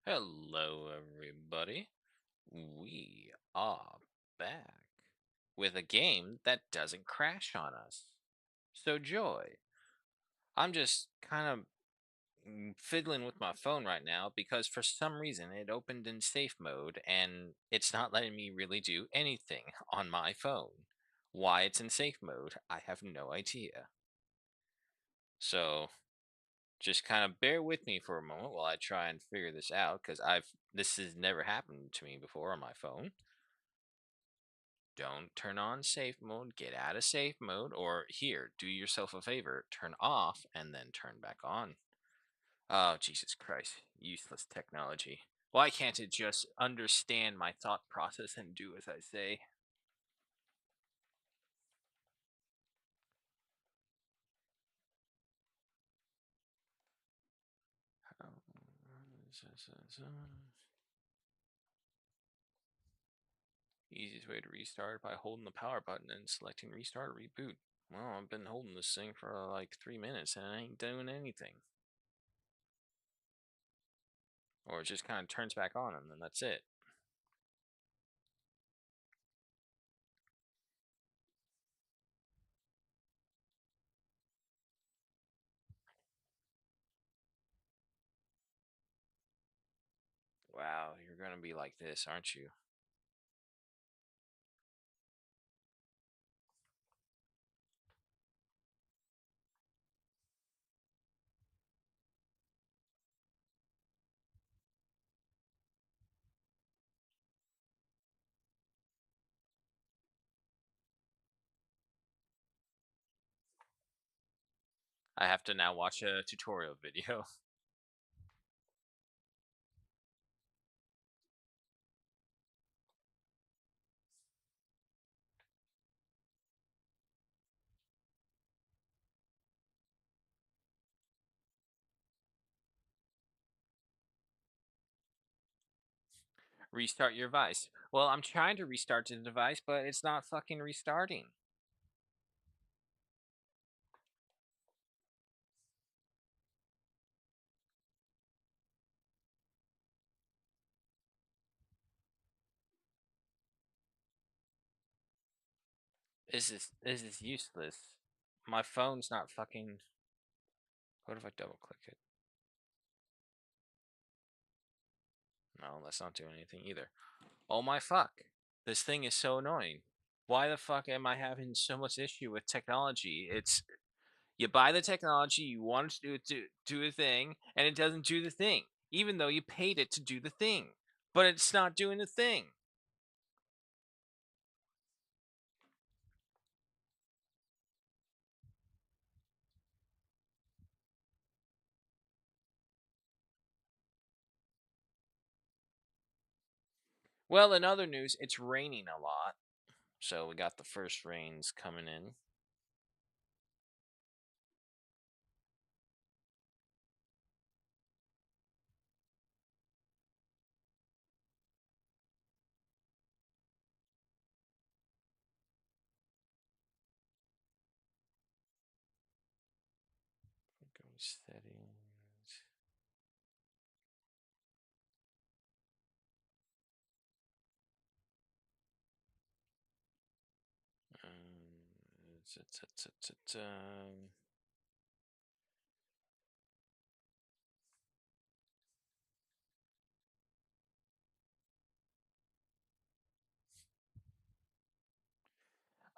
Hello, everybody. We are back with a game that doesn't crash on us. So, Joy, I'm just kind of fiddling with my phone right now because for some reason it opened in safe mode and it's not letting me really do anything on my phone. Why it's in safe mode, I have no idea. So, just kind of bear with me for a moment while I try and figure this out because this has never happened to me before on my phone. Don't turn on safe mode, get out of safe mode, or here, do yourself a favor, turn off and then turn back on. Oh, Jesus Christ, useless technology. Why can't it just understand my thought process and do as I say? Easiest way to restart by holding the power button and selecting restart or reboot. Well, I've been holding this thing for like 3 minutes and I ain't doing anything. Or it just kind of turns back on and then that's it. Wow, you're gonna be like this, aren't you? I have to now watch a tutorial video. Restart your device. Well, I'm trying to restart the device, but it's not fucking restarting. This is useless. My phone's not fucking. What if I double click it? No, that's not doing anything either. Oh my fuck. This thing is so annoying. Why the fuck am I having so much issue with technology? It's you buy the technology, you want it to do a thing, and it doesn't do the thing, even though you paid it to do the thing. But it's not doing the thing. Well, in other news, it's raining a lot. So we got the first rains coming in. Go settings.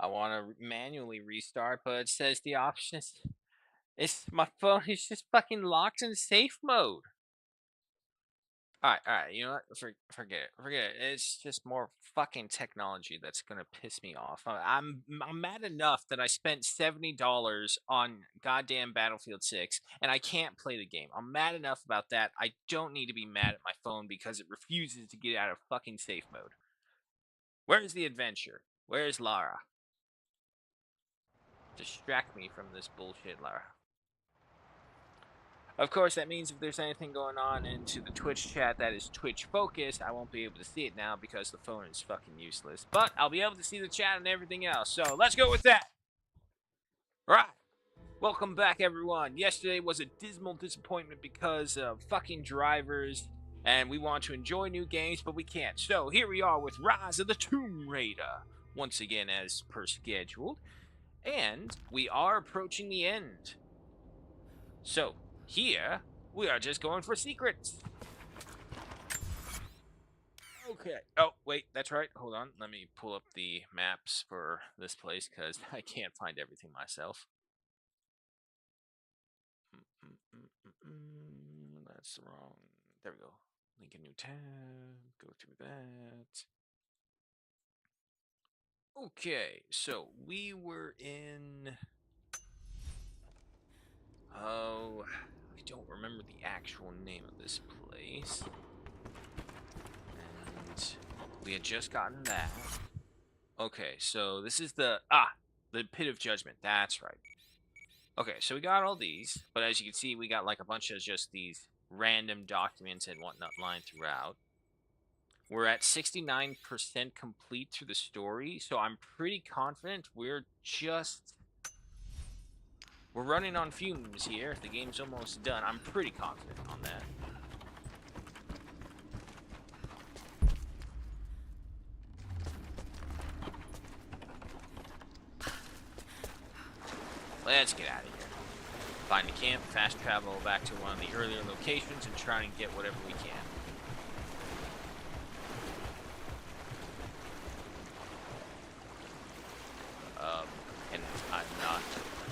I want to manually restart, but it says the option is it's my phone is just fucking locked in safe mode. All right. You know what? Forget it. Forget it. It's just more fucking technology that's gonna piss me off. I'm mad enough that I spent $70 on goddamn Battlefield 6 and I can't play the game. I'm mad enough about that. I don't need to be mad at my phone because it refuses to get out of fucking safe mode. Where's the adventure? Where's Lara? Distract me from this bullshit, Lara. Of course, that means if there's anything going on into the Twitch chat that is Twitch focused, I won't be able to see it now because the phone is fucking useless. But I'll be able to see the chat and everything else. So let's go with that. All right. Welcome back, everyone. Yesterday was a dismal disappointment because of fucking drivers. and we want to enjoy new games, but we can't. So here we are with Rise of the Tomb Raider, once again as per scheduled, and we are approaching the end. So here we are just going for secrets. Okay. Oh, wait, that's right. Hold on. Let me pull up the maps for this place because I can't find everything myself. That's wrong. There we go. Link a new tab. Go through that. Okay, so we were in. Oh, I don't remember the actual name of this place. And we had just gotten that. Okay, so this is the Pit of Judgment. That's right. Okay, so we got all these, but as you can see, we got like a bunch of just these random documents and whatnot lying throughout. We're at 69% complete through the story, so I'm pretty confident we're running on fumes here. The game's almost done. I'm pretty confident on that. Let's get out of here. Find a camp, fast travel back to one of the earlier locations, and try and get whatever we can. And I'm not.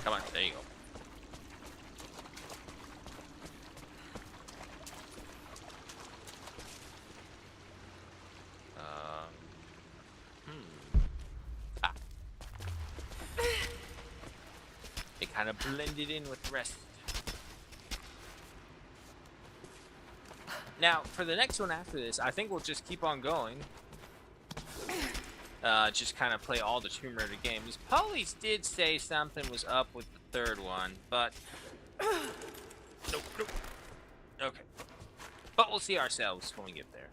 Come on, there you go. It kind of blended in with the rest. Now, for the next one after this, I think we'll just keep on going. Just kind of play all the Tomb Raider games. Police did say something was up with the third one, but... Nope. Okay. But we'll see ourselves when we get there.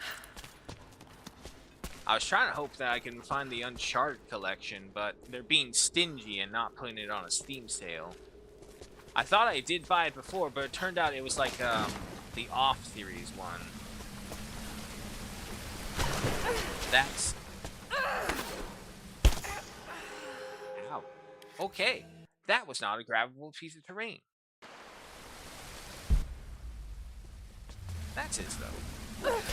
I was trying to hope that I can find the Uncharted collection, but they're being stingy and not putting it on a Steam sale. I thought I did buy it before, but it turned out it was like the Off series one. That's... Ow. Okay, that was not a grabbable piece of terrain. That's it, though. Okay,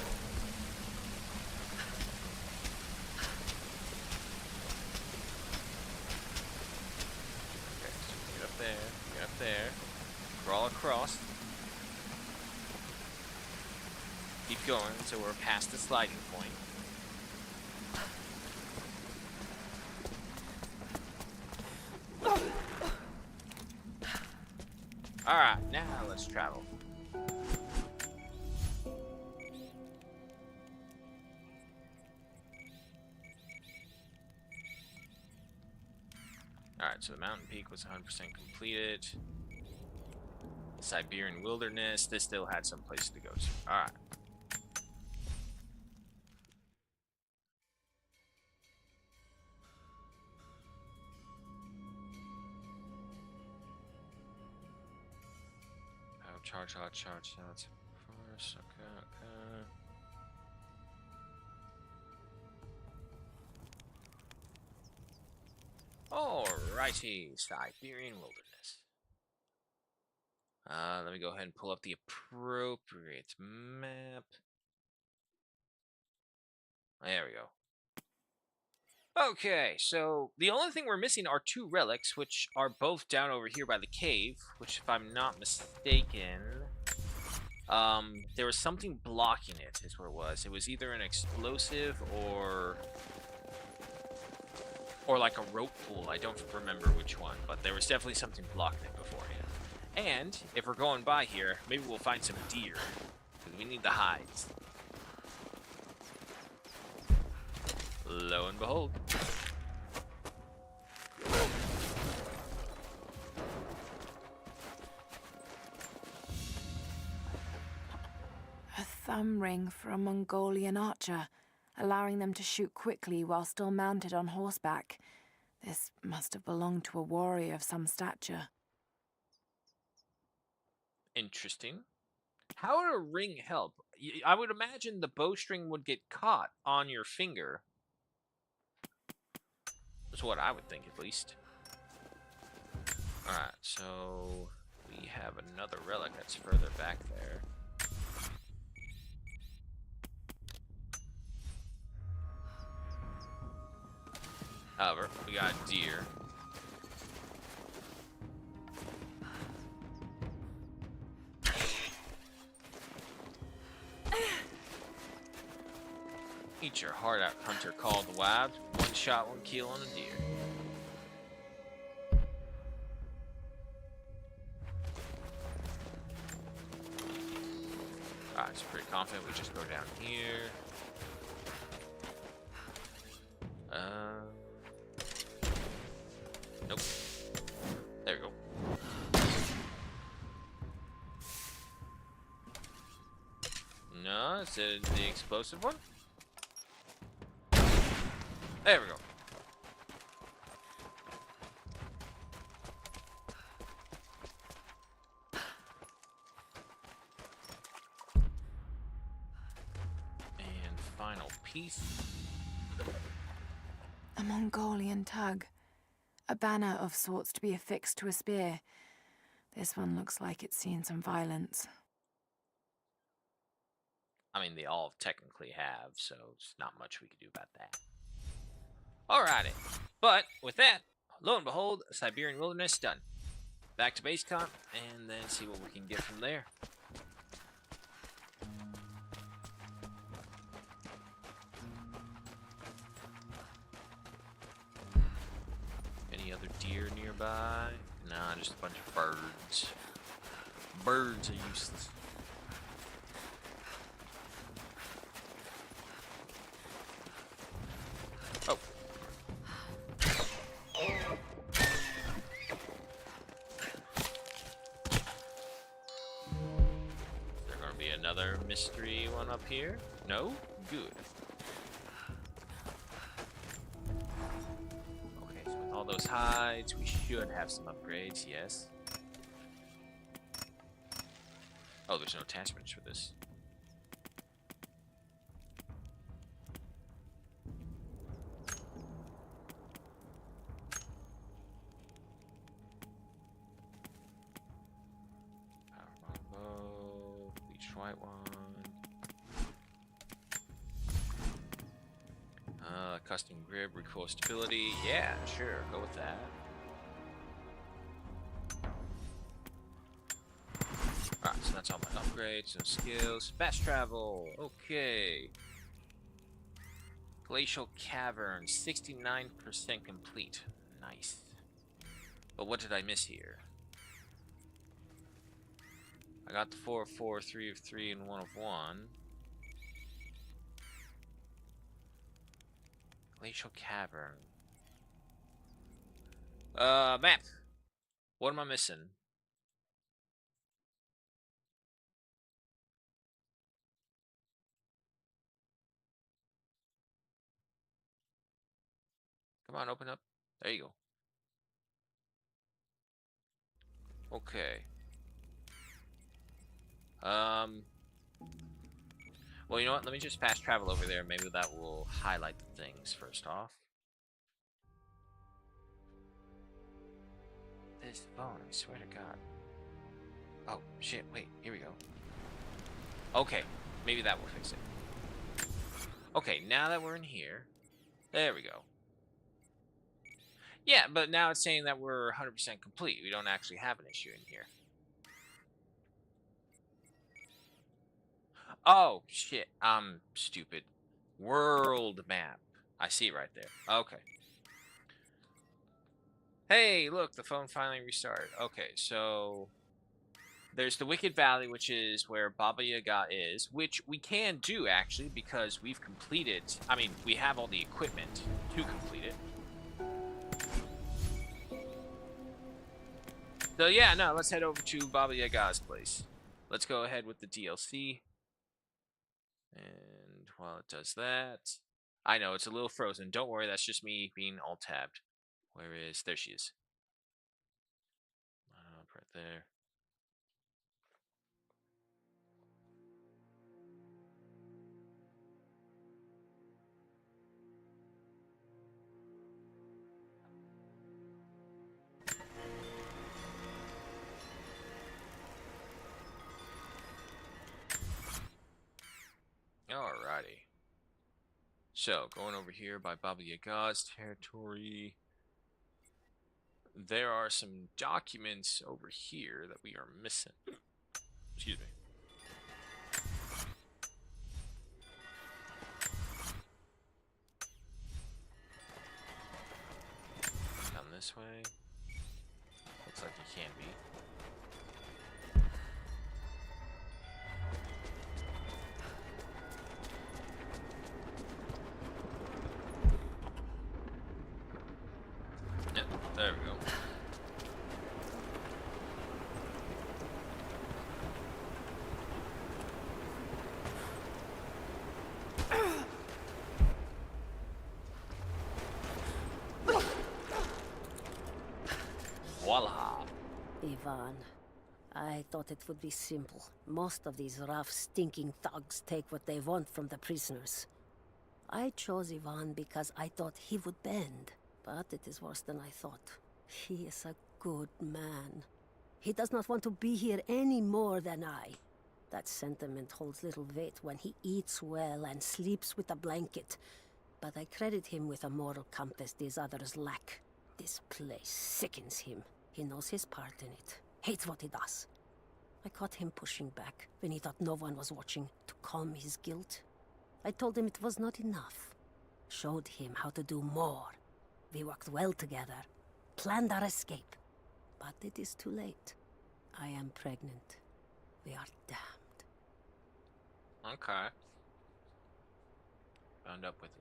so get up there, crawl across. Keep going until we're past the sliding point. Alright, now let's travel. Alright, so the mountain peak was 100% completed. Siberian wilderness, this still had some place to go to. Alright. Charge that first. Okay. Alrighty, Siberian wilderness. Let me go ahead and pull up the appropriate map. There we go. Okay, so the only thing we're missing are two relics, which are both down over here by the cave, which, if I'm not mistaken, there was something blocking it, is what it was. It was either an explosive or like a rope pool. I don't remember which one, but there was definitely something blocking it beforehand. And if we're going by here, maybe we'll find some deer, because we need the hides. Lo and behold. A thumb ring for a Mongolian archer, allowing them to shoot quickly while still mounted on horseback. This must have belonged to a warrior of some stature. Interesting. How would a ring help? I would imagine the bowstring would get caught on your finger. That's what I would think, at least. Alright, so we have another relic that's further back there. However, we got a deer. Eat your heart out, hunter called the wild. One shot, one kill on a deer. Alright, it's pretty confident we just go down here. Nope. There we go. No, is it the explosive one? There we go. And final piece. A Mongolian tug. A banner of sorts to be affixed to a spear. This one looks like it's seen some violence. I mean, they all technically have, so there's not much we can do about that. Alrighty. But, with that, lo and behold, Siberian Wilderness done. Back to base camp, and then see what we can get from there. Any other deer nearby? Nah, just a bunch of birds. Birds are useless. Oh. Is there gonna be another mystery one up here? No? Good. Okay, so with all those hides, we should have some upgrades, yes. Oh, there's no attachments for this. Power bow, bleach white one. Custom grip, recoil stability. Yeah, sure, go with that. Alright, so that's all my upgrades and skills. Fast travel, okay. Glacial Cavern, 69% complete. Nice. But what did I miss here? I got the 4 of 4, 3 of 3, and 1 of 1. Glacial Cavern. Map. What am I missing? Come on, open up. There you go. Okay. Well, you know what? Let me just fast travel over there. Maybe that will highlight the things first off. This phone, I swear to God. Oh, shit. Wait, here we go. Okay, maybe that will fix it. Okay, now that we're in here. There we go. Yeah, but now it's saying that we're 100% complete. We don't actually have an issue in here. Oh, shit. I'm stupid. World map. I see it right there. Okay. Hey, look, the phone finally restarted. Okay, so there's the Wicked Valley, which is where Baba Yaga is, which we can do, actually, because we've completed... I mean, we have all the equipment to complete it. So, yeah, no, let's head over to Baba Yaga's place. Let's go ahead with the DLC. And while it does that... I know, it's a little frozen. Don't worry, that's just me being alt-tabbed. Where is... There she is. Right there. Alrighty. So, going over here by Baba Yaga's territory. There are some documents over here that we are missing. Excuse me. Down this way. Looks like you can be. Yep, there we go. Voila! Ivan, I thought it would be simple. Most of these rough, stinking thugs take what they want from the prisoners. I chose Ivan because I thought he would bend. But it is worse than I thought. He is a good man. He does not want to be here any more than I. That sentiment holds little weight when he eats well and sleeps with a blanket. But I credit him with a moral compass these others lack. This place sickens him. He knows his part in it. Hates what he does. I caught him pushing back when he thought no one was watching to calm his guilt. I told him it was not enough. Showed him how to do more. We worked well together. Planned our escape. But it is too late. I am pregnant. We are damned. Okay. Found up with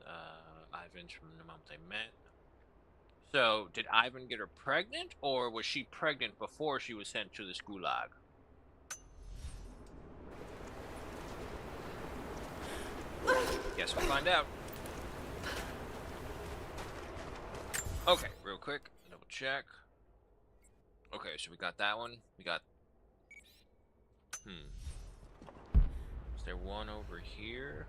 Ivan from the moment they met. So, did Ivan get her pregnant, or was she pregnant before she was sent to this gulag? Guess we'll find out. Okay, real quick, double check. Okay, so we got that one. We got... Is there one over here?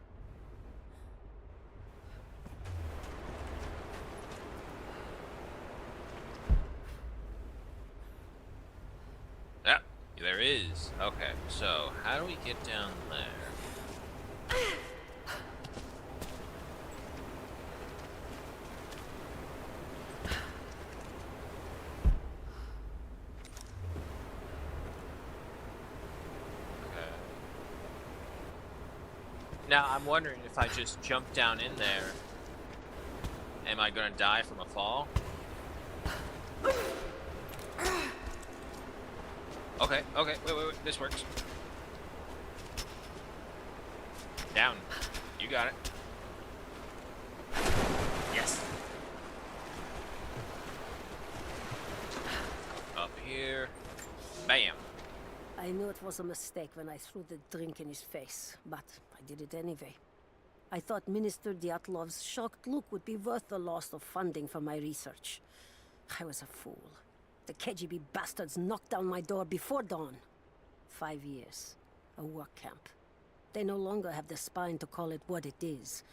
Yeah, there is. Okay, so how do we get down there? Now, I'm wondering if I just jump down in there, am I gonna die from a fall? Okay, wait, this works. Down. You got it. Yes. Up here. Bam. I knew it was a mistake when I threw the drink in his face, but I did it anyway. I thought Minister Dyatlov's shocked look would be worth the loss of funding for my research. I was a fool. The KGB bastards knocked down my door before dawn. 5 years. A work camp. They no longer have the spine to call it what it is.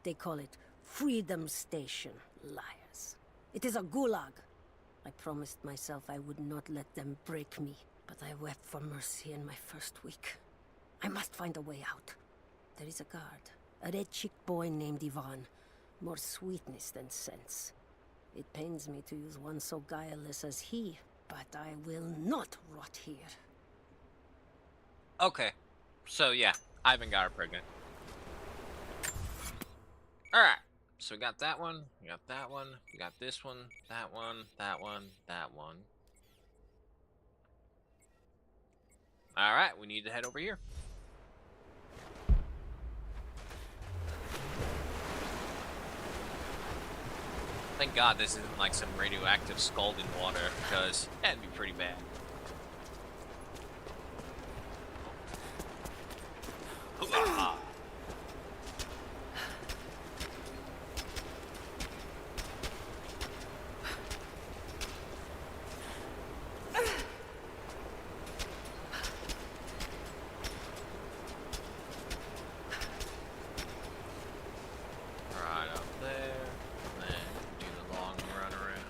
They call it Freedom Station. Liars. It is a gulag. I promised myself I would not let them break me. But I wept for mercy in my first week. I must find a way out. There is a guard. A red-cheeked boy named Ivan. More sweetness than sense. It pains me to use one so guileless as he, but I will not rot here. Okay. So, yeah. Ivan got her pregnant. Alright. So we got that one. We got that one. We got this one. That one. That one. That one. Alright, we need to head over here. Thank God this isn't like some radioactive scalded water, because that'd be pretty bad. Hoo-ah! Right up there, and then do the long run around.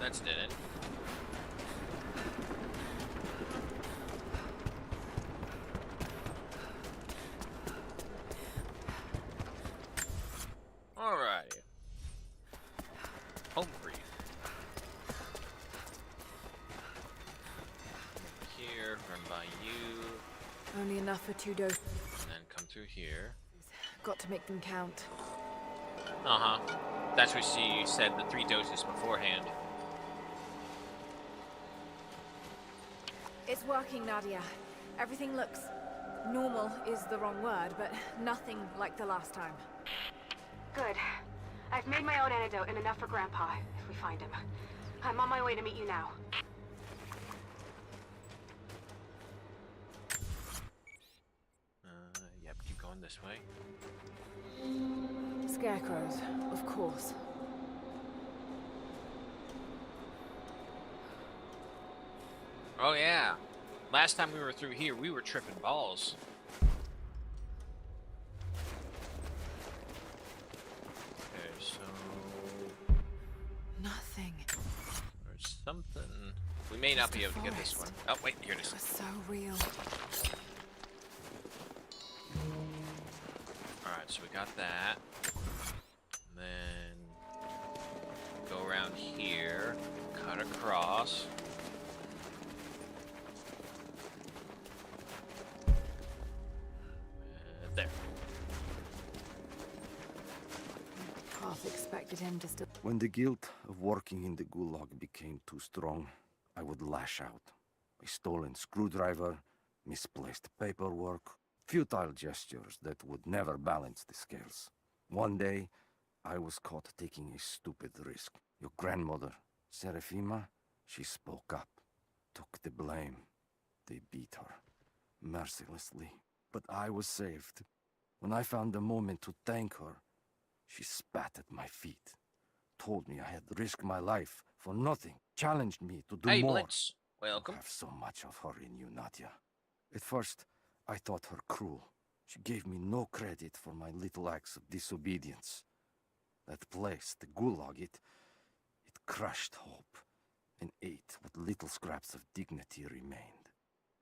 That's didn't. Alrighty. Home free. Here, run by you, Only enough for 2 doses. and then come through here. Got to make them count. Uh-huh. That's what she said, the 3 doses beforehand. It's working, Nadia. Everything looks... normal is the wrong word, but nothing like the last time. Good. I've made my own antidote and enough for Grandpa, if we find him. I'm on my way to meet you now. Yep, keep going this way. Scarecrows, of course. Oh yeah. Last time we were through here, we were tripping balls. Okay, so Nothing. there's something. We may not be able to get this one. Oh wait, here it It is. was so real. Alright, so we got that. Then go around here, cut across. There. Half expected him to still... When the guilt of working in the Gulag became too strong, I would lash out. A stolen screwdriver, misplaced paperwork, futile gestures that would never balance the scales. One day, I was caught taking a stupid risk. Your grandmother, Serafima, she spoke up, took the blame. They beat her, mercilessly. But I was saved. When I found the moment to thank her, she spat at my feet, told me I had risked my life for nothing, challenged me to do Hey, more. Blitz. Welcome. You have so much of her in you, Nadia. At first, I thought her cruel. She gave me no credit for my little acts of disobedience. That place, the Gulag, it crushed hope and ate what little scraps of dignity remained.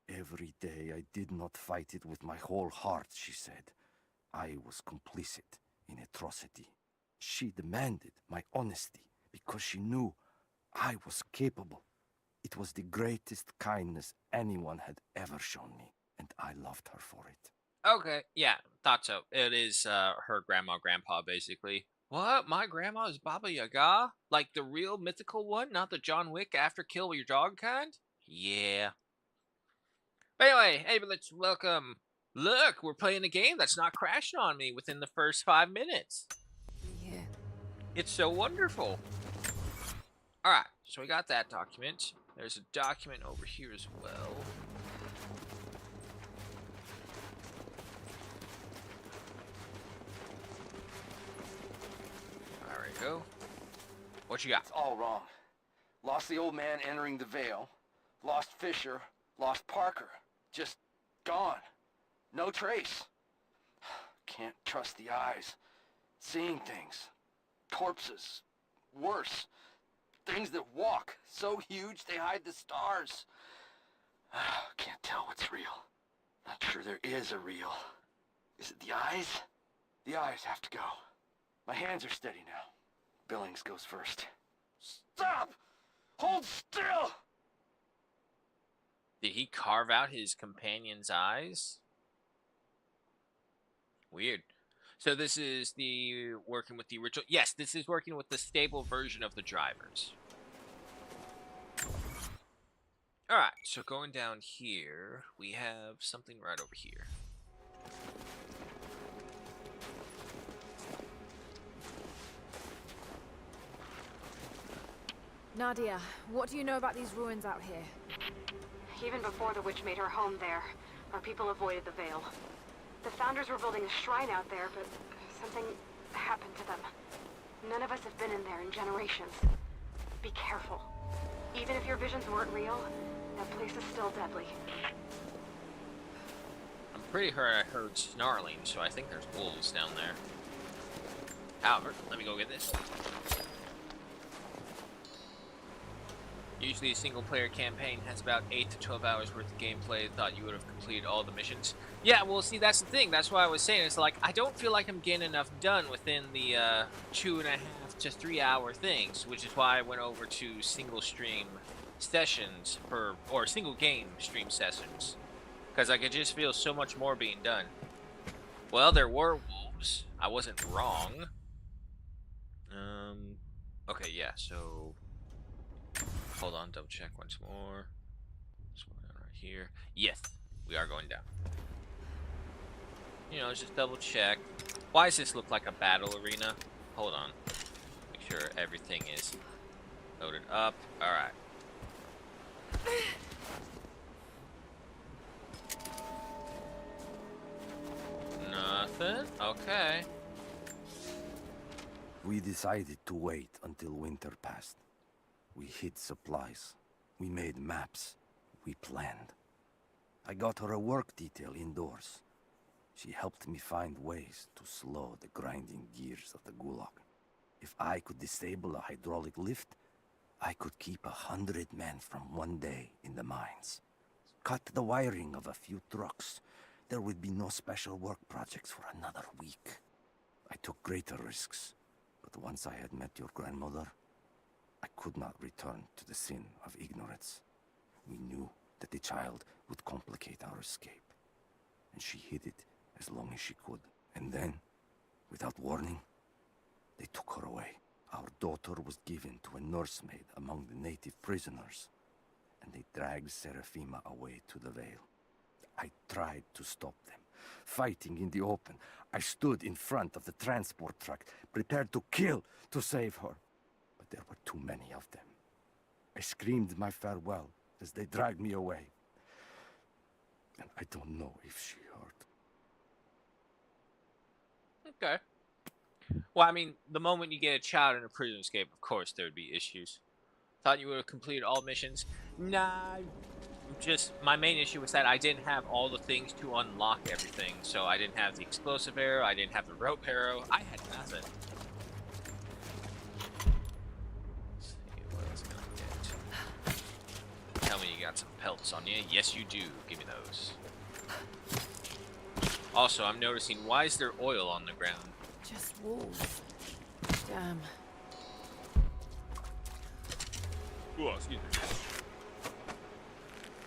Every day I did not fight it with my whole heart, she said. I was complicit in atrocity. She demanded my honesty because she knew I was capable. It was the greatest kindness anyone had ever shown me, and I loved her for it. Okay, yeah, thought so. It is her grandma, grandpa, basically. What? My grandma is Baba Yaga? Like the real mythical one, not the John Wick after kill your dog kind? Yeah. But anyway, hey, Blitz, welcome. Look, we're playing a game that's not crashing on me within the first 5 minutes. Yeah. It's so wonderful. Alright, so we got that document. There's a document over here as well. There we go. What you got? It's all wrong. Lost the old man entering the Vale. Lost Fisher. Lost Parker. Just gone. No trace. Can't trust the eyes. Seeing things. Corpses. Worse. Things that walk. So huge they hide the stars. Can't tell what's real. Not sure there is a real. Is it the eyes? The eyes have to go. My hands are steady now. Billings goes first. Stop! Hold still! Did he carve out his companion's eyes? Weird. So this is the working with the original. Yes, this is working with the stable version of the drivers. Alright, so going down here, we have something right over here. Nadia, what do you know about these ruins out here? Even before the witch made her home there, our people avoided the Vale. The Founders were building a shrine out there, but something happened to them. None of us have been in there in generations. Be careful. Even if your visions weren't real, that place is still deadly. I'm pretty sure I heard snarling, so I think there's wolves down there. However, let me go get this. Usually a single-player campaign has about 8 to 12 hours worth of gameplay. Thought you would have completed all the missions. Yeah, well, see, that's the thing. That's why I was saying, it's like, I don't feel like I'm getting enough done within the 2.5 to 3 hour things, which is why I went over to single stream sessions or single game stream sessions. Because I could just feel so much more being done. Well, there were wolves. I wasn't wrong. Okay, yeah, so... Hold on, double check once more. What's going on right here? Yes, we are going down. You know, just double check. Why does this look like a battle arena? Hold on. Make sure everything is loaded up. Alright. Nothing? Okay. We decided to wait until winter passed. We hid supplies. We made maps. We planned. I got her a work detail indoors. She helped me find ways to slow the grinding gears of the Gulag. If I could disable a hydraulic lift, I could keep 100 men from one day in the mines. Cut the wiring of a few trucks. There would be no special work projects for another week. I took greater risks, but once I had met your grandmother, I could not return to the sin of ignorance. We knew that the child would complicate our escape, and she hid it as long as she could. And then, without warning, they took her away. Our daughter was given to a nursemaid among the native prisoners, and they dragged Seraphima away to the Vale. I tried to stop them, fighting in the open. I stood in front of the transport truck, prepared to kill to save her. But there were too many of them. I screamed my farewell as they dragged me away. And I don't know if she heard. Okay. Well, I mean, the moment you get a child in a prison escape, of course there would be issues. Thought you would have completed all missions. Nah, just my main issue was that I didn't have all the things to unlock everything. So I didn't have the explosive arrow, I didn't have the rope arrow, I had nothing. Let's see what else can I get. Tell me you got some pelts on you. Yes, you do. Give me those. Also, I'm noticing, why is there oil on the ground? Just wolves. Damn. Ooh, excuse me.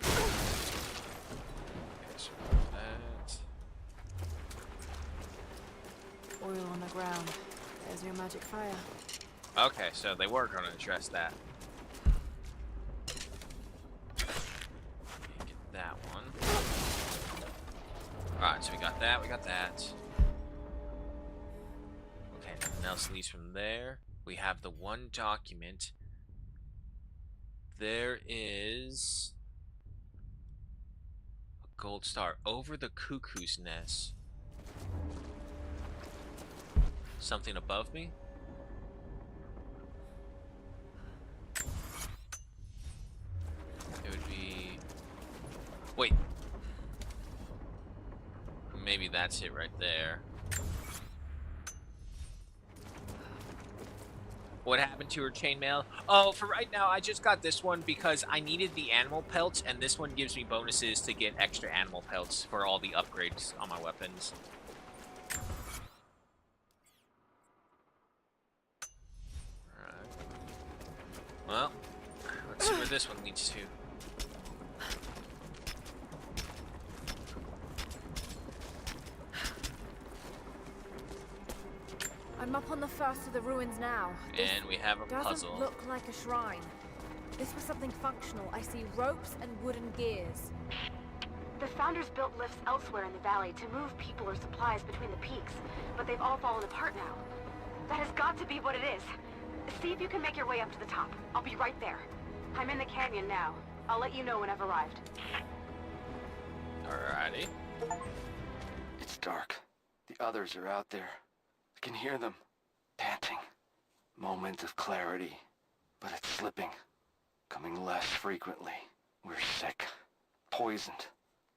Okay, so that. Oil on the ground. There's your magic fire. Okay, so they were going to address that. Get that one. Alright, so we got that, we got that. Okay, nothing else leads from there. We have the one document. There is a gold star over the cuckoo's nest. Something above me? It would be... Wait. Maybe that's it right there. What happened to her chainmail? Oh, for right now, I just got this one because I needed the animal pelts, and this one gives me bonuses to get extra animal pelts for all the upgrades on my weapons. Alright. Well, let's see where this one leads to. I'm up on the first of the ruins now. And we have a Doesn't puzzle. look like a shrine. This was something functional. I see ropes and wooden gears. The Founders built lifts elsewhere in the valley to move people or supplies between the peaks, but they've all fallen apart now. That has got to be what it is. See if you can make your way up to the top. I'll be right there. I'm in the canyon now. I'll let you know when I've arrived. Alrighty. It's dark. The others are out there. I can hear them, panting. Moment of clarity, but it's slipping, coming less frequently. We're sick, poisoned,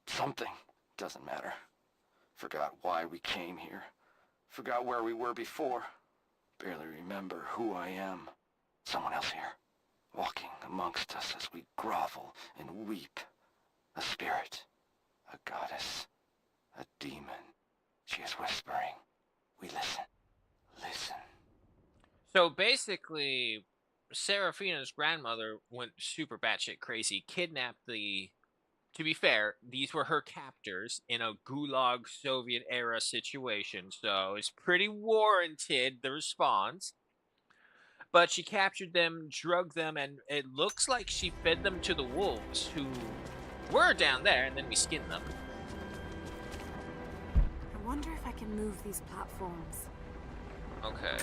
something. Doesn't matter. Forgot why we came here. Forgot where we were before. Barely remember who I am. Someone else here. walking amongst us as we grovel and weep. A spirit, a goddess, a demon. She is whispering. We listen. Listen. So basically, Seraphina's grandmother went super batshit crazy, kidnapped the. To be fair, these were her captors in a Gulag Soviet era situation, so it's pretty warranted, the response. But she captured them, drugged them, and it looks like she fed them to the wolves, who were down there, and then we skinned them. I wonder if I can move these platforms. Okay.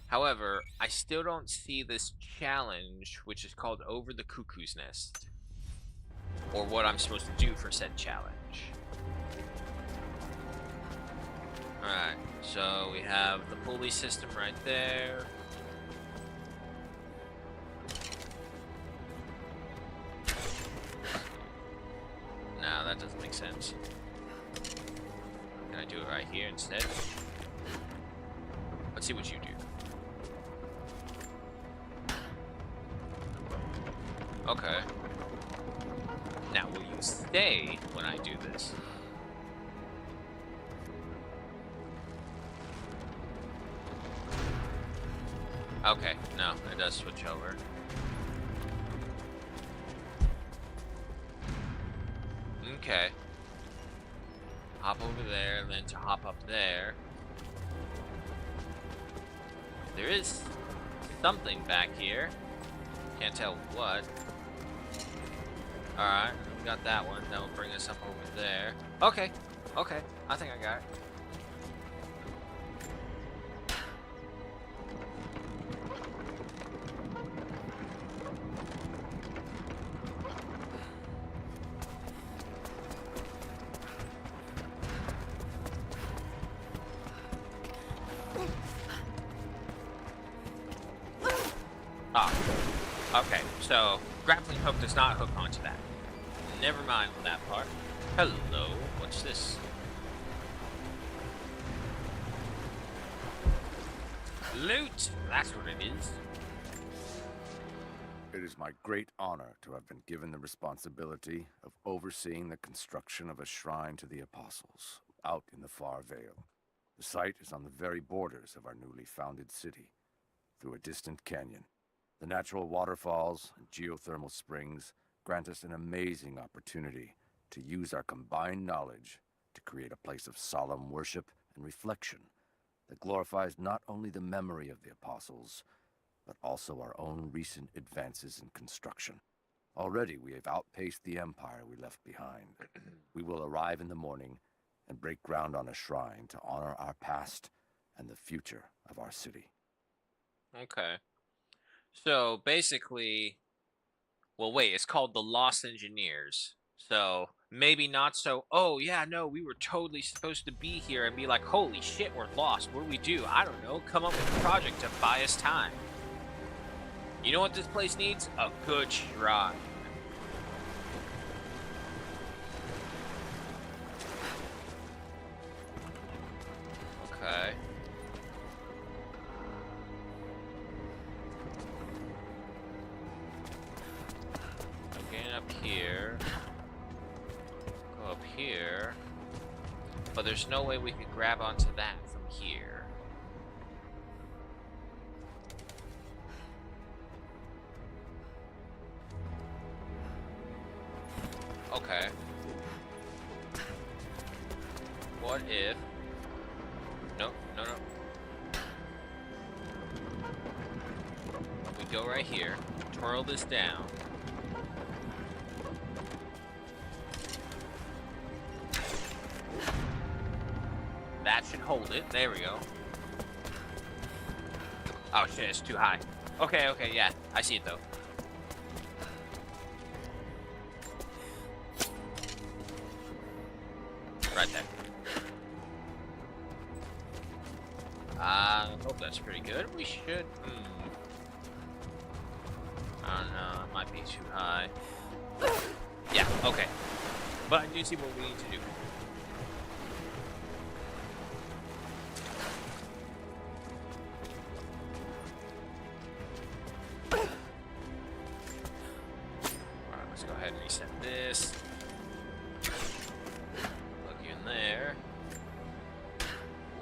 However, I still don't see this challenge, which is called Over the Cuckoo's Nest. Or what I'm supposed to do for said challenge. Alright, so we have the pulley system right there. No, that doesn't make sense. Can I do it right here instead? Let's see what you do. Okay. Now, will you stay when I do this? Okay, no, it does switch over. Okay. Hop over there, and then to hop up there. There is something back here. Can't tell what. Alright, we got that one. That will bring us up over there. Okay, okay. I think I got it. Okay, so grappling hook does not hook onto that. Never mind on that part. Hello, what's this? Loot! That's what it is. It is my great honor to have been given the responsibility of overseeing the construction of a shrine to the Apostles out in the far Vale. The site is on the very borders of our newly founded city, through a distant canyon. The natural waterfalls and geothermal springs grant us an amazing opportunity to use our combined knowledge to create a place of solemn worship and reflection that glorifies not only the memory of the Apostles, but also our own recent advances in construction. Already we have outpaced the empire we left behind. We will arrive in the morning and break ground on a shrine to honor our past and the future of our city. Okay. So basically, well, wait, it's called the Lost Engineers. So maybe not so, oh yeah, no, we were totally supposed to be here and be like, holy shit, we're lost. What do we do? I don't know. Come up with a project to buy us time. You know what this place needs? A good shrine. Okay. I'm getting up here. Go up here. But there's no way we could grab onto that from here. Okay. What if... No, no, no. We go right here, twirl this down. That should hold it. There we go. Oh shit, it's too high. Okay, okay, yeah. I see it though. Right there. I hope that's pretty good. We should... I don't know, it might be too high. Yeah, okay. But I do see what we need to do.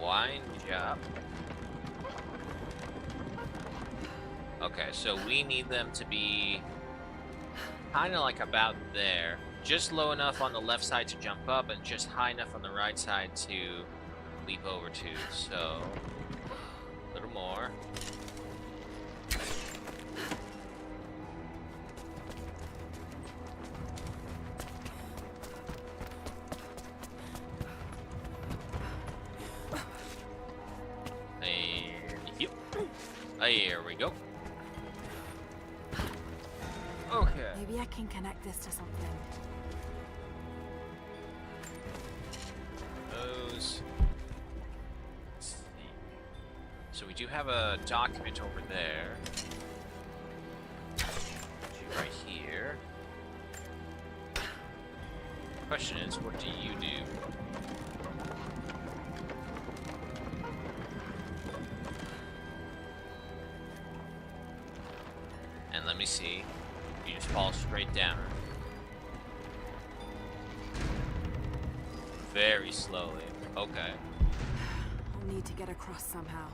wind up. Okay, so we need them to be kind of like about there. Just low enough on the left side to jump up, and just high enough on the right side to leap over to. So, a little more. And yep. There we go. Okay. Maybe I can connect this to something. Those. Let's see. So we do have a document over there. Right here. Question is, what do you do? And let me see. You just fall straight down. Very slowly. Okay. I'll need to get across somehow.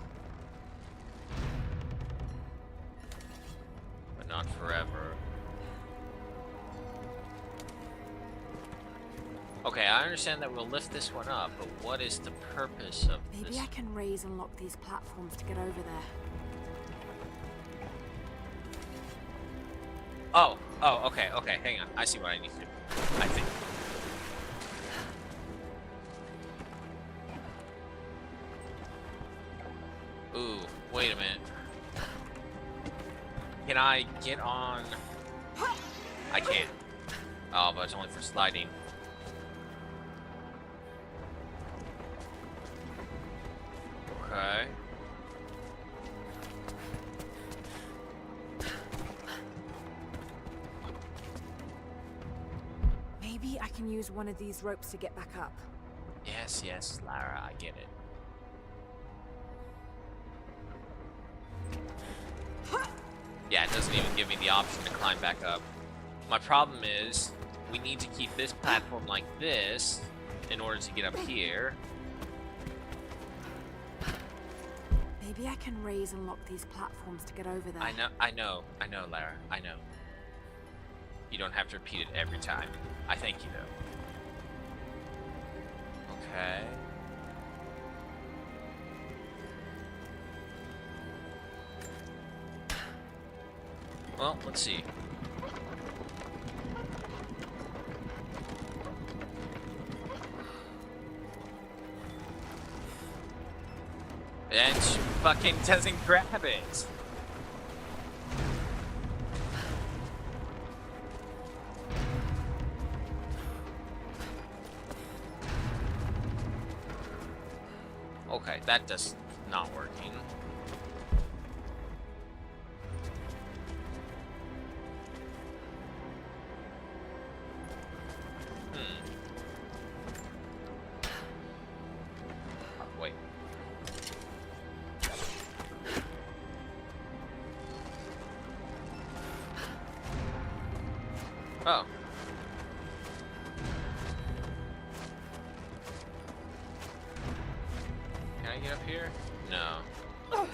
But not forever. Okay, I understand that we'll lift this one up, but what is the purpose of Maybe this? I can raise and lock these platforms to get over there. Oh, okay, hang on. I see what I need to do. I think. Ooh, wait a minute. Can I get on? I can't. Oh, but it's only for sliding. Okay. Maybe I can use one of these ropes to get back up. Yes, Lara, I get it. Yeah, it doesn't even give me the option to climb back up. My problem is, we need to keep this platform like this in order to get up here. Maybe I can raise and lock these platforms to get over there. I know, Lara, I know. You don't have to repeat it every time. I thank you, though. Okay. Well, let's see. And she fucking doesn't grab it. Okay, that does not working. Oh, wait. Oh. Can I get up here? No. Okay.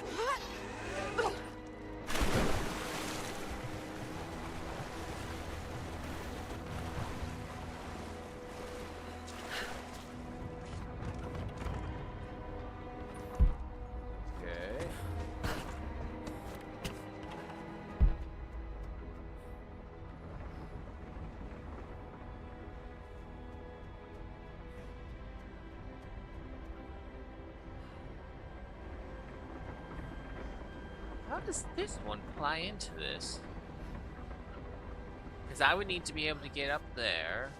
How does this one apply into this? Because I would need to be able to get up there.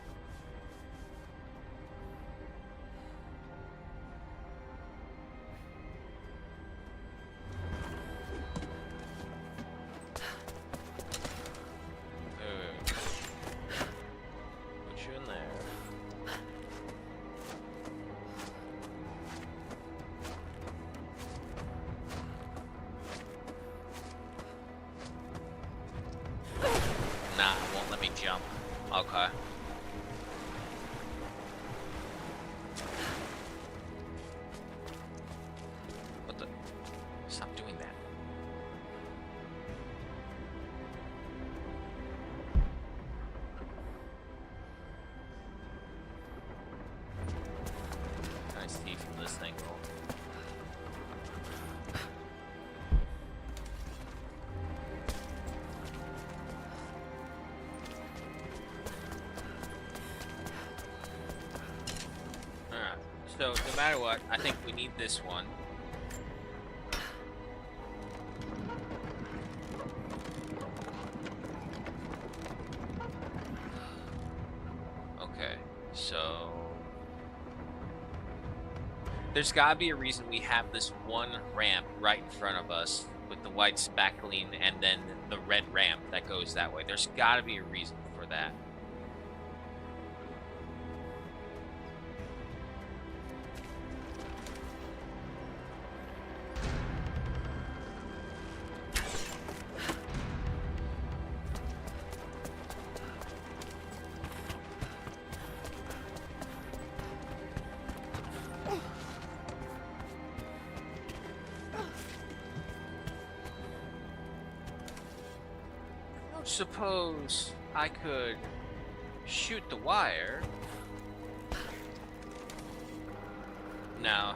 Put you in there. Nah, it won't let me jump. Okay. So, no matter what, I think we need this one. Okay, so... There's gotta be a reason we have this one ramp right in front of us with the white spackling and then the red ramp that goes that way. There's gotta be a reason for that. Suppose I could shoot the wire. No.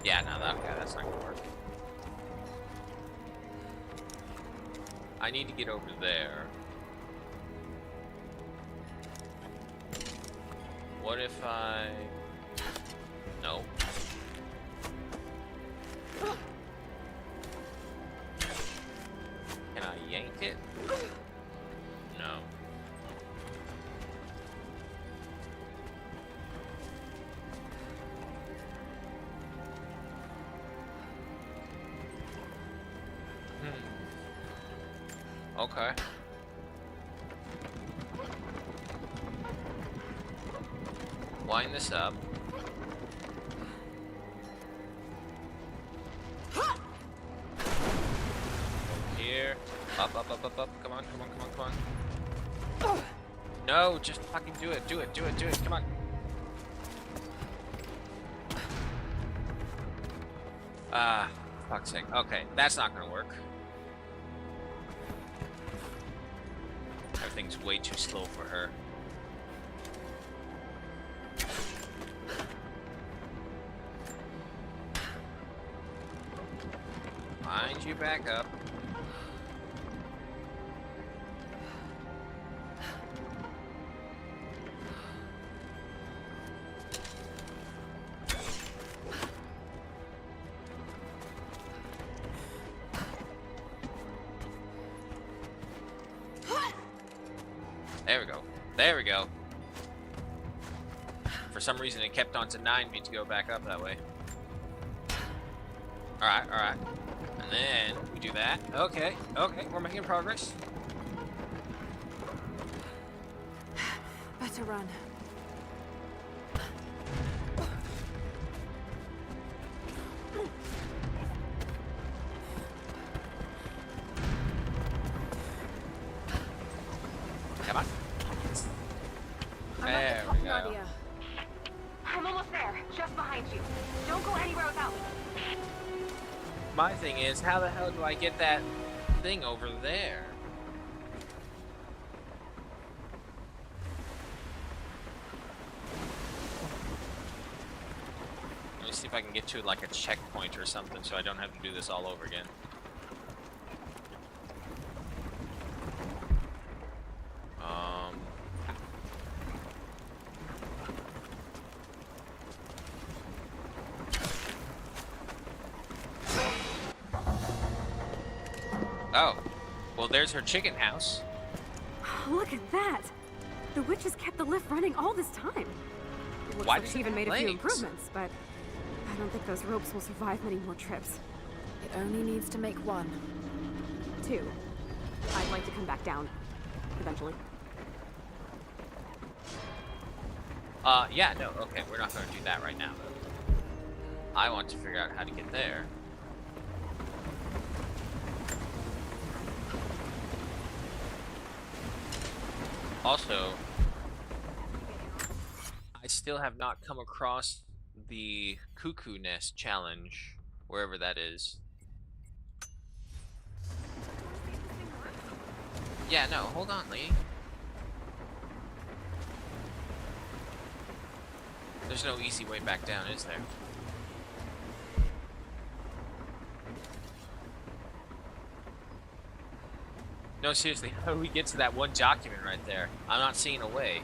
Yeah, no, okay, that's not gonna work. I need to get over there. What if I... No. Can I yank it? No. Okay. Wind this up. Here. Up. Come on. No, just fucking do it. Do it. Come on. Fuck's sake. Okay, that's not gonna work. Everything's way too slow for her. Wind you back up. There we go. For some reason it kept on denying me to go back up that way. Alright. And then we do that. Okay, we're making progress. Better run. Come on. I'm There at the we top, go. Nadia. I'm almost there, just behind you. Don't go anywhere without me. My thing is, how the hell do I get that thing over there? Let me see if I can get to like a checkpoint or something so I don't have to do this all over again. Oh, well, there's her chicken house. Look at that! The witches kept the lift running all this time. It looks Why like does she it even have made a few legs? improvements, but I don't think those ropes will survive many more trips. It only needs to make one. 2. I'd like to come back down. Eventually. Yeah, no, okay, we're not gonna do that right now. I want to figure out how to get there. Also, I still have not come across the Cuckoo Nest challenge, wherever that is. Yeah, no, hold on, lady. There's no easy way back down, is there? No, seriously, how do we get to that one document right there? I'm not seeing a way.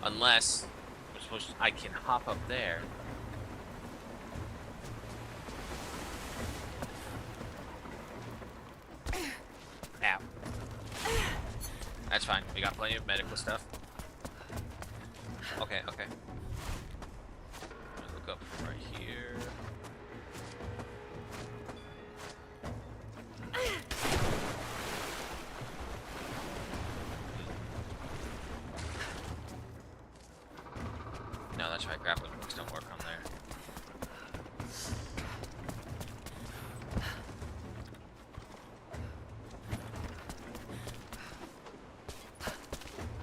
Unless we're supposed to, I can hop up there. Ow. That's fine. We got plenty of medical stuff. Okay, okay. I'm gonna look up right here. No, that's right. Grappling hooks don't work on there.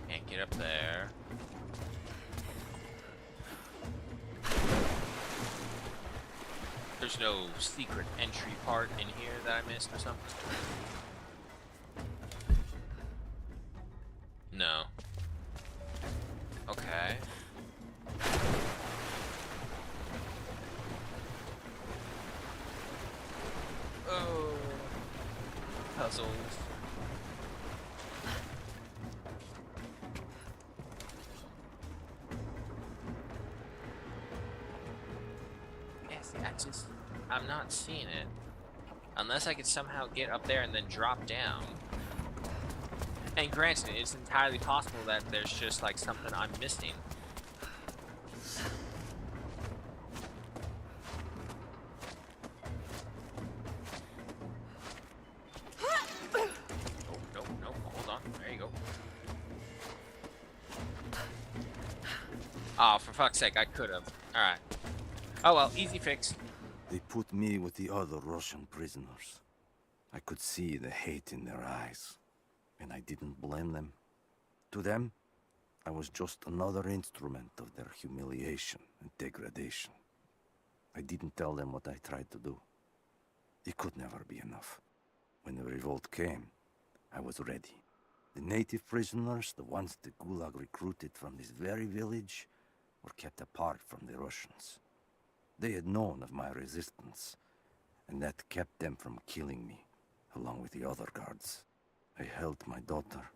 Can't get up there. There's no secret entry part in here that I missed or something? No. Okay. Oh. Puzzles. Yeah, see, I'm not seeing it. Unless I could somehow get up there and then drop down. And granted, it's entirely possible that there's just like something I'm missing. No, hold on. There you go. Oh, for fuck's sake, I could have. Alright. Oh well, easy fix. They put me with the other Russian prisoners. I could see the hate in their eyes, and I didn't blame them. To them, I was just another instrument of their humiliation and degradation. I didn't tell them what I tried to do. It could never be enough. When the revolt came, I was ready. The native prisoners, the ones the Gulag recruited from this very village, were kept apart from the Russians. They had known of my resistance, and that kept them from killing me, along with the other guards. I held my daughter,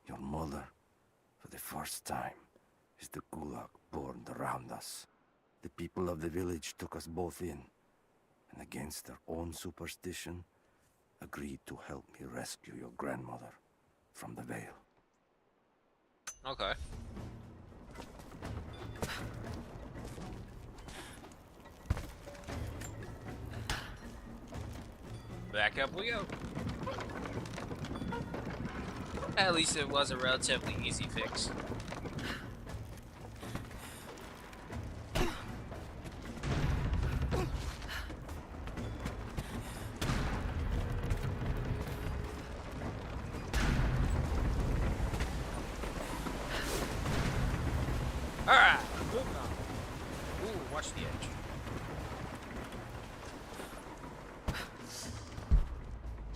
your mother, for the first time, as the Gulag burned around us. The people of the village took us both in, and against their own superstition, agreed to help me rescue your grandmother from the Veil. Okay. Back up we go. At least it was a relatively easy fix. Alright, moving on. Ooh, watch the edge.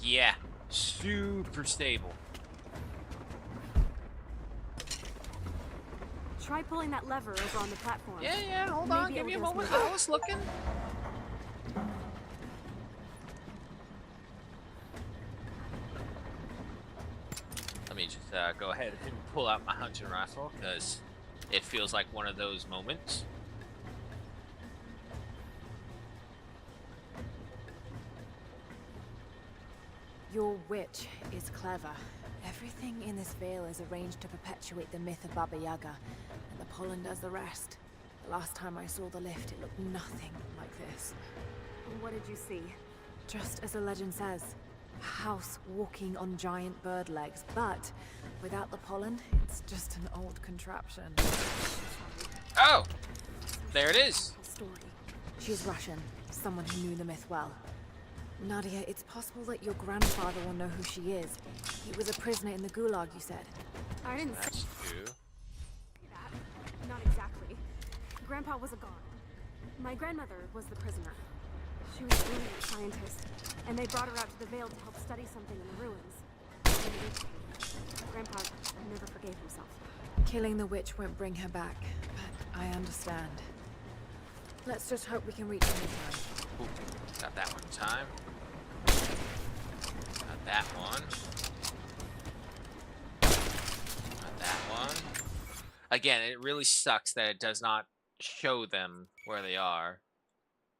Yeah, super stable. Try pulling that lever over on the platform. Yeah, hold on, Maybe give me a it'll moment. just I was looking. Let me just go ahead and pull out my hunting rifle, because it feels like one of those moments. Your witch is clever. Everything in this veil is arranged to perpetuate the myth of Baba Yaga, and the pollen does the rest. The last time I saw the lift, it looked nothing like this. What did you see? Just as the legend says, a house walking on giant bird legs, but without the pollen, it's just an old contraption. Oh! There it is! Story. She's Russian, someone who knew the myth well. Nadia, it's possible that your grandfather will know who she is. He was a prisoner in the Gulag, you said. I didn't say That's true. that. Not exactly. Grandpa was a god. My grandmother was the prisoner. She was a brilliant scientist, and they brought her out to the Vale to help study something in the ruins. And the witch came. Grandpa never forgave himself. Killing the witch won't bring her back, but I understand. Let's just hope we can reach her in time. Ooh, got that one in time. Got Not that one. Not that one. Again, it really sucks that it does not show them where they are.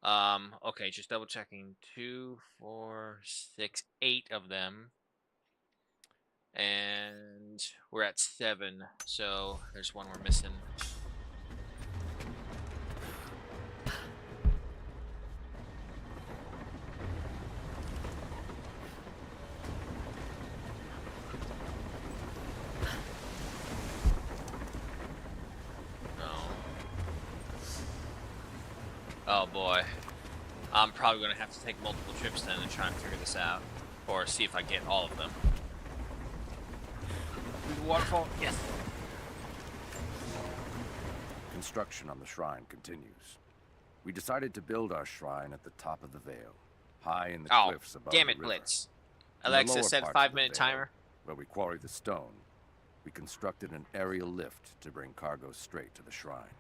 Okay, just double checking. 2, 4, 6, 8 of them. And we're at 7, so there's one we're missing. Oh boy. I'm probably going to have to take multiple trips then to try and figure this out. Or see if I get all of them. Through the waterfall? Yes. Construction on the shrine continues. We decided to build our shrine at the top of the Vale, high in the cliffs above damn the it, river. Blitz. In the Alexa, lower set parts of the 5-minute Vale, timer. Where we quarry the stone, we constructed an aerial lift to bring cargo straight to the shrine.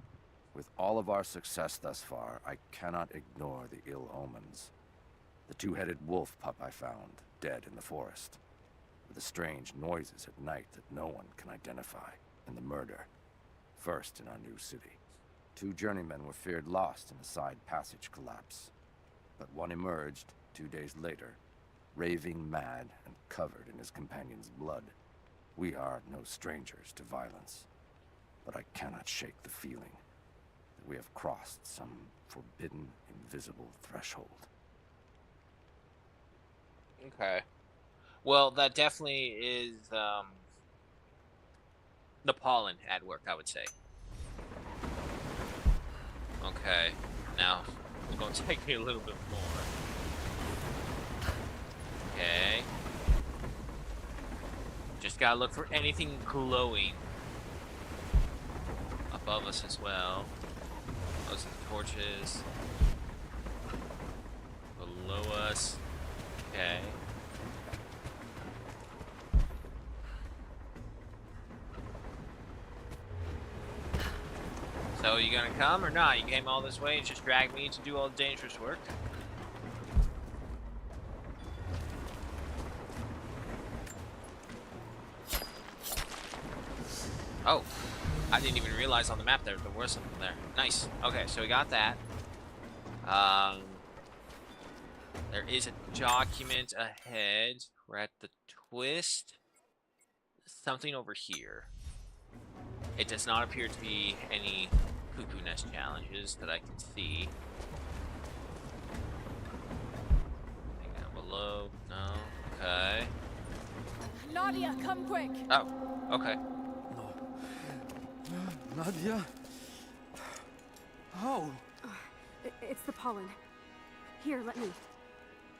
With all of our success thus far, I cannot ignore the ill omens. The two-headed wolf pup I found, dead in the forest. With the strange noises at night that no one can identify. And the murder. First in our new city. 2 journeymen were feared lost in a side passage collapse. But one emerged 2 days later, raving mad and covered in his companion's blood. We are no strangers to violence. But I cannot shake the feeling that we have crossed some forbidden, invisible threshold. Okay. Well, that definitely is the pollen at work, I would say. Okay. Now, it's going to take me a little bit more. Okay. Just gotta look for anything glowing above us as well. Those are the torches. Below us. Okay. So, you gonna come or not? You came all this way and just dragged me to do all the dangerous work? Oh, I didn't even realize on the map there was something there. Nice. Okay, so we got that. There is a document ahead. We're at the twist. Something over here. It does not appear to be any cuckoo nest challenges that I can see. Anything down below? No. Okay. Nadia, come quick! Oh, okay. Nadia? How? It's the pollen. Here, let me.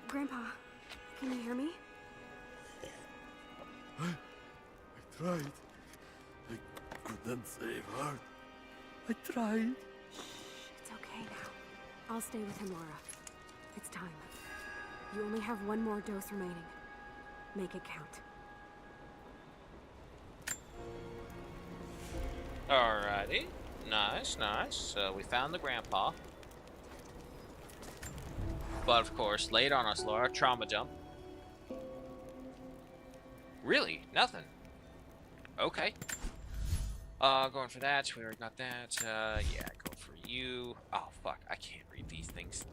Grandpa, can you hear me? I tried. I couldn't save her. I tried. Shh, it's okay now. I'll stay with him, Laura. It's time. You only have one more dose remaining. Make it count. Alrighty. Nice, nice. So we found the grandpa. But of course, lay it on us, Laura. Trauma dump. Really? Nothing? Okay. Going for that. We already got that. Yeah, go for you. Oh, fuck. I can't read these things.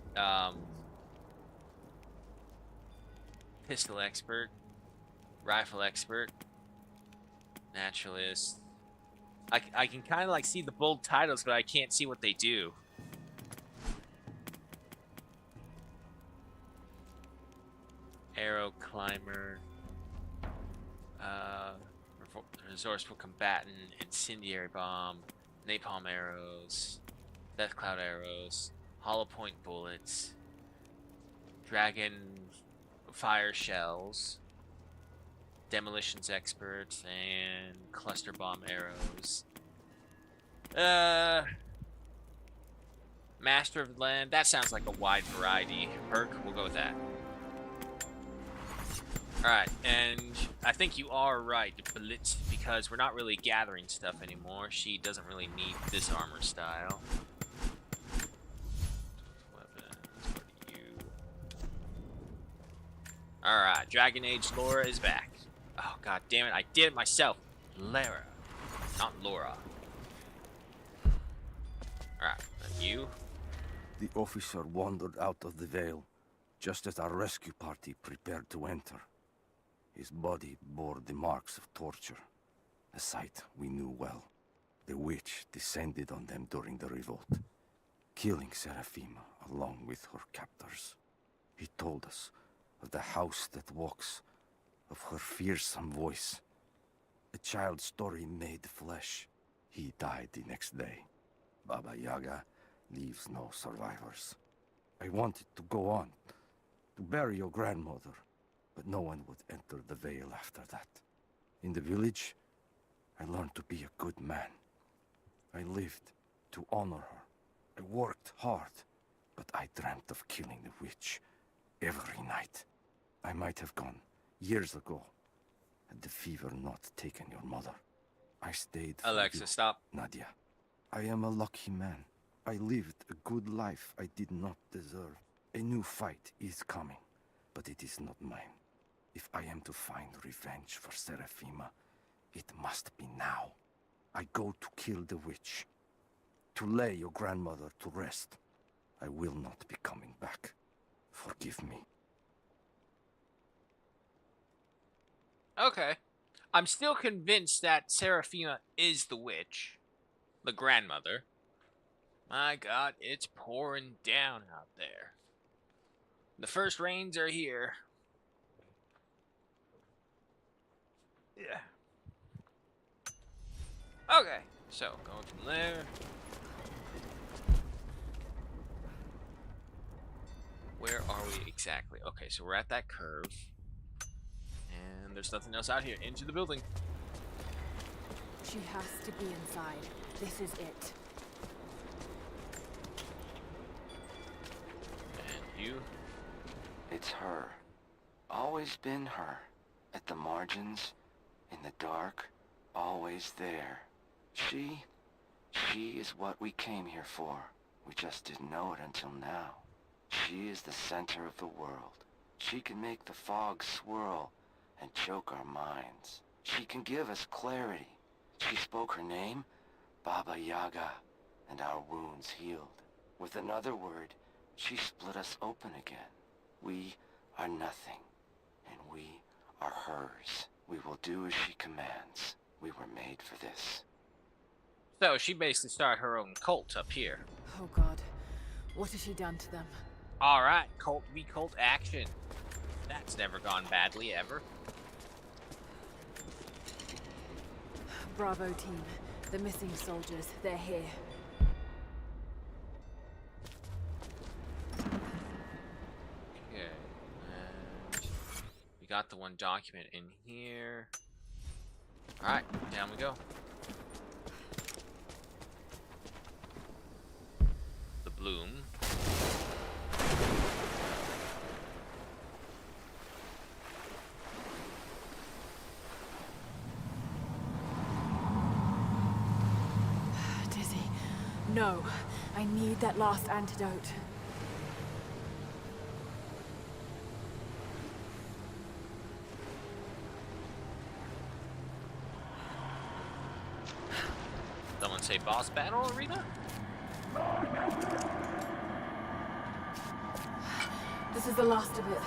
Pistol expert. Rifle expert. Naturalist. I can kind of like see the bold titles, but I can't see what they do. Arrow climber. Resourceful combatant. Incendiary bomb. Napalm arrows. Death cloud arrows. Hollow point bullets. Dragon fire shells. Demolitions expert and cluster bomb arrows. Master of the land. That sounds like a wide variety perk. We'll go with that. Alright, and I think you are right, Blitz, because we're not really gathering stuff anymore. She doesn't really need this armor style. Weapons, what are you? Alright, Dragon Age Laura is back. Oh, god damn it, I did it myself. Lara, not Laura. Alright, and you? The officer wandered out of the Vale, just as our rescue party prepared to enter. His body bore the marks of torture, a sight we knew well. The witch descended on them during the revolt, killing Seraphima along with her captors. He told us of the house that walks, of her fearsome voice. A child's story made flesh. He died the next day. Baba Yaga leaves no survivors. I wanted to go on, to bury your grandmother, but no one would enter the Vale after that. In the village, I learned to be a good man. I lived to honor her. I worked hard, but I dreamt of killing the witch every night. I might have gone years ago, had the fever not taken your mother. I stayed for Alexa, you, stop. Nadia. I am a lucky man. I lived a good life I did not deserve. A new fight is coming, but it is not mine. If I am to find revenge for Seraphima, it must be now. I go to kill the witch, to lay your grandmother to rest. I will not be coming back. Forgive me. Okay. I'm still convinced that Seraphima is the witch. The grandmother. My god, it's pouring down out there. The first rains are here. Yeah. Okay, so going from there. Where are we exactly? Okay, so we're at that curve. And there's nothing else out here. Into the building. She has to be inside. This is it. And you? It's her. Always been her. At the margins, in the dark, always there. She is what we came here for. We just didn't know it until now. She is the center of the world. She can make the fog swirl and choke our minds. She can give us clarity. She spoke her name, Baba Yaga, and our wounds healed. With another word, she split us open again. We are nothing, and we are hers. We will do as she commands. We were made for this. So she basically started her own cult up here. Oh god. What has she done to them? Alright, cult v cult action. That's never gone badly, ever. Bravo team. The missing soldiers. They're here. Okay, and we got the one document in here. Alright, down we go. The bloom. Dizzy. No. I need that last antidote. Someone say boss battle arena? This is the last of it.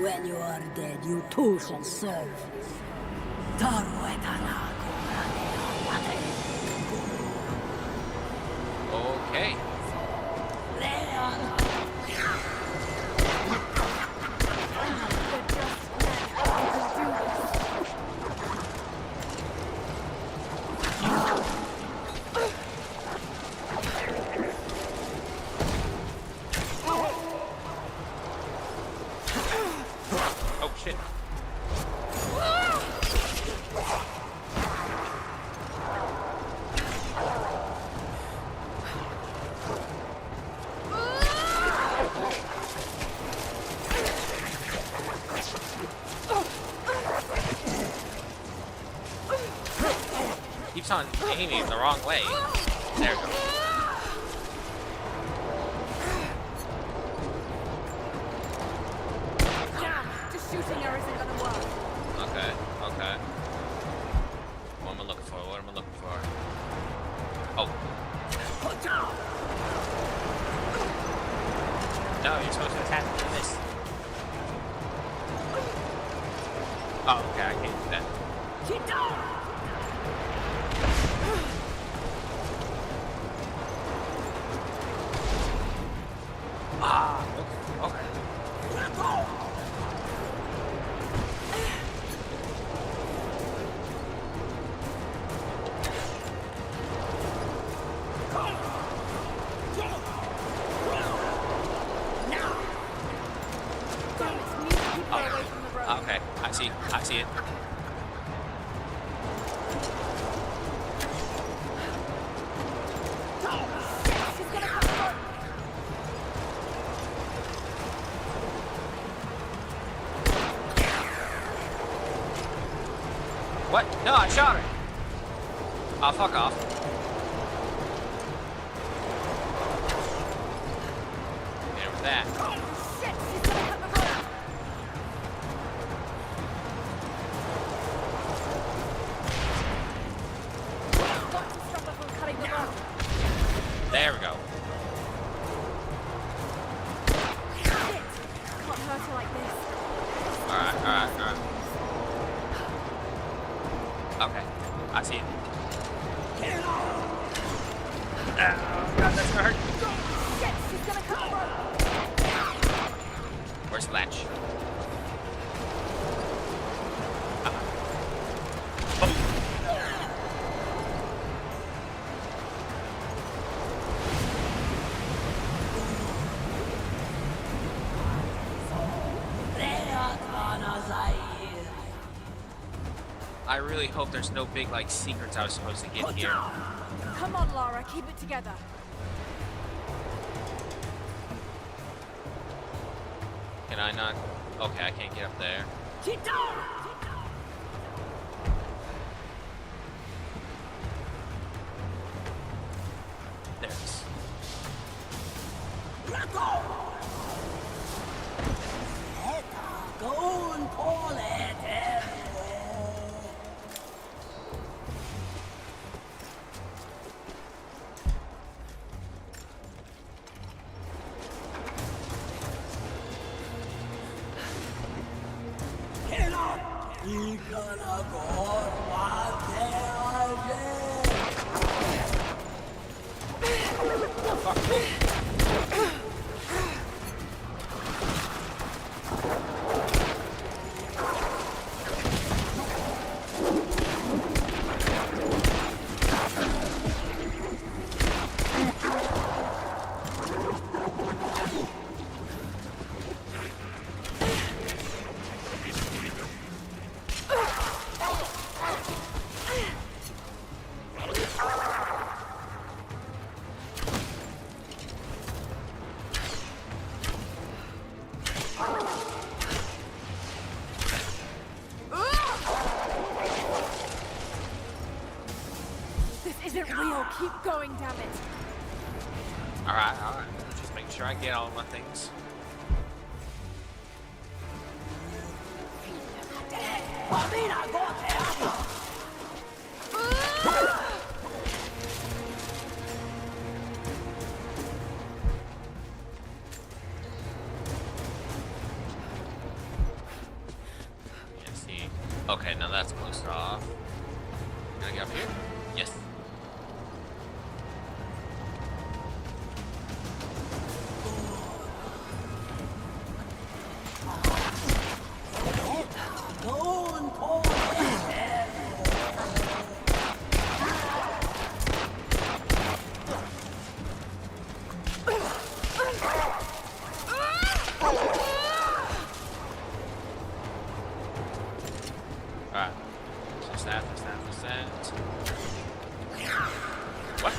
When you are dead, you too shall serve. Okay. Oh shit. Keeps on aiming the wrong way. There we go. Damn, just shooting her isn't gonna work. Okay, okay. What am I looking for? What am I looking for? Oh. No, you're supposed to attack with this. Oh, okay, I can't do that. Ah, okay. Damn, it's me to keep her away from the road. Okay, I see it. She's gonna cut the rope. What? No, I shot her. Oh, fuck off. There with that. Shit, she's gonna cut the rope. Got to stop her from cutting the rope. There we go. Shit, can't hurt her like this. Alright. Okay, I see it. Oh, God, that's gonna hurt. Shit, she's gonna cut the rope. Where's Latch? I really hope there's no big, like, secrets I was supposed to get here. Come on, Lara, keep it together. Can I not? Okay, I can't get up there. There it is. This isn't real. Keep going, damn it. Alright. Just make sure I get all my things. Yeah, see. Okay, now that's closed off. Can I get up here? Yes. Alright. Just that. What?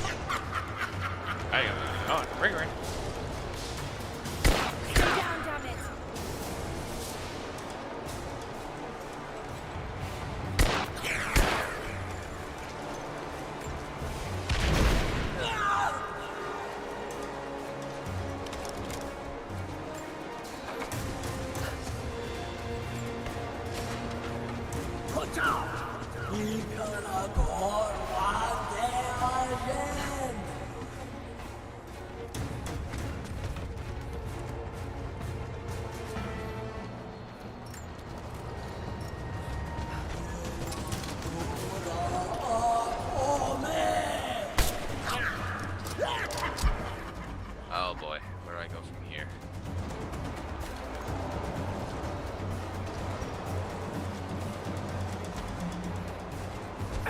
There you go. Oh, ring. Stay down, damn it. Oh boy, where do I go from here?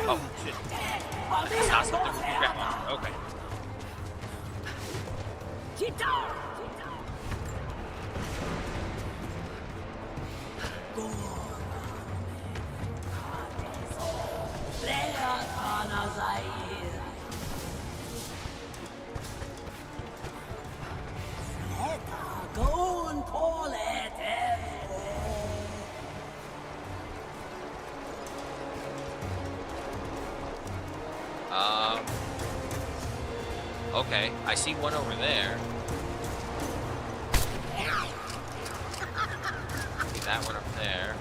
Oh shit. That's not something we can grab onto. Okay. Okay, I see one over there. See that one up there.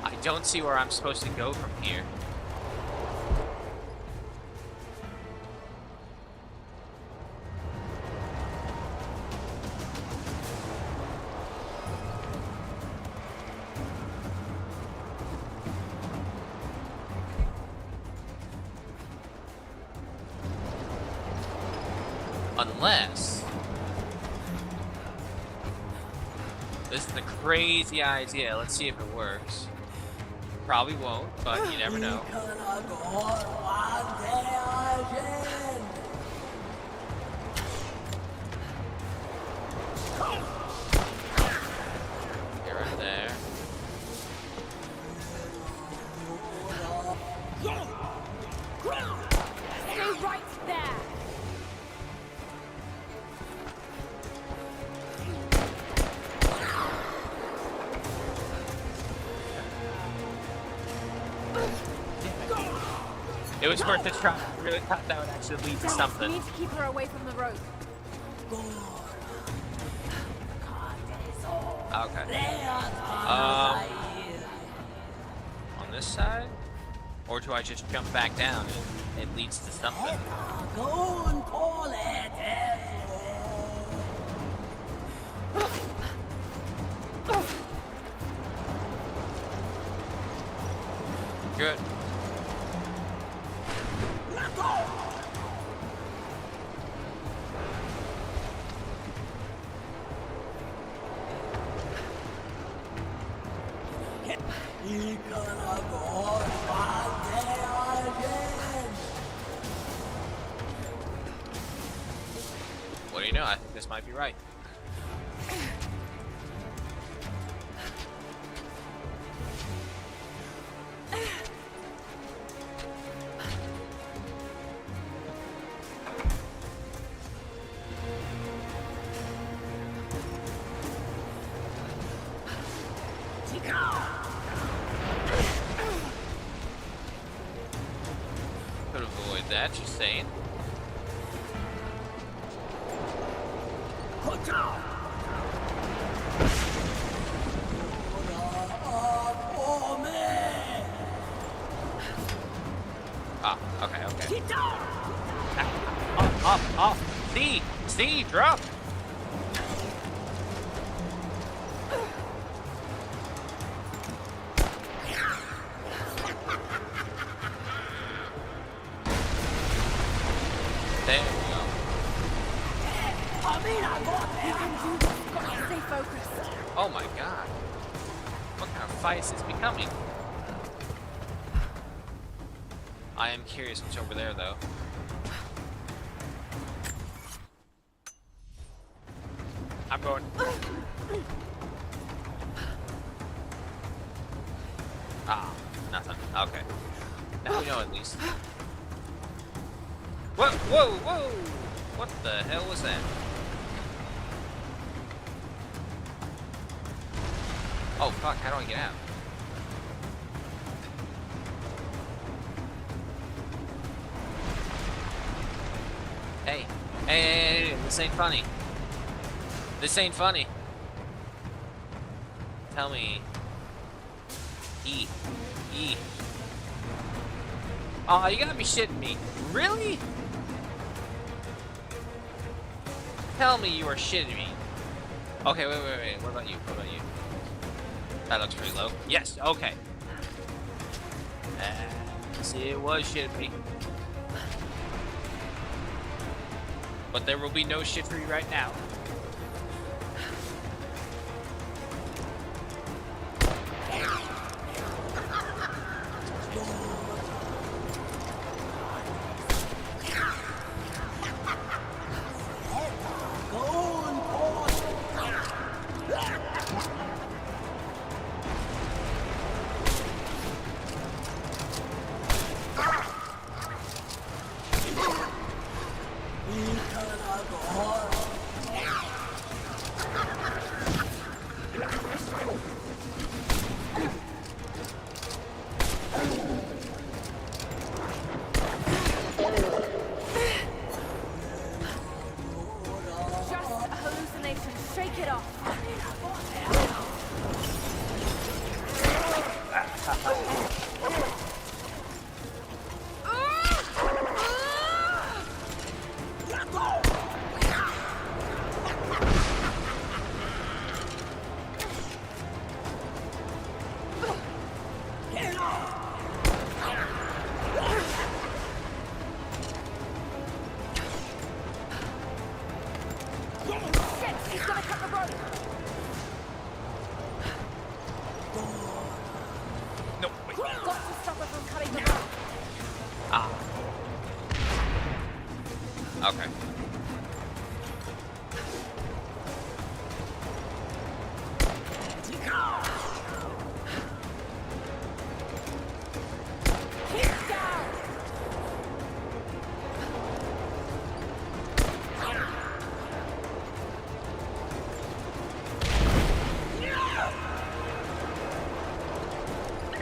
I don't see where I'm supposed to go from here. Unless this is a crazy idea. Let's see if it works. Probably won't, but you never know. Get right there. Stay right there! It was worth a try. I really thought that would actually lead to Dennis, something. we need to keep her away from the rope. Okay. On this side? Or do I just jump back down and it leads to something? Good. What do you know? I think this might be right. Could avoid that, just saying. Ah, okay, okay. Off. C, drop. There we go. You can do this. Gotta stay focused. Oh my god. What kind of fight is this becoming? I am curious what's over there though. I'm going. Ah, nothing. Okay. Now we know at least. Whoa! What the hell was that? Oh fuck, how do I get out? Hey, this ain't funny. This ain't funny. Tell me E. E. Oh, you gotta be shitting me. Really? Tell me you are shitting me. Okay, wait. What about you? That looks pretty low. Yes, okay. See, it was shitting me. But there will be no shit for you right now. Okay.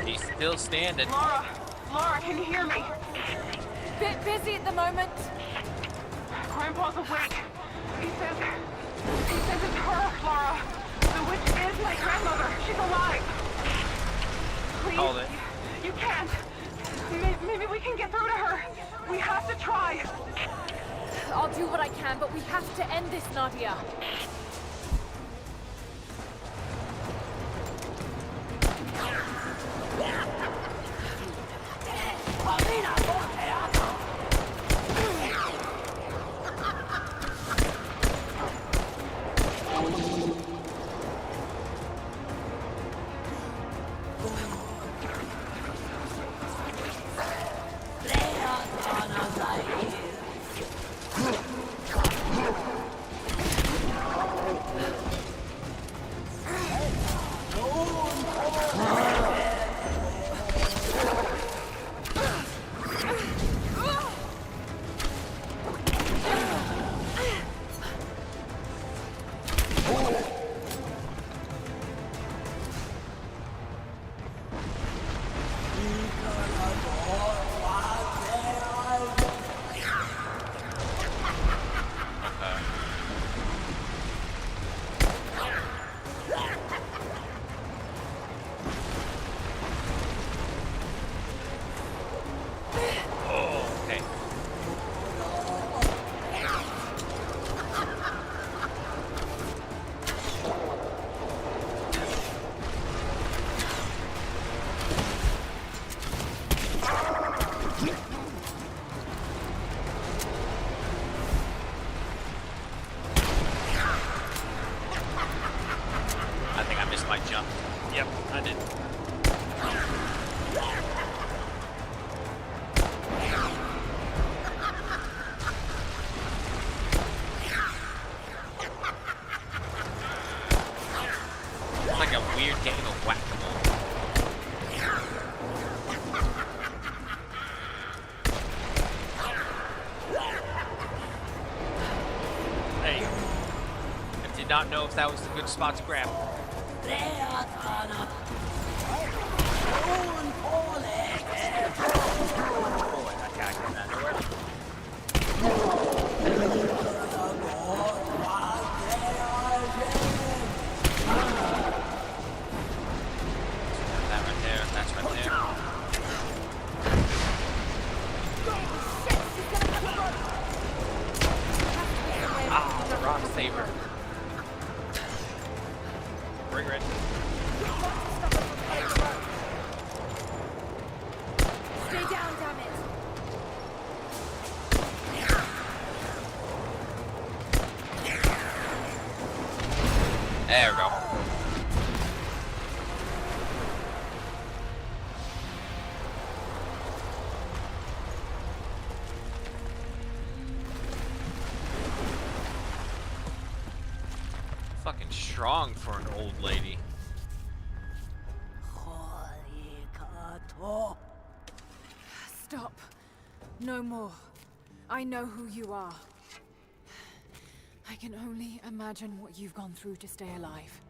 He's still standing. Laura, can you hear me? Bit busy at the moment. Grandpa's awake. He says it's her, Laura. The witch is my grandmother. She's alive. Please, Hold it. You can't. Maybe we can get through to her. We have to try. I'll do what I can, but we have to end this, Nadia. My jump. Yep, I did. It's like a weird game of whack-a-mole. Hey, I did not know if that was a good spot to grab. That right there. fucking strong for an old lady. Stop. No more. I know who you are. I can only imagine what you've gone through to stay alive.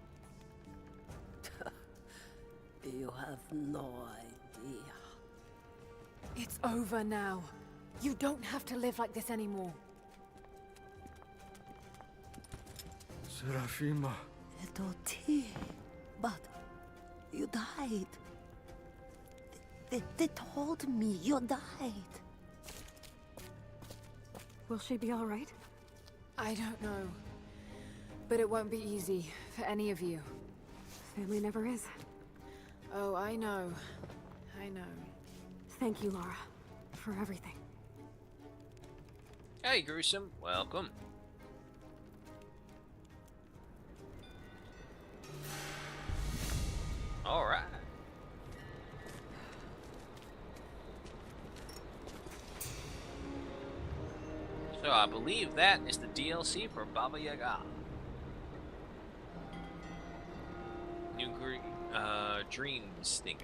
You have no idea. It's over now. You don't have to live like this anymore. Serafima. Doti, but you died. They told me you died. Will she be all right? I don't know. But it won't be easy for any of you. Family never is. Oh, I know. I know. Thank you, Lara, for everything. Hey, Gruesome. Welcome. Alright. So I believe that is the DLC for Baba Yaga. New Dream Stinger.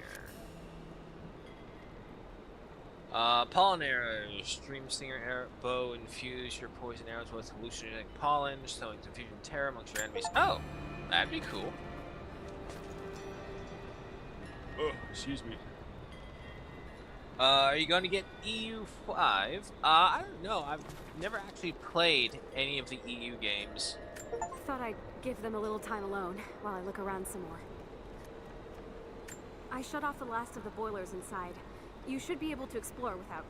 Pollen arrows. Dream Stinger bow infuse your poison arrows with hallucinogenic pollen, sowing confusion and terror amongst your enemies. Oh, that'd be cool. Oh, excuse me. Are you going to get EU5? I don't know. I've never actually played any of the EU games. Thought I'd give them a little time alone while I look around some more. I shut off the last of the boilers inside. You should be able to explore without,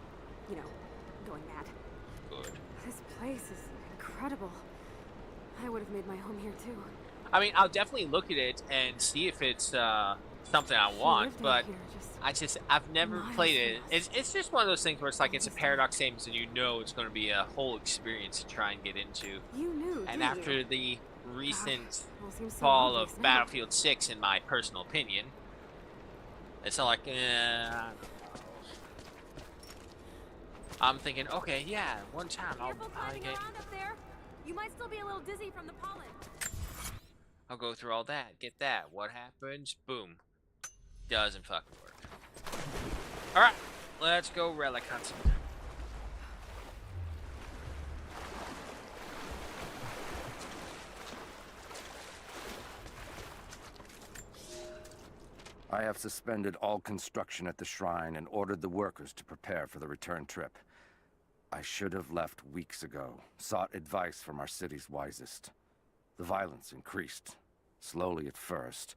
you know, going mad. Good. This place is incredible. I would have made my home here too. I mean, I'll definitely look at it and see if it's something I She want, lived out but here, I've never miles played it. from us. It's just one of those things where it's like it's a Paradox game, so you know it's going to be a whole experience to try and get into. You knew, And didn't after you? the recent Well, seems so fall obvious of now. Battlefield 6, in my personal opinion, it's not like, I don't know. I'm thinking, okay, yeah, one time I'll Careful climbing get, around up there. You might still be a little dizzy from the pollen. I'll go through all that, get that. What happens? Boom. Doesn't fucking work. Alright, let's go relic hunting. I have suspended all construction at the shrine and ordered the workers to prepare for the return trip. I should have left weeks ago, sought advice from our city's wisest. The violence increased, slowly at first,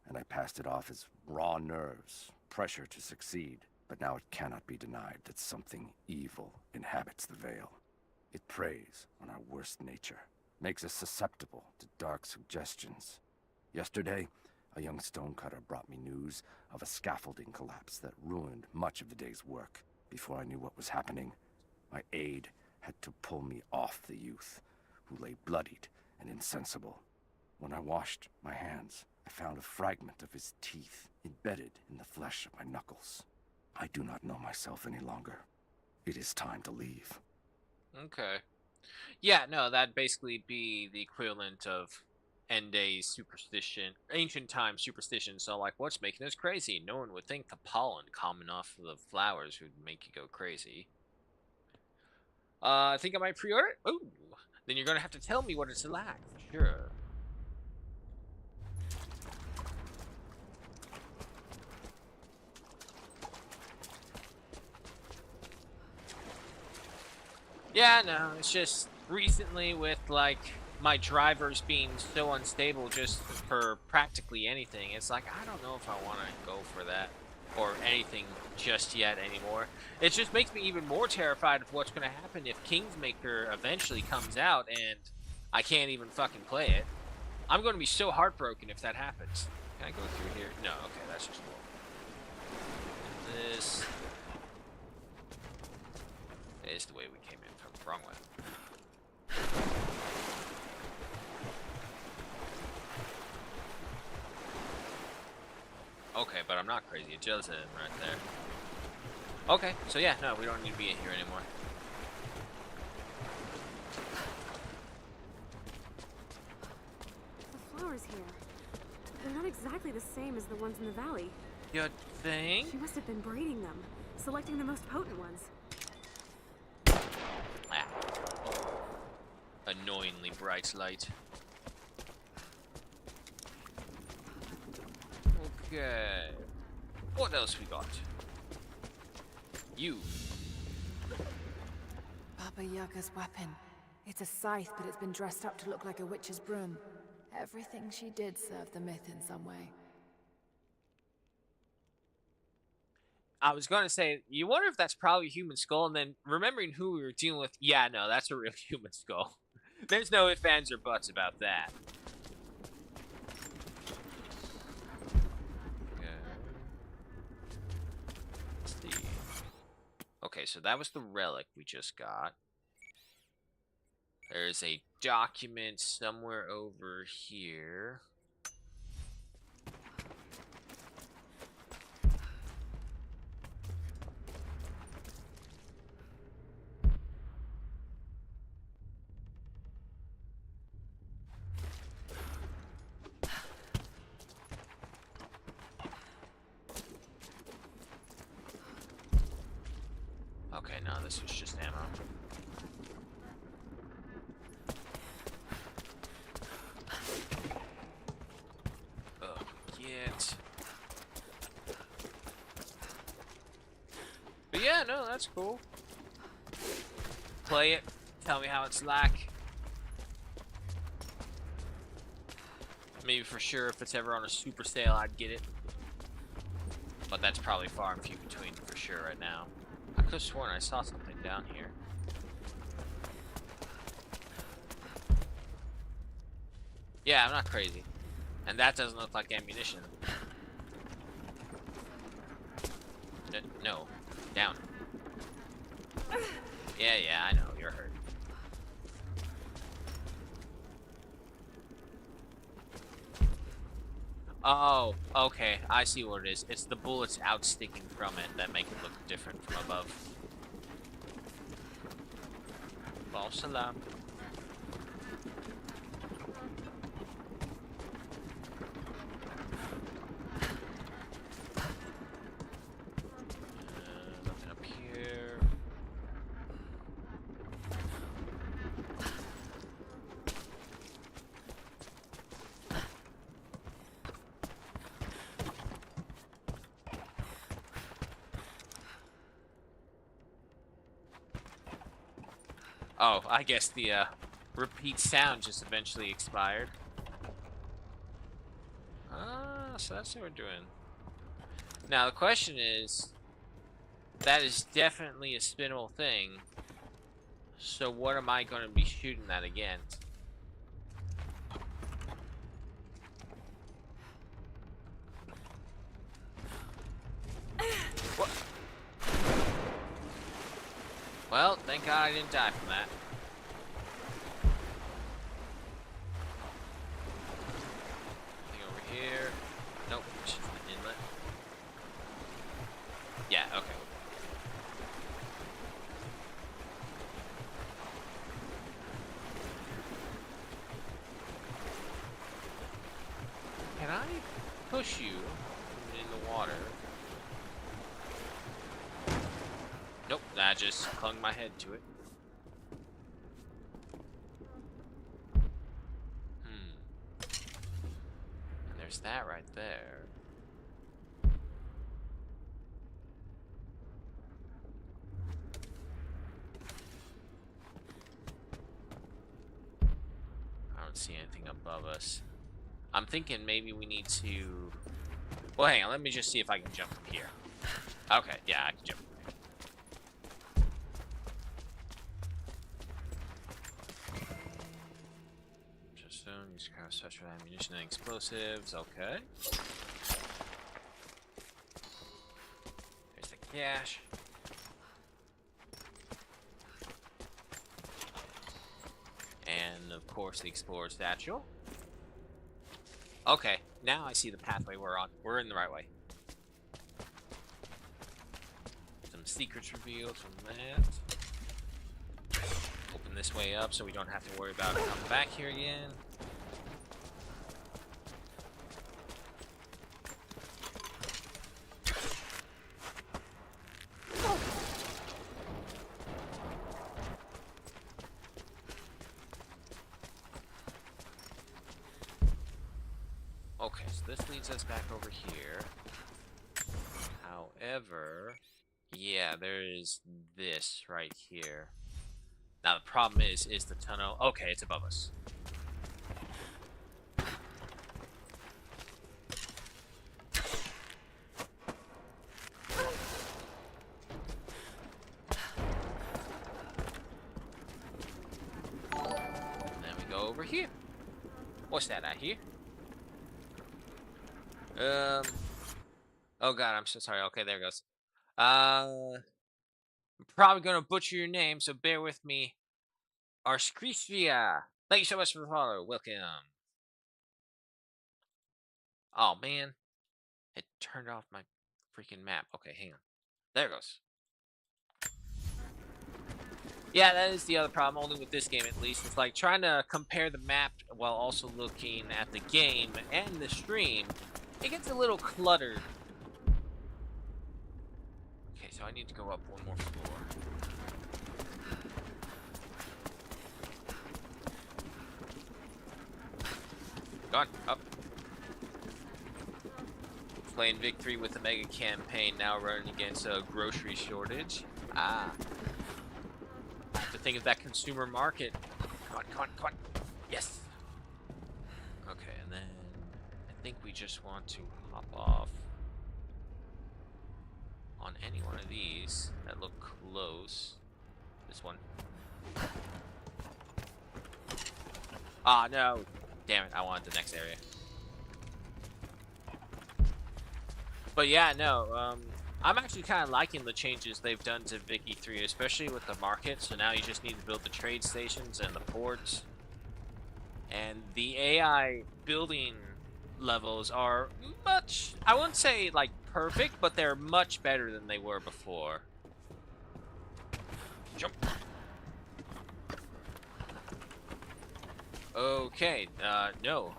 and I passed it off as raw nerves, pressure to succeed. But now it cannot be denied that something evil inhabits the Vale. It preys on our worst nature, makes us susceptible to dark suggestions. Yesterday, a young stonecutter brought me news of a scaffolding collapse that ruined much of the day's work. Before I knew what was happening, my aide had to pull me off the youth, who lay bloodied and insensible. When I washed my hands, I found a fragment of his teeth embedded in the flesh of my knuckles. I do not know myself any longer. It is time to leave. Okay. Yeah, no, that'd basically be the equivalent of end days superstition, ancient time superstition. So, like, what's making us crazy? No one would think the pollen common off of the flowers would make you go crazy. I think I might pre-order it. Ooh, then you're gonna have to tell me what it's like. Sure. Yeah, no, it's just recently with, like, my drivers being so unstable just for practically anything, it's like, I don't know if I want to go for that or anything just yet anymore. It just makes me even more terrified of what's going to happen if Kingsmaker eventually comes out and I can't even fucking play it. I'm going to be so heartbroken if that happens. Can I go through here? No, okay, that's just cool. This is the way we came in from the wrong way. Okay, but I'm not crazy. It just is right there. Okay, so yeah, no, we don't need to be in here anymore. flowers here. They're not exactly the same as the ones in the valley. You think? She must have been breeding them, selecting the most potent ones. Ah. Annoyingly bright light. Okay. What else we got? You. Baba Yaga's weapon. It's a scythe, but it's been dressed up to look like a witch's broom. Everything she did served the myth in some way. I was going to say, you wonder if that's probably a human skull, and then remembering who we were dealing with, yeah, no, that's a real human skull. There's no ifs, ands, or buts about that. Let's see. Okay, so that was the relic we just got. There's a document somewhere over here. Okay, no, this was just ammo. Oh, get. But yeah, no, that's cool. Play it. Tell me how it's like. Maybe for sure if it's ever on a super sale, I'd get it. But that's probably far and few between for sure right now. I could have sworn I saw something down here. Yeah, I'm not crazy. And that doesn't look like ammunition. No. Down. Yeah, I know. You're hurt. Oh, okay. I see what it is. It's the bullets outsticking from it that make it look different from above. False alarm. Nothing up here. Oh, I guess the repeat sound just eventually expired. Ah, so that's what we're doing. Now the question is, that is definitely a spinnable thing. So what am I going to be shooting that against? What? Well, thank God I didn't die from that. Anything over here? Nope, it's just an inlet. Yeah, okay. Can I push you in the water? Nope, I just clung my head to it. And there's that right there. I don't see anything above us. I'm thinking maybe we need to... Well, hang on, let me just see if I can jump from here. Okay, yeah, I can jump. Use kind of special ammunition and explosives. Okay. There's the cache. And of course the explorer satchel. Okay, now I see the pathway we're on. We're in the right way. Some secrets revealed from that. Open this way up so we don't have to worry about coming back here again. leads us back over here. However, yeah, there is this right here. Now the problem is the tunnel. Okay, it's above us. And then we go over here. What's that out here? Oh god, I'm so sorry. Okay, there it goes. I'm probably gonna butcher your name, so bear with me. Arskristia. Thank you so much for the follow. Welcome. Oh man, it turned off my freaking map. Okay, hang on. There it goes. Yeah, that is the other problem, only with this game at least. It's like trying to compare the map while also looking at the game and the stream. It gets a little cluttered. Okay, so I need to go up one more floor. Gone, up. Playing Victory with the Mega Campaign, now running against a grocery shortage. Ah. To think of that consumer market. Come on, come on, come on. Yes. Okay, and then I think we just want to hop off on any one of these that look close. This one. Ah, no. Damn it, I wanted the next area. But yeah, no, I'm actually kind of liking the changes they've done to Vicky 3, especially with the market. So now you just need to build the trade stations and the ports. And the AI building levels are much, I wouldn't say like perfect, but they're much better than they were before. Jump. Okay, no.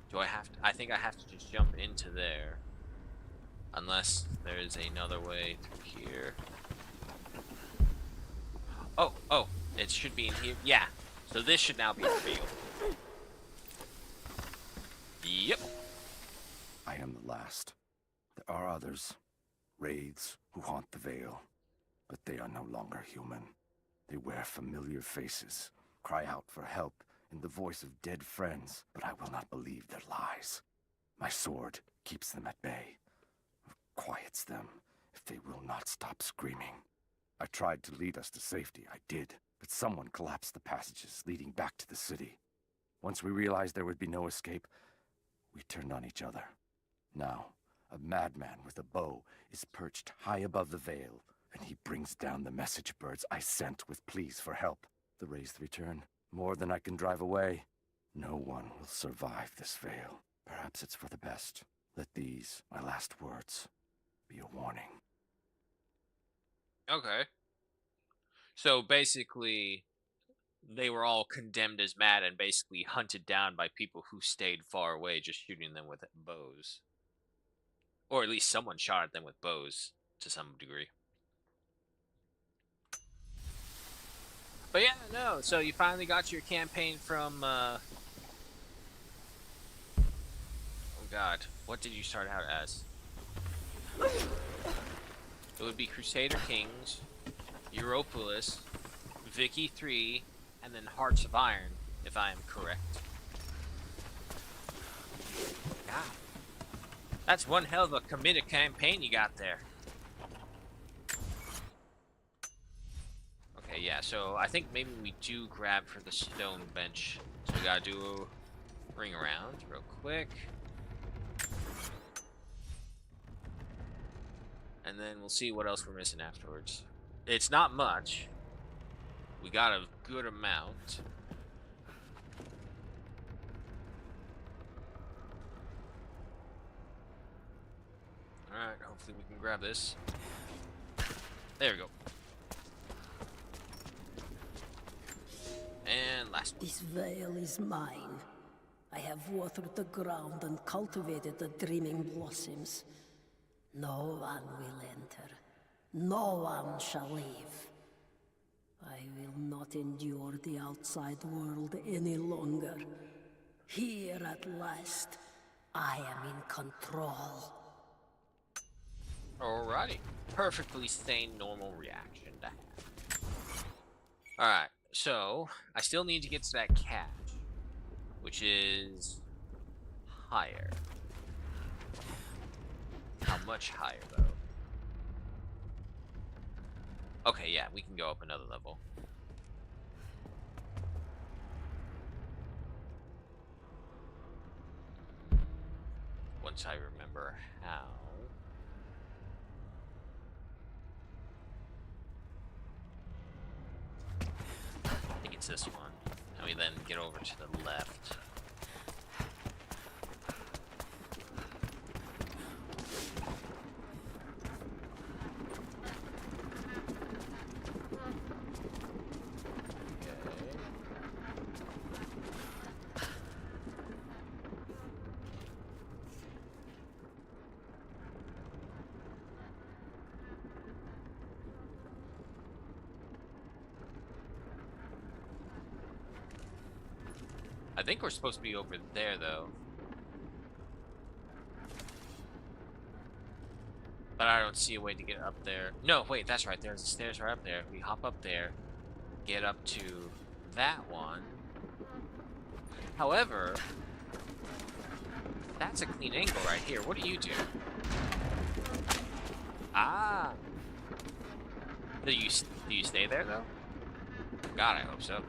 Do I have to? I think I have to just jump into there. Unless there is another way through here. Oh, it should be in here. Yeah, so this should now be real. Yep. I am the last. There are others. Wraiths who haunt the Vale. But they are no longer human. They wear familiar faces, cry out for help in the voice of dead friends, but I will not believe their lies. My sword keeps them at bay, quiets them if they will not stop screaming. I tried to lead us to safety, I did, but someone collapsed the passages leading back to the city. Once we realized there would be no escape, we turned on each other. Now, a madman with a bow is perched high above the Vale, and he brings down the message birds I sent with pleas for help. The Wraiths return, more than I can drive away. No one will survive this Vale. Perhaps it's for the best. Let these, my last words, be a warning. Okay. So basically, they were all condemned as mad and basically hunted down by people who stayed far away, just shooting them with bows. Or at least someone shot at them with bows to some degree. But yeah, no, so you finally got your campaign from, oh god, what did you start out as? It would be Crusader Kings, Europolis, Vicky 3, and then Hearts of Iron, if I am correct. God. That's one hell of a committed campaign you got there. Okay, yeah, so I think maybe we do grab for the stone bench. So we gotta do a ring around real quick. And then we'll see what else we're missing afterwards. It's not much. We got a good amount. Alright, hopefully we can grab this. There we go. And last one. This Vale is mine. I have watered the ground and cultivated the dreaming blossoms. No one will enter. No one shall leave. I will not endure the outside world any longer. Here at last, I am in control. Alrighty. Perfectly sane, normal reaction to have. Alright, so I still need to get to that cache, which is higher. How much higher, though? Okay, yeah, we can go up another level. Once I remember how. I think it's this one. And we then get over to the left. I think we're supposed to be over there, though. But I don't see a way to get up there. No, wait, that's right. There's the stairs right up there. We hop up there, get up to that one. However, that's a clean angle right here. What do you do? Ah. Do you stay there, though? God, I hope so.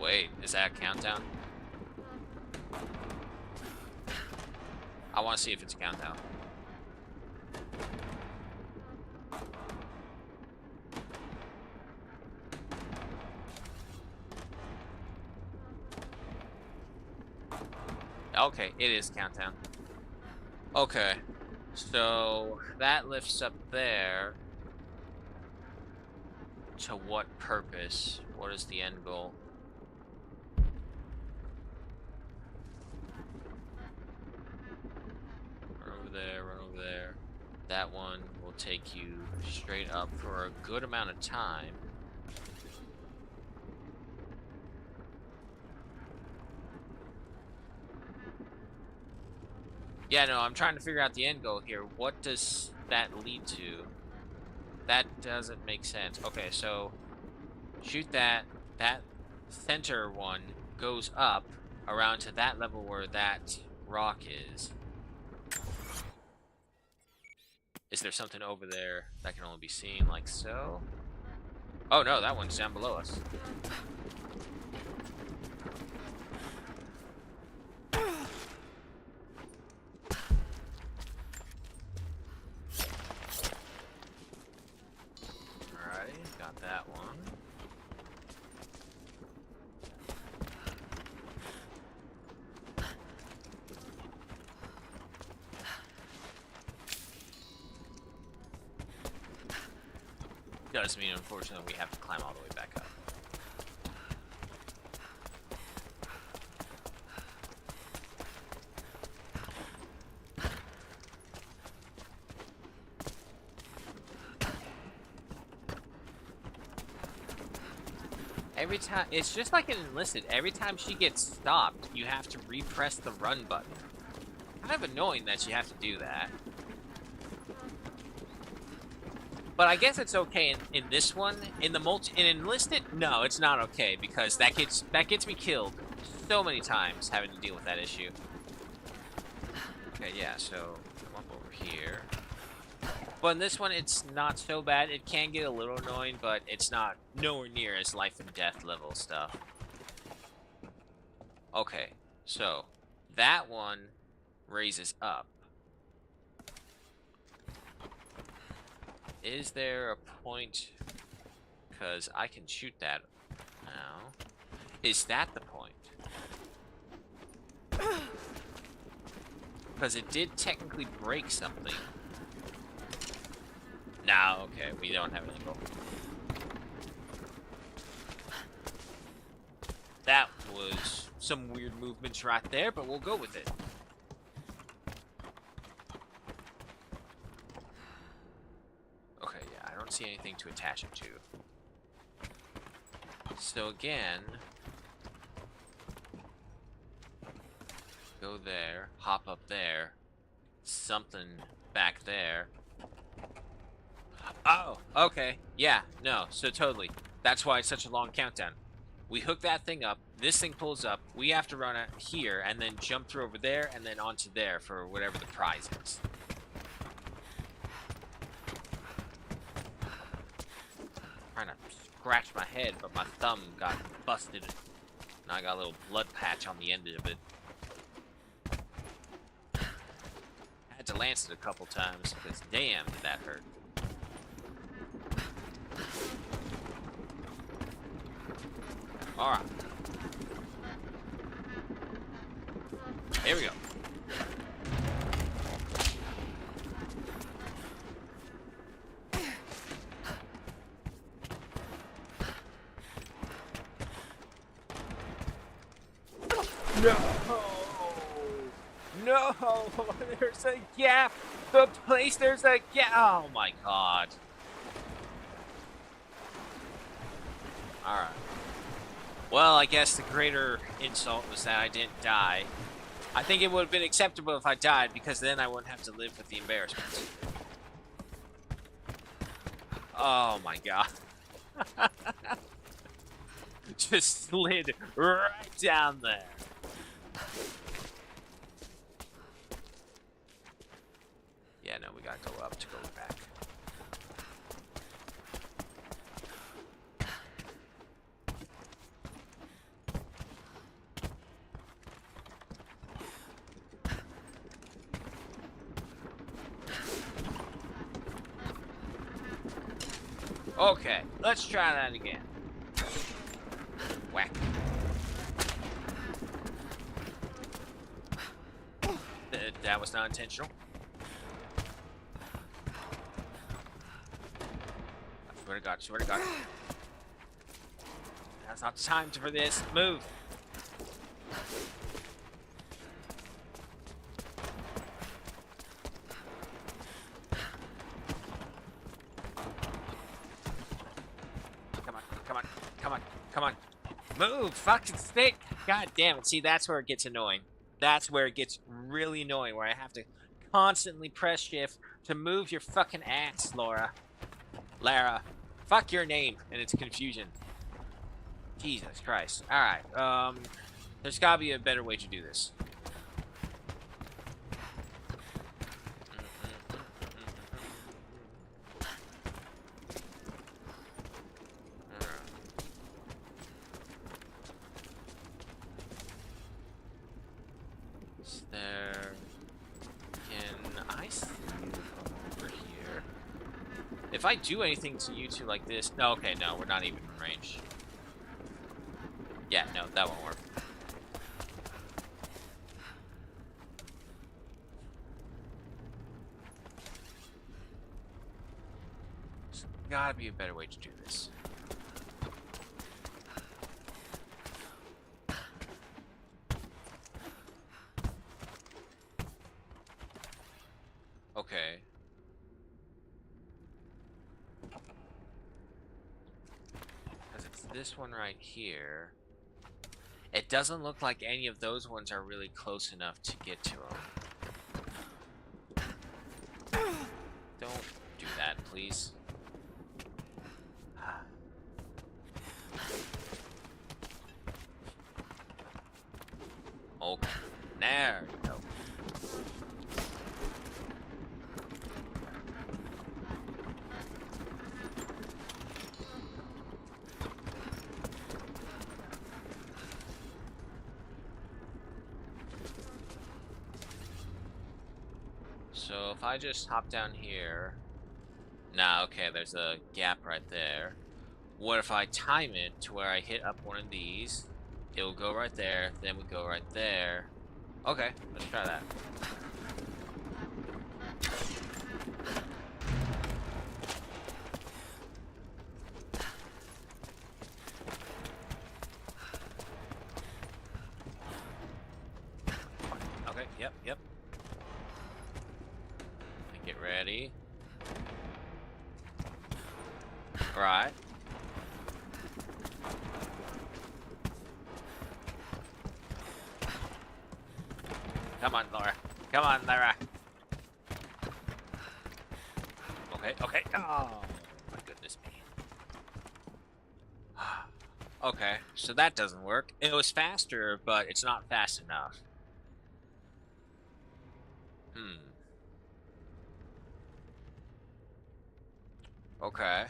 Wait, is that a countdown? I want to see if it's a countdown. Okay, it is countdown. Okay, so that lifts up there. To what purpose? What is the end goal? Run over there. That one will take you straight up for a good amount of time. Yeah, no, I'm trying to figure out the end goal here. What does that lead to? That doesn't make sense. Okay, so shoot that. That center one goes up around to that level where that rock is. Is there something over there that can only be seen like so? Oh no, that one's down below us. Alrighty, got that one. Does mean, unfortunately, we have to climb all the way back up. Every time, it's just like an Enlisted. Every time she gets stopped, you have to repress the run button. Kind of annoying that you have to do that. But I guess it's okay in this one. In Enlisted, no, it's not okay because that gets me killed so many times having to deal with that issue. Okay, yeah, so come up over here. But in this one, it's not so bad. It can get a little annoying, but it's not nowhere near as life and death level stuff. Okay, so that one raises up. Is there a point? Because I can shoot that now. Is that the point? Because it did technically break something. No, okay, we don't have an angle. That was some weird movements right there, but we'll go with it. Okay, yeah, I don't see anything to attach it to. So again, Go there. Hop up there. Something back there. Oh, okay. Yeah, no, so totally. That's why it's such a long countdown. We hook that thing up, this thing pulls up, we have to run out here, and then jump through over there, and then onto there for whatever the prize is. Trying to scratch my head, but my thumb got busted. Now I got a little blood patch on the end of it. I had to lance it a couple times, because damn did that hurt. Alright. Here we go. No! No! There's a gap! The place, there's a gap! Oh my god. Alright. Well, I guess the greater insult was that I didn't die. I think it would have been acceptable if I died, because then I wouldn't have to live with the embarrassment. Oh my god. Just slid right down there. Yeah, no, we gotta go up to go back. Okay, let's try that again. Whack. That was not intentional. I swear to God, swear to God. That's not time for this. Move. Come on, come on, come on, come on. Move, fucking stick. God damn it. See, that's where it gets annoying. That's where it gets really annoying, where I have to constantly press shift to move your fucking ass, Laura. Lara. Fuck your name and its confusion. Jesus Christ. Alright, there's gotta be a better way to do this. Is there... Can I see over here? If I do anything to you two like this... No, okay, no, we're not even in range. Yeah, no, that won't work. There's gotta be a better way to do this. Okay. Because it's this one right here. It doesn't look like any of those ones are really close enough to get to them. Don't do that, please. Okay, there you go. So if I just hop down here... Nah, okay, there's a gap right there. What if I time it to where I hit up one of these? It'll go right there, then we go right there. Okay, let's try that. Okay, yep, yep. Get ready. Right. Come on, Laura. Come on, Laura. Okay, okay. Oh, my goodness me. Okay, so that doesn't work. It was faster, but it's not fast enough. Okay.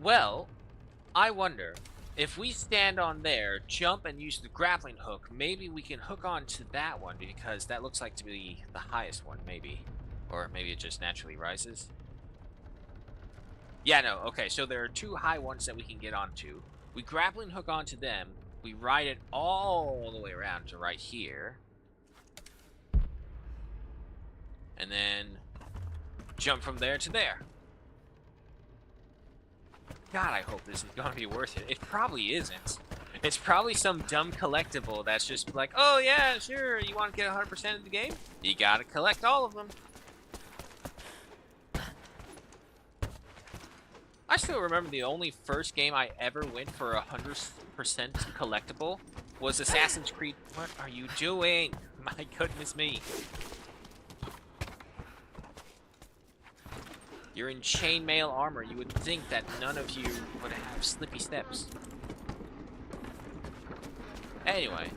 Well, I wonder, if we stand on there, jump and use the grappling hook, maybe we can hook on to that one because that looks like to be the highest one, maybe. Or maybe it just naturally rises. Yeah, no, okay, so there are two high ones that we can get onto. We grappling hook onto them, we ride it all the way around to right here. And then jump from there to there. God, I hope this is gonna be worth it. It probably isn't. It's probably some dumb collectible that's just like, oh yeah, sure, you want to get 100% of the game? You gotta collect all of them. I still remember the only first game I ever went for 100% collectible was Assassin's Creed. What are you doing? My goodness me. You're in chainmail armor. You would think that none of you would have slippy steps. Anyway.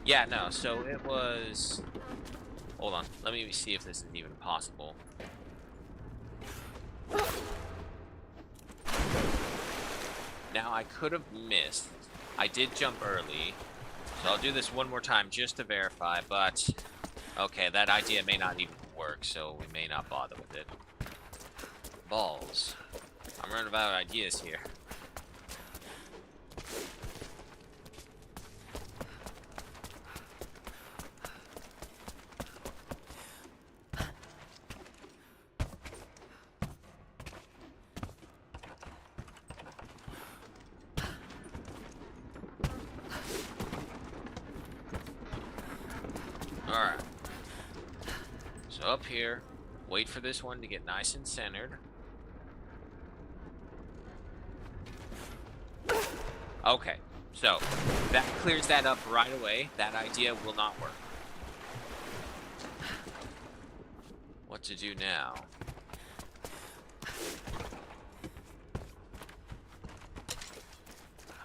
Yeah, no, so it was... Hold on. Let me see if this is even possible. Now, I could have missed. I did jump early. So I'll do this one more time just to verify, but... Okay, that idea may not even work, so we may not bother with it. Balls. I'm running out of ideas here. Alright. So up here, wait for this one to get nice and centered. Okay, so that clears that up right away. That idea will not work. What to do now?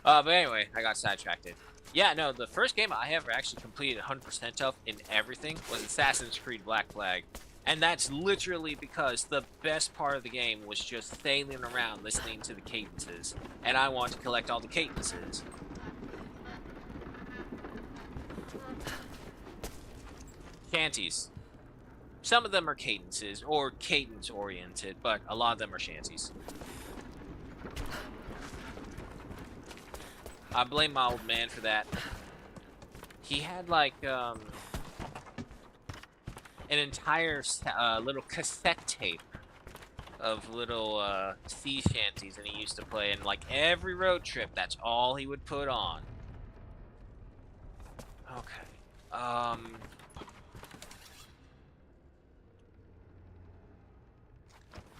But anyway, I got sidetracked. Yeah, no, the first game I ever actually completed 100% of in everything was Assassin's Creed Black Flag. And that's literally because the best part of the game was just sailing around listening to the cadences. And I want to collect all the cadences. Shanties. Some of them are cadences, or cadence-oriented, but a lot of them are shanties. I blame my old man for that. He had, like, an entire little cassette tape of little sea shanties, and he used to play in like every road trip. That's all he would put on. Okay.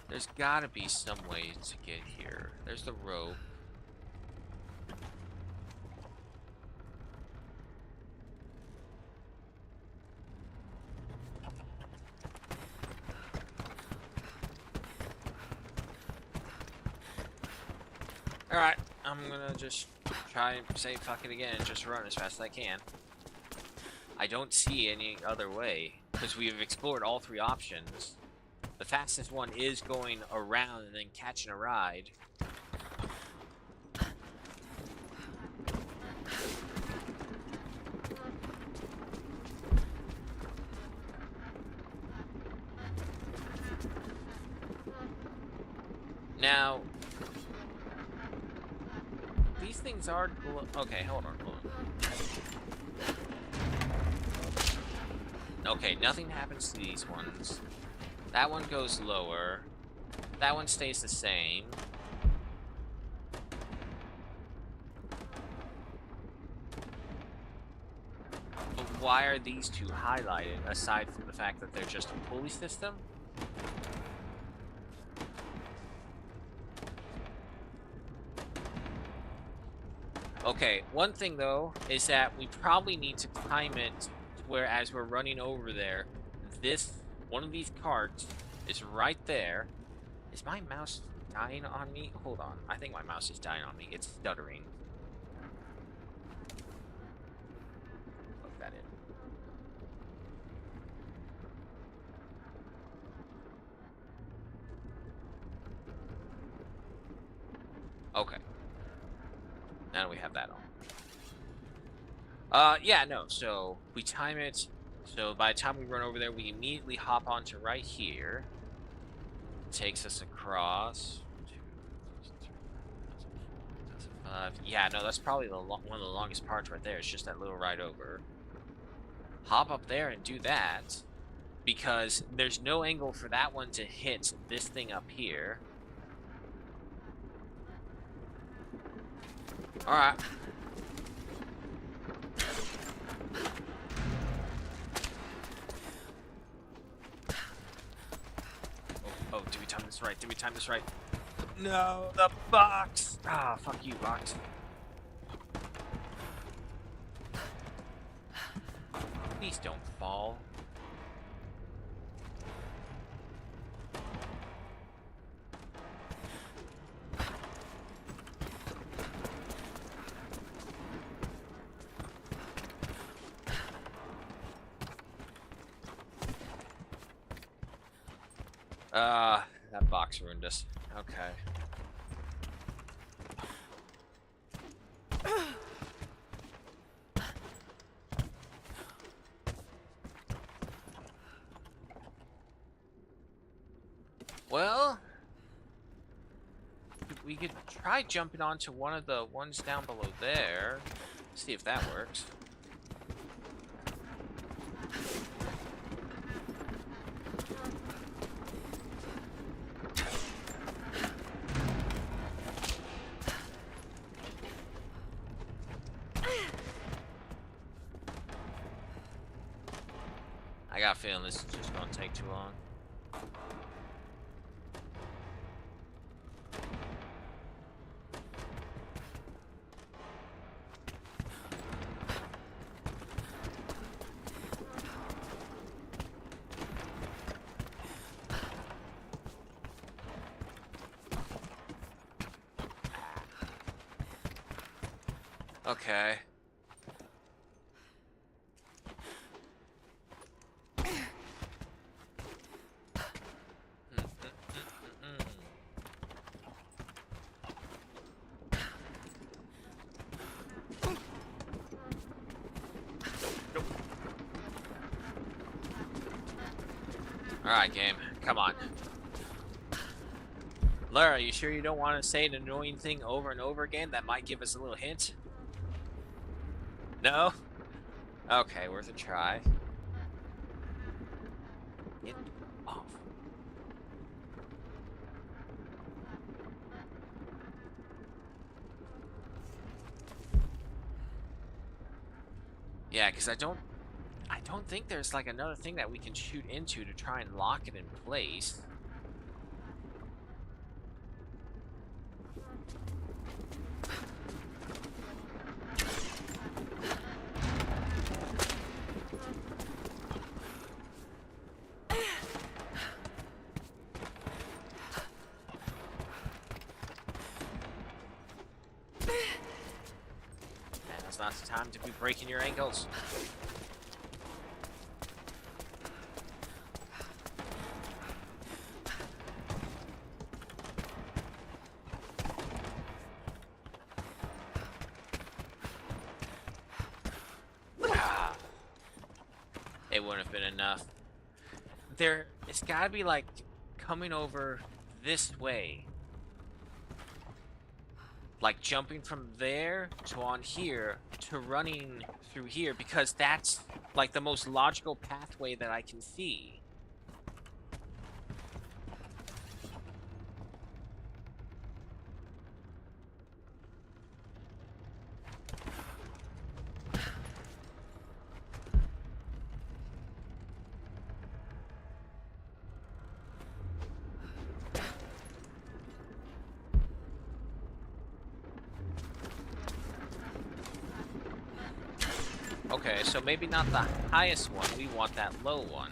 There's gotta be some way to get here. There's the rope. Alright, I'm gonna just try and say fuck it again and just run as fast as I can. I don't see any other way, because we've explored all three options. The fastest one is going around and then catching a ride. Now, these things are... Okay, hold on. Okay, nothing happens to these ones. That one goes lower. That one stays the same. But why are these two highlighted, aside from the fact that they're just a pulley system? Okay, one thing though is that we probably need to time it where as we're running over there, one of these carts is right there. Is my mouse dying on me? Hold on, I think my mouse is dying on me. It's stuttering. Plug that in. Okay. Now we have that on. Yeah, no, so we time it. So by the time we run over there, we immediately hop onto right here. Takes us across. 5. Yeah, no, that's probably one of the longest parts right there. It's just that little ride over. Hop up there and do that. Because there's no angle for that one to hit this thing up here. Alright. Oh, do we time this right? Do we time this right? No, the box! Ah, fuck you, box. Please don't fall. That box ruined us. Okay. Well, we could try jumping onto one of the ones down below there. See if that works. I got a feeling this is just gonna take too long. Okay. Alright, game. Come on. Lara, you sure you don't want to say an annoying thing over and over again that might give us a little hint? No? Okay, worth a try. Get off. Yeah, because I don't think there's like another thing that we can shoot into to try and lock it in place. Man, that's not the time to be breaking your ankles. It wouldn't have been enough. It's gotta be like coming over this way. Like jumping from there to on here to running through here, because that's like the most logical pathway that I can see. Okay, so maybe not the highest one. We want that low one.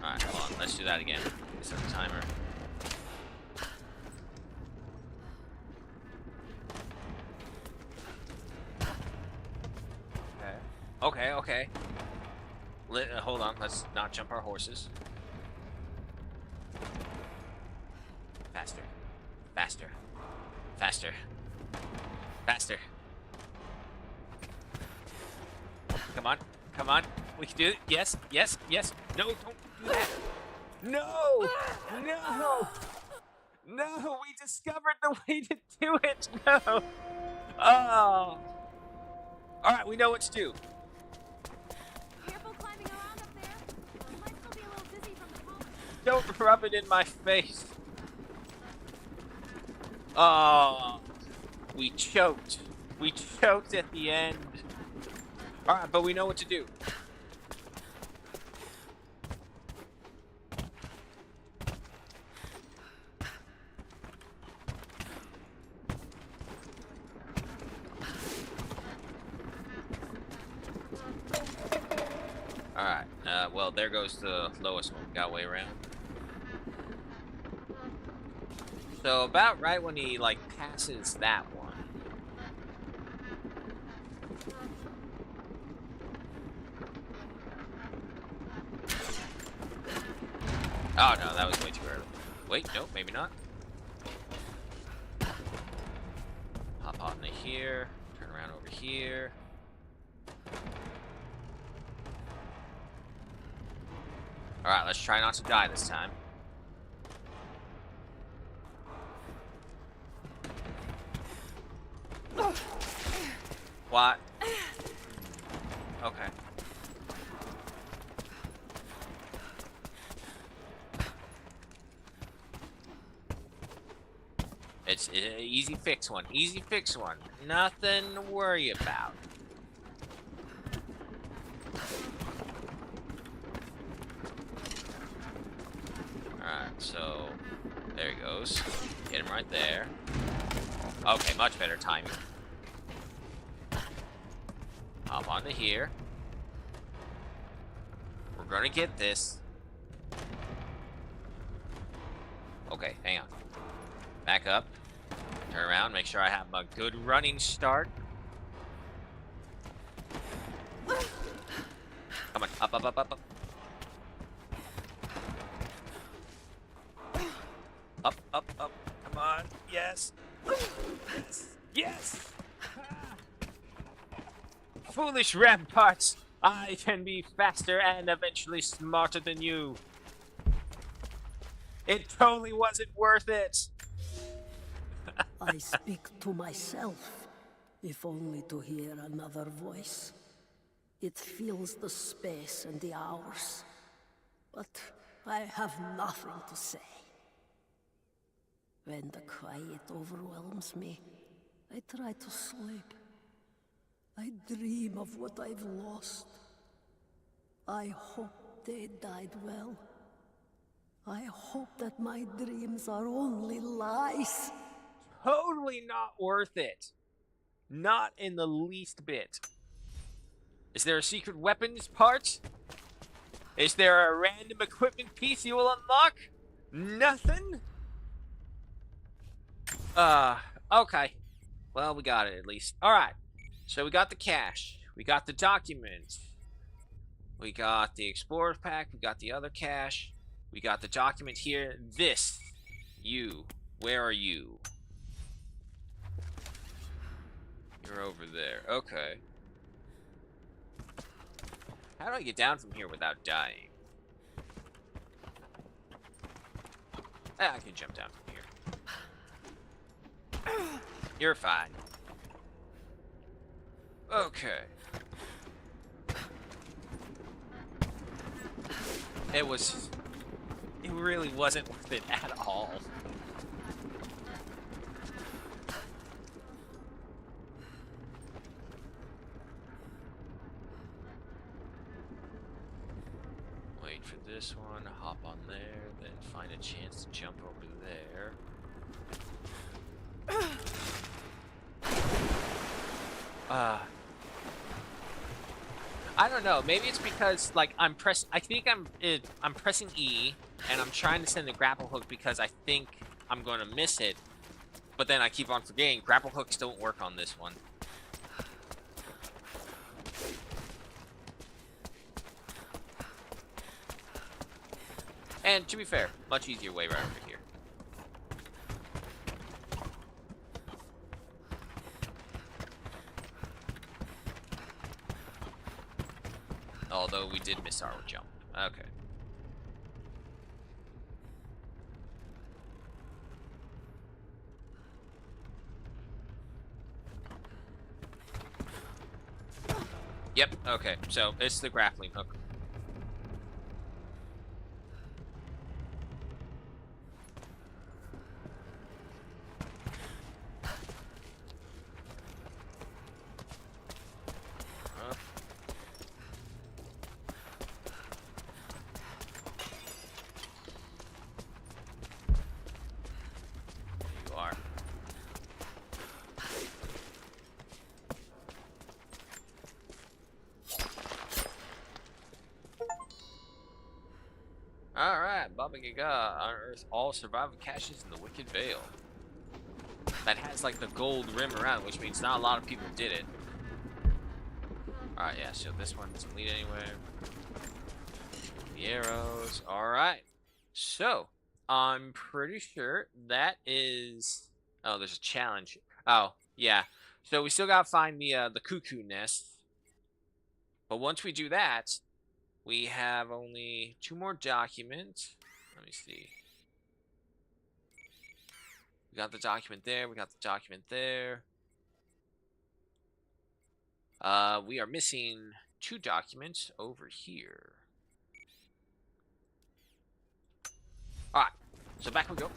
Alright, hold on. Let's do that again. Set the timer. Okay. Hold on. Let's not jump our horses. Faster. Faster. Faster. Faster. Come on. Come on. We can do it. Yes. Yes. Yes. No, don't do that. No. No. No. We discovered the way to do it. No. Oh. All right. We know what to do. Careful climbing around up there. You might still be a little dizzy from the moment. Don't rub it in my face. Oh. We choked. We choked at the end. Alright, but we know what to do. Alright, well, there goes the lowest one. Got way around. So about right when he, like, passes that one. Oh, no, that was way too early. Wait, no, maybe not. Hop on to here. Turn around over here. Alright, let's try not to die this time. What? Okay. It's an easy fix one. Easy fix one. Nothing to worry about. Alright, so there he goes. Get him right there. Okay, much better timing. Hop onto here. We're gonna get this. Okay, hang on. Back up. Turn around, make sure I have a good running start. Come on, up, up, up, up, up. Up, up, up. Come on. Yes. Yes. Yes. Foolish ramparts. I can be faster and eventually smarter than you. It totally wasn't worth it. I speak to myself, if only to hear another voice. It fills the space and the hours, but I have nothing to say. When the quiet overwhelms me, I try to sleep. I dream of what I've lost. I hope they died well. I hope that my dreams are only lies. Totally not worth it. Not in the least bit. Is there a secret weapons part? Is there a random equipment piece you will unlock? Nothing? Okay. Well, we got it at least. Alright. So we got the cache. We got the documents. We got the Explorer Pack. We got the other cache. We got the document here. This. You. Where are you? You're over there. Okay. How do I get down from here without dying? I can jump down from here. You're fine. Okay. It really wasn't worth it at all. Wait for this one, hop on there, then find a chance to jump over there. I don't know. Maybe it's because like I think I'm pressing E and I'm trying to send the grapple hook because I think I'm going to miss it. But then I keep on forgetting grapple hooks don't work on this one. And to be fair, much easier way right over here. Although we did miss our jump. Okay. Yep, okay. So it's the grappling hook. Alright, Baba Yaga unearths all survival caches in the Wicked Vale. That has like the gold rim around, which means not a lot of people did it. Alright, yeah, so this one doesn't lead anywhere. The arrows. Alright. So, I'm pretty sure that is... Oh, there's a challenge. Oh, yeah. So we still gotta find the cuckoo nest. But once we do that, we have only 2 more documents. Let me see. We got the document there. We got the document there. We are missing 2 documents over here. Alright. So back we go.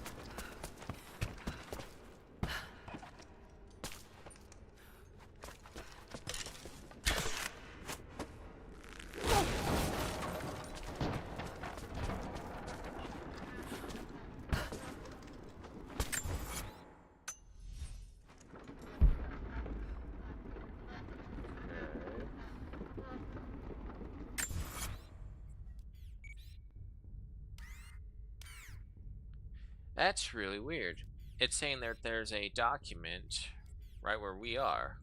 That's really weird. It's saying that there's a document right where we are.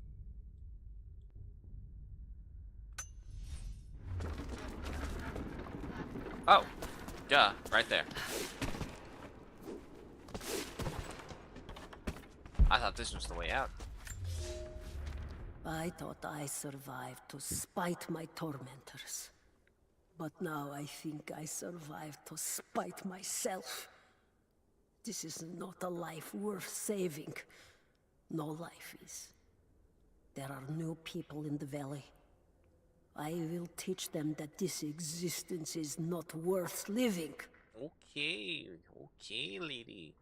Oh, duh, right there. I thought this was the way out. I thought I survived to spite my tormentors. But now I think I survived to spite myself. This is not a life worth saving. No life is. There are new people in the valley. I will teach them that this existence is not worth living. Okay, okay, lady.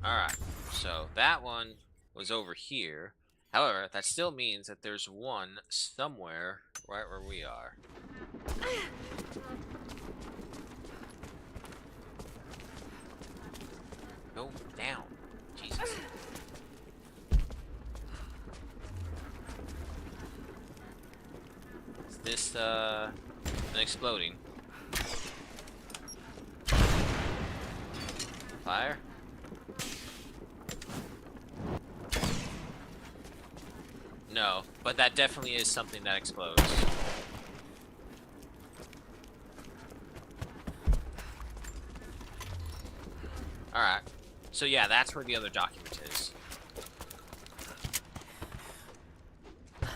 Alright, so that one was over here. However, that still means that there's one somewhere right where we are. Go down. Jesus. Is this, an exploding? Fire? No, but that definitely is something that explodes. Alright. So yeah, that's where the other document is. Go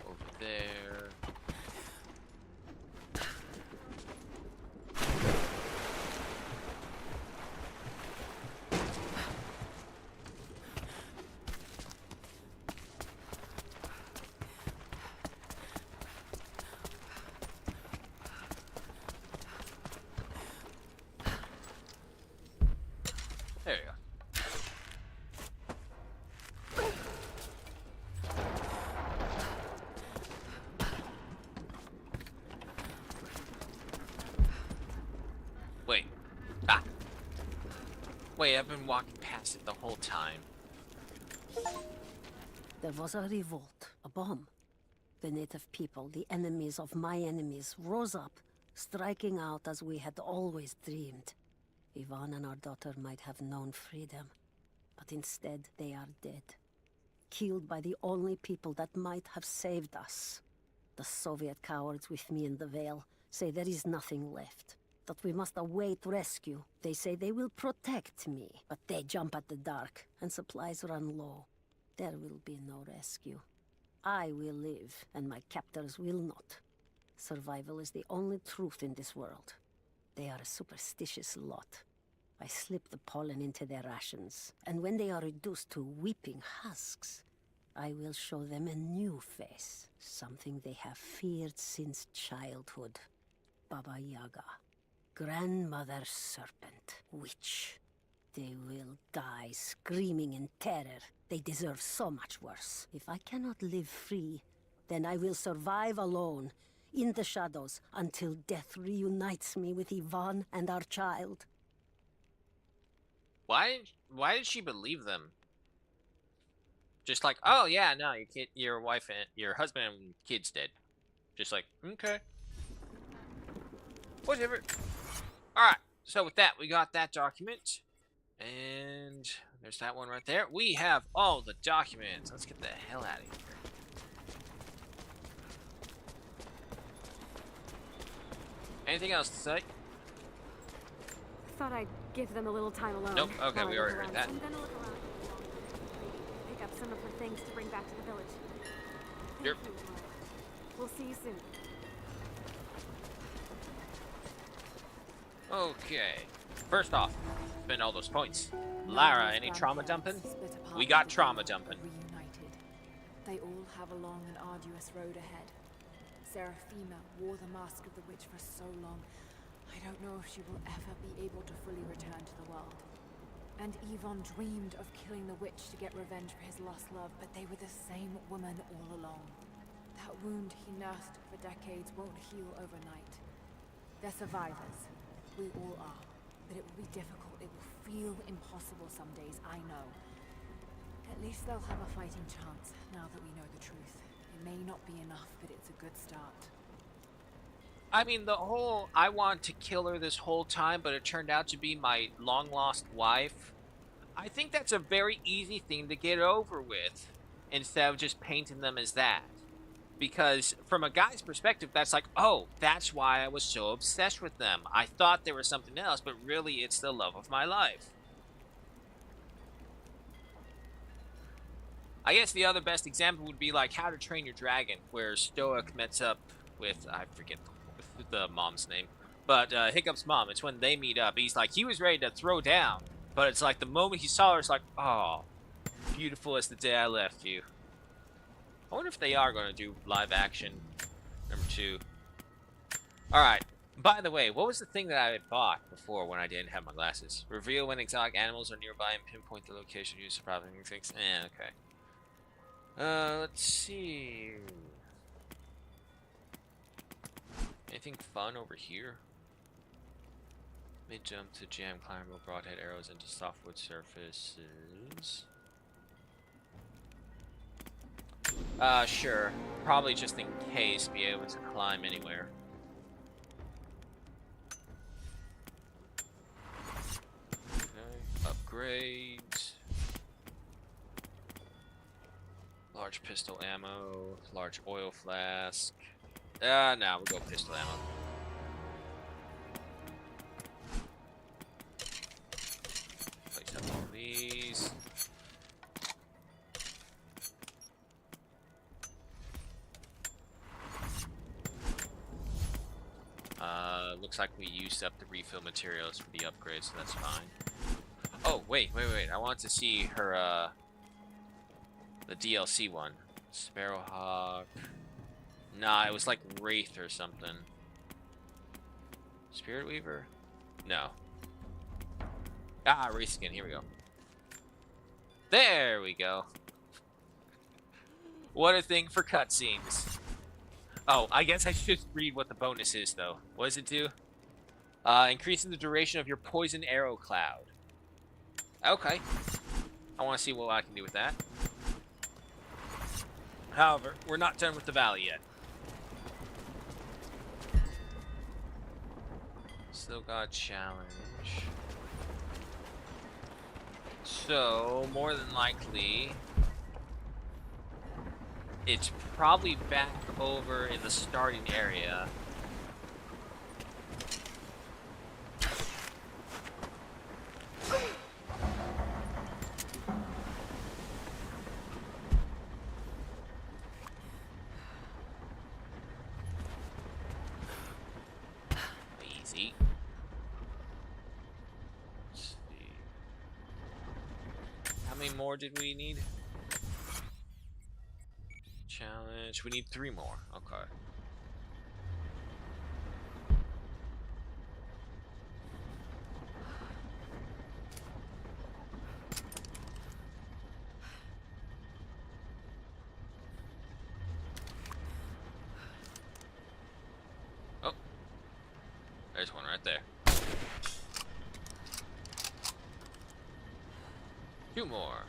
over there. Wait, I've been walking past it the whole time. There was a revolt, a bomb. The native people, the enemies of my enemies, rose up, striking out as we had always dreamed. Ivan and our daughter might have known freedom, but instead they are dead. Killed by the only people that might have saved us. The Soviet cowards with me in the Vale say there is nothing left, that we must await rescue. They say they will protect me, but they jump at the dark, and supplies run low. There will be no rescue. I will live, and my captors will not. Survival is the only truth in this world. They are a superstitious lot. I slip the pollen into their rations, and when they are reduced to weeping husks, I will show them a new face, something they have feared since childhood. Baba Yaga, grandmother serpent, witch. They will die screaming in terror. They deserve so much worse. If I cannot live free, then I will survive alone, in the shadows, until death reunites me with Ivan and our child. Why did she believe them? Just like, oh yeah, no, your wife and your husband and kid's dead. Just like, okay. Whatever. Alright, so with that, we got that document. And there's that one right there. We have all the documents. Let's get the hell out of here. Anything else to say? Thought I'd give them a little time alone. Nope. Okay, while I we look already heard around. that. I'm gonna look around. Pick up some of her things to bring back to the village. Thank Yep. you, Laura. We'll see you soon. Okay. First off, spend all those points. Lara, any trauma dumping? We got trauma dumping. Reunited. They all have a long and arduous road ahead. Seraphima wore the mask of the witch for so long, I don't know if she will ever be able to fully return to the world. And Ivan dreamed of killing the witch to get revenge for his lost love, but they were the same woman all along. That wound he nursed for decades won't heal overnight. They're survivors. We all are. But it will be difficult. It will feel impossible some days, I know. At least they'll have a fighting chance, now that we know the truth. It may not be enough, but it's a good start. I mean, the whole, I want to kill her this whole time, but it turned out to be my long-lost wife. I think that's a very easy thing to get over with, instead of just painting them as that. Because from a guy's perspective, that's like, oh, that's why I was so obsessed with them. I thought there was something else, but really it's the love of my life. I guess the other best example would be like How to Train Your Dragon, where Stoic meets up with, I forget the mom's name, but Hiccup's mom. It's when they meet up. He's like, he was ready to throw down, but it's like the moment he saw her, it's like, oh, beautiful as the day I left you. I wonder if they are going to do live action number 2. Alright, by the way, what was the thing that I had bought before when I didn't have my glasses? Reveal when exotic animals are nearby and pinpoint the location used for probably things. Okay. Let's see. Anything fun over here? Mid jump to jam climbable broadhead arrows into softwood surfaces. Sure. Probably just in case be able to climb anywhere. Okay. Upgrades. Large pistol ammo. Large oil flask. Nah, we'll go pistol ammo. Place up all these. Looks like we used up the refill materials for the upgrade, so that's fine. Oh, wait. I want to see her, the DLC one. Sparrowhawk. Nah, it was like Wraith or something. Spirit Weaver? No. Ah, Wraith skin. Here we go. There we go. What a thing for cutscenes. Oh, I guess I should read what the bonus is, though. What does it do? Increasing the duration of your poison arrow cloud. Okay. I want to see what I can do with that. However, we're not done with the valley yet. Still got a challenge. So, more than likely, it's probably back over in the starting area. Easy. Let's see. How many more did we need? Challenge. We need 3 more. Okay. Oh. There's one right there. 2 more.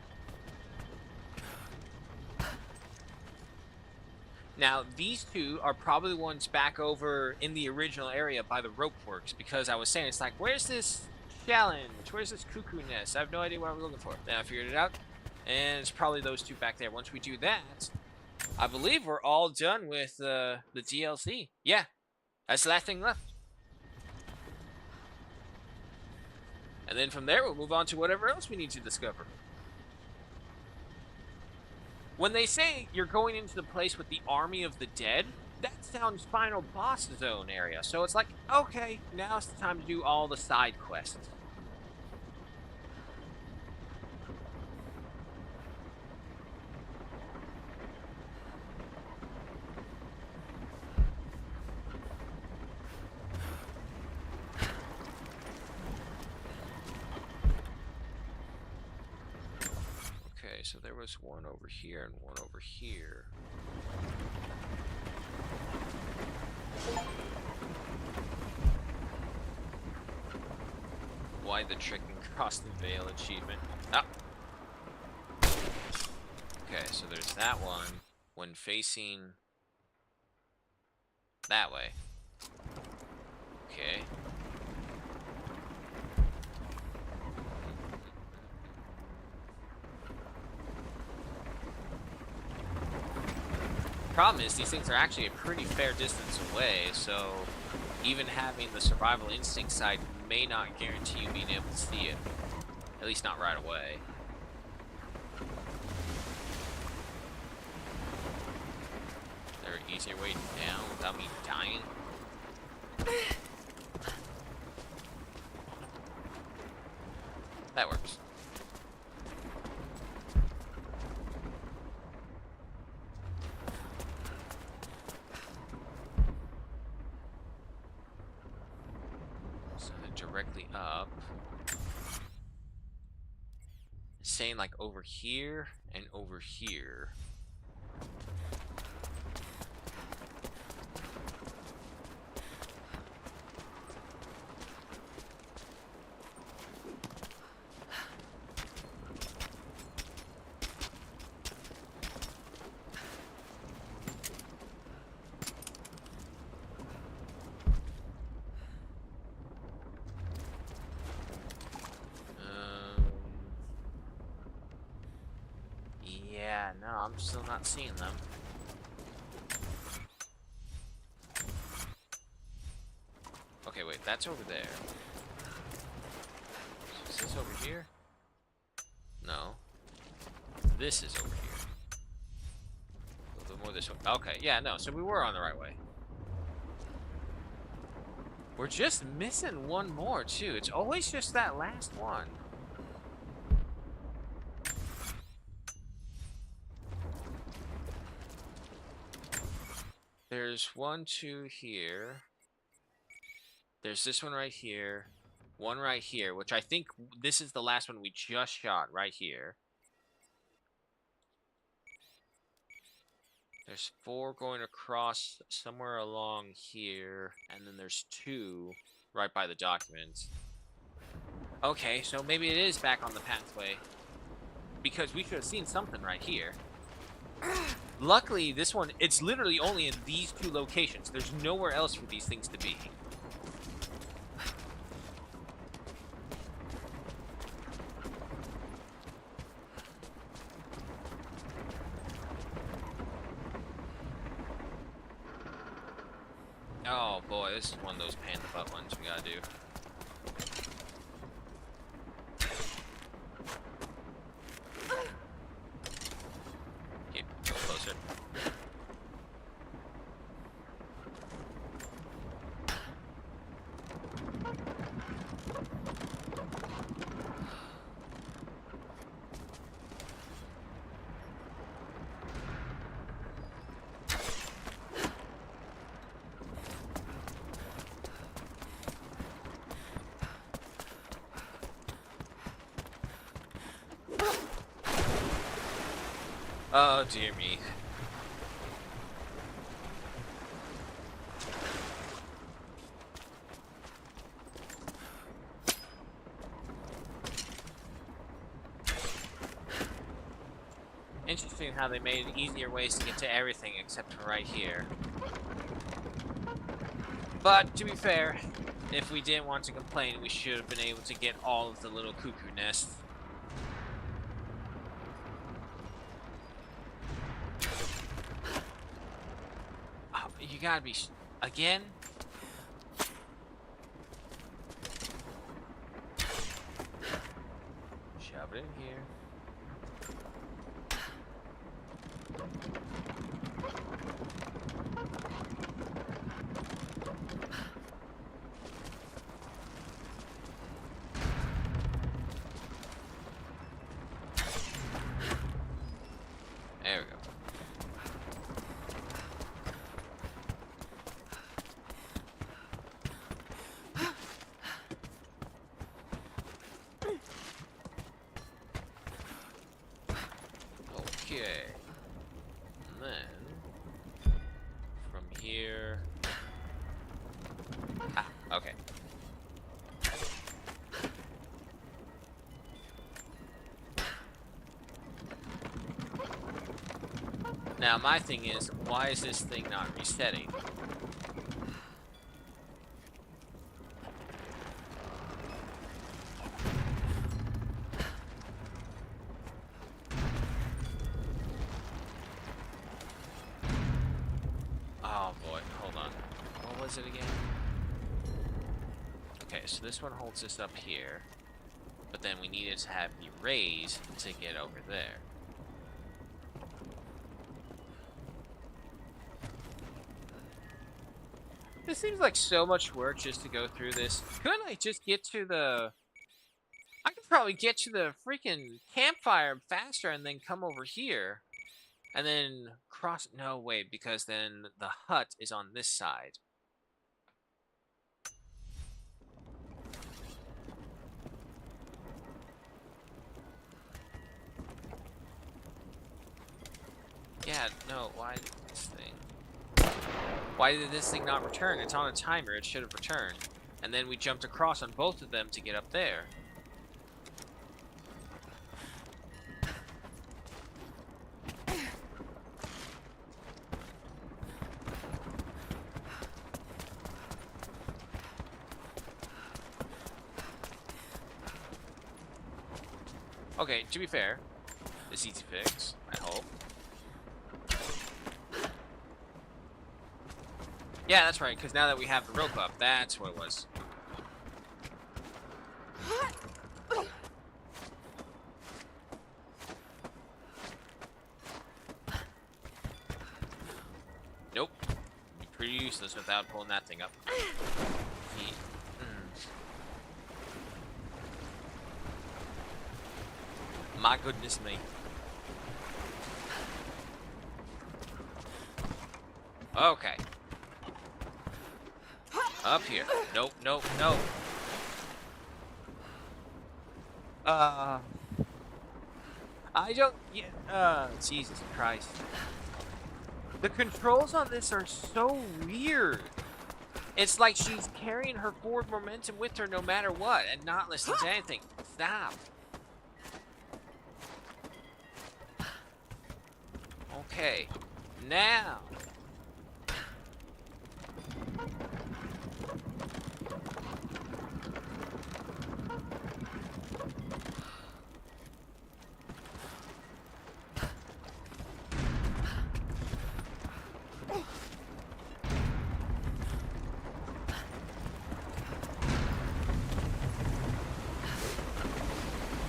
Now, these 2 are probably the ones back over in the original area by the rope works, because I was saying, it's like, where's this challenge? Where's this cuckoo nest? I have no idea what I'm looking for. Then I figured it out, and it's probably those 2 back there. Once we do that, I believe we're all done with the DLC. Yeah, that's the last thing left. And then from there, we'll move on to whatever else we need to discover. When they say you're going into the place with the army of the dead, that sounds final boss zone area. So it's like, okay, now it's the time to do all the side quests. Okay, so there was one over here and one over here. Why the tricking across the veil achievement? Ah. Okay, so there's that one when facing that way. Okay. Problem is, these things are actually a pretty fair distance away, so even having the survival instinct side may not guarantee you being able to see it. At least not right away. Is there an easier way down without me dying? That works. Directly up. It's saying like over here and over here. Yeah, no, I'm still not seeing them. Okay, wait, that's over there. Is this over here? No. This is over here. A little bit more this way. Okay, yeah, no, so we were on the right way. We're just missing one more, too. It's always just that last one. There's 1, 2 here. There's this one right here. One right here, which I think this is the last one we just shot right here. There's 4 going across somewhere along here, and then there's 2 right by the documents. Okay, so maybe it is back on the pathway. Because we should have seen something right here. Luckily, this one, it's literally only in these two locations. There's nowhere else for these things to be. Oh boy, this is one of those pan the butt ones we gotta do. Okay, go closer. Oh dear me. Interesting how they made easier ways to get to everything except for right here. But to be fair, if we didn't want to complain, we should have been able to get all of the little cuckoo nests. Oh, you gotta be again? Shove it in here. There we go. Okay. And then from here. Ah, okay. Now my thing is, why is this thing not resetting? Oh boy, hold on. What was it again? Okay, so this one holds this up here, but then we needed to have the raise to get over there. This seems like so much work just to go through this. Couldn't I just get to the... I could probably get to the freaking campfire faster and then come over here. And then cross... No, wait, because then the hut is on this side. Yeah, no, why did this thing... Why did this thing not return? It's on a timer, it should have returned. And then we jumped across on both of them to get up there. Okay, to be fair, this easy fix, I hope. Yeah, that's right, because now that we have the rope up, that's what it was. Nope. Be pretty useless without pulling that thing up. My goodness me. Okay. Up here. Nope, nope, nope. I don't... Yeah, Jesus Christ. The controls on this are so weird. It's like she's carrying her forward momentum with her no matter what and not listening to anything. Stop. Okay. Now.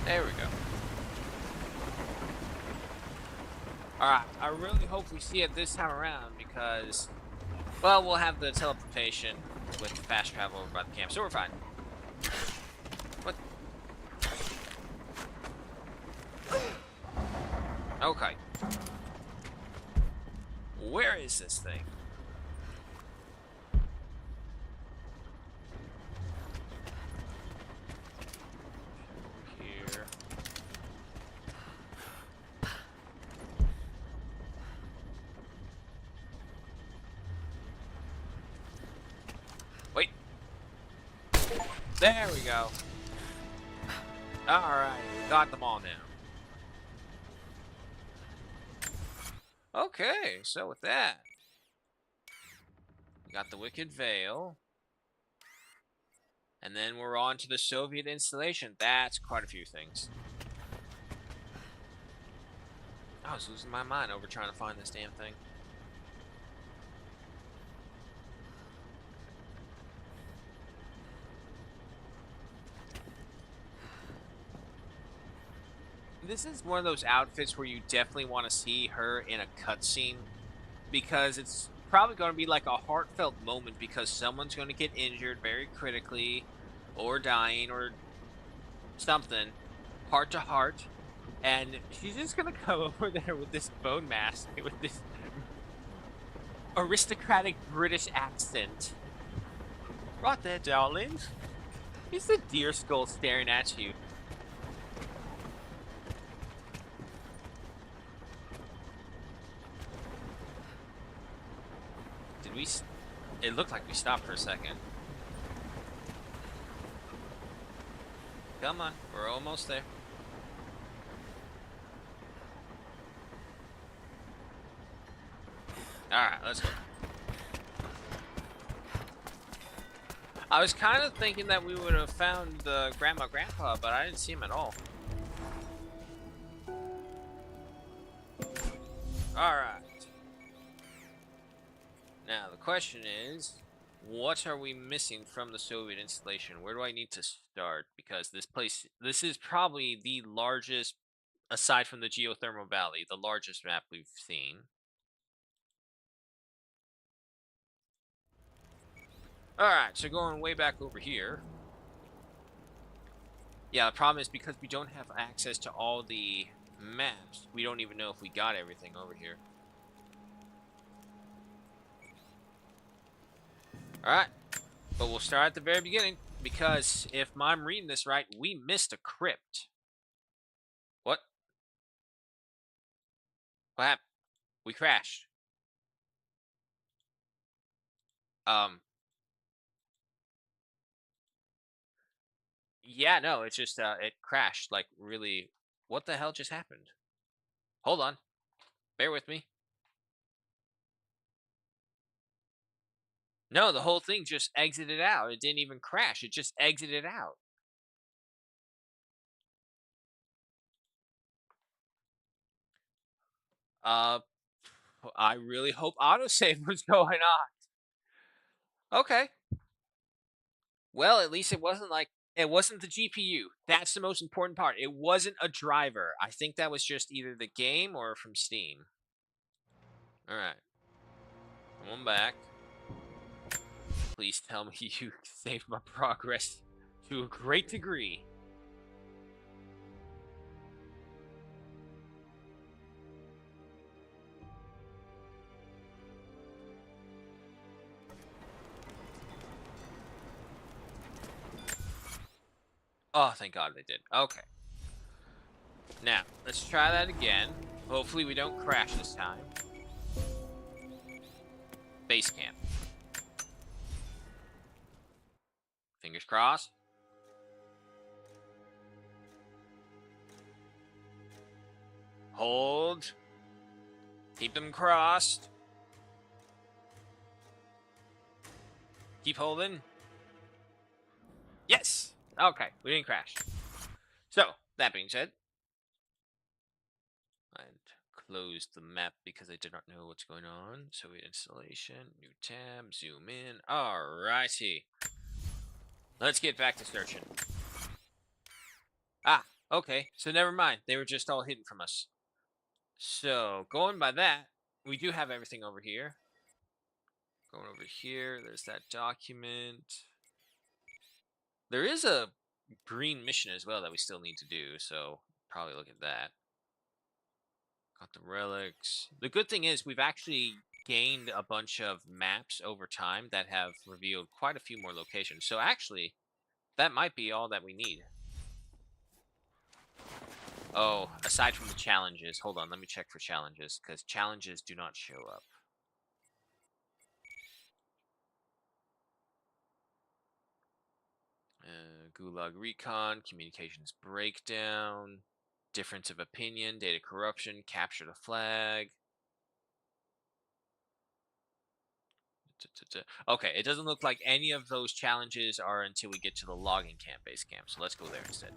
There we go. Alright, I really hope we see it this time around because, well, we'll have the teleportation with fast travel over by the camp, so we're fine. What? Okay. Where is this thing? Here. Wait. There we go. Alright, we got them all now. Okay, so with that, we got the Wicked Veil. And then we're on to the Soviet installation. That's quite a few things. I was losing my mind over trying to find this damn thing. This is one of those outfits where you definitely want to see her in a cutscene, because it's probably going to be like a heartfelt moment because someone's going to get injured very critically or dying or something, heart to heart, and she's just going to come over there with this bone mask with this aristocratic British accent. Right there, darlings. It's the deer skull staring at you. It looked like we stopped for a second. Come on, we're almost there. Alright, let's go. I was kind of thinking that we would have found the grandpa, but I didn't see him at all. Alright. Now, the question is, what are we missing from the Soviet installation? Where do I need to start? Because this is probably the largest, aside from the geothermal valley, the largest map we've seen. Alright, so going way back over here. Yeah, the problem is because we don't have access to all the maps, we don't even know if we got everything over here. Alright, but we'll start at the very beginning, because if I'm reading this right, we missed a crypt. What? What happened? We crashed. Yeah, no, it's just, it crashed, like, really. What the hell just happened? Hold on. Bear with me. No, the whole thing just exited out. It didn't even crash. It just exited out. I really hope autosave was going on. Okay. Well, at least it wasn't like, it wasn't the GPU. That's the most important part. It wasn't a driver. I think that was just either the game or from Steam. Alright. Come on back. Please tell me you saved my progress to a great degree. Oh, thank God they did. Okay. Now, let's try that again. Hopefully we don't crash this time. Base camp. Fingers crossed. Hold. Keep them crossed. Keep holding. Yes! Okay, we didn't crash. So, that being said, I'd close the map because I did not know what's going on. So, installation, new tab, zoom in. Alrighty. Let's get back to searching. Ah, okay. So, never mind. They were just all hidden from us. So, going by that, we do have everything over here. Going over here, there's that document. There is a green mission as well that we still need to do, so probably look at that. Got the relics. The good thing is we've actually gained a bunch of maps over time that have revealed quite a few more locations. So actually, that might be all that we need. Oh, aside from the challenges. Hold on, let me check for challenges, because challenges do not show up. Gulag Recon, Communications Breakdown, Difference of Opinion, Data Corruption, Capture the Flag. Okay, it doesn't look like any of those challenges are until we get to the logging camp base camp, so let's go there instead.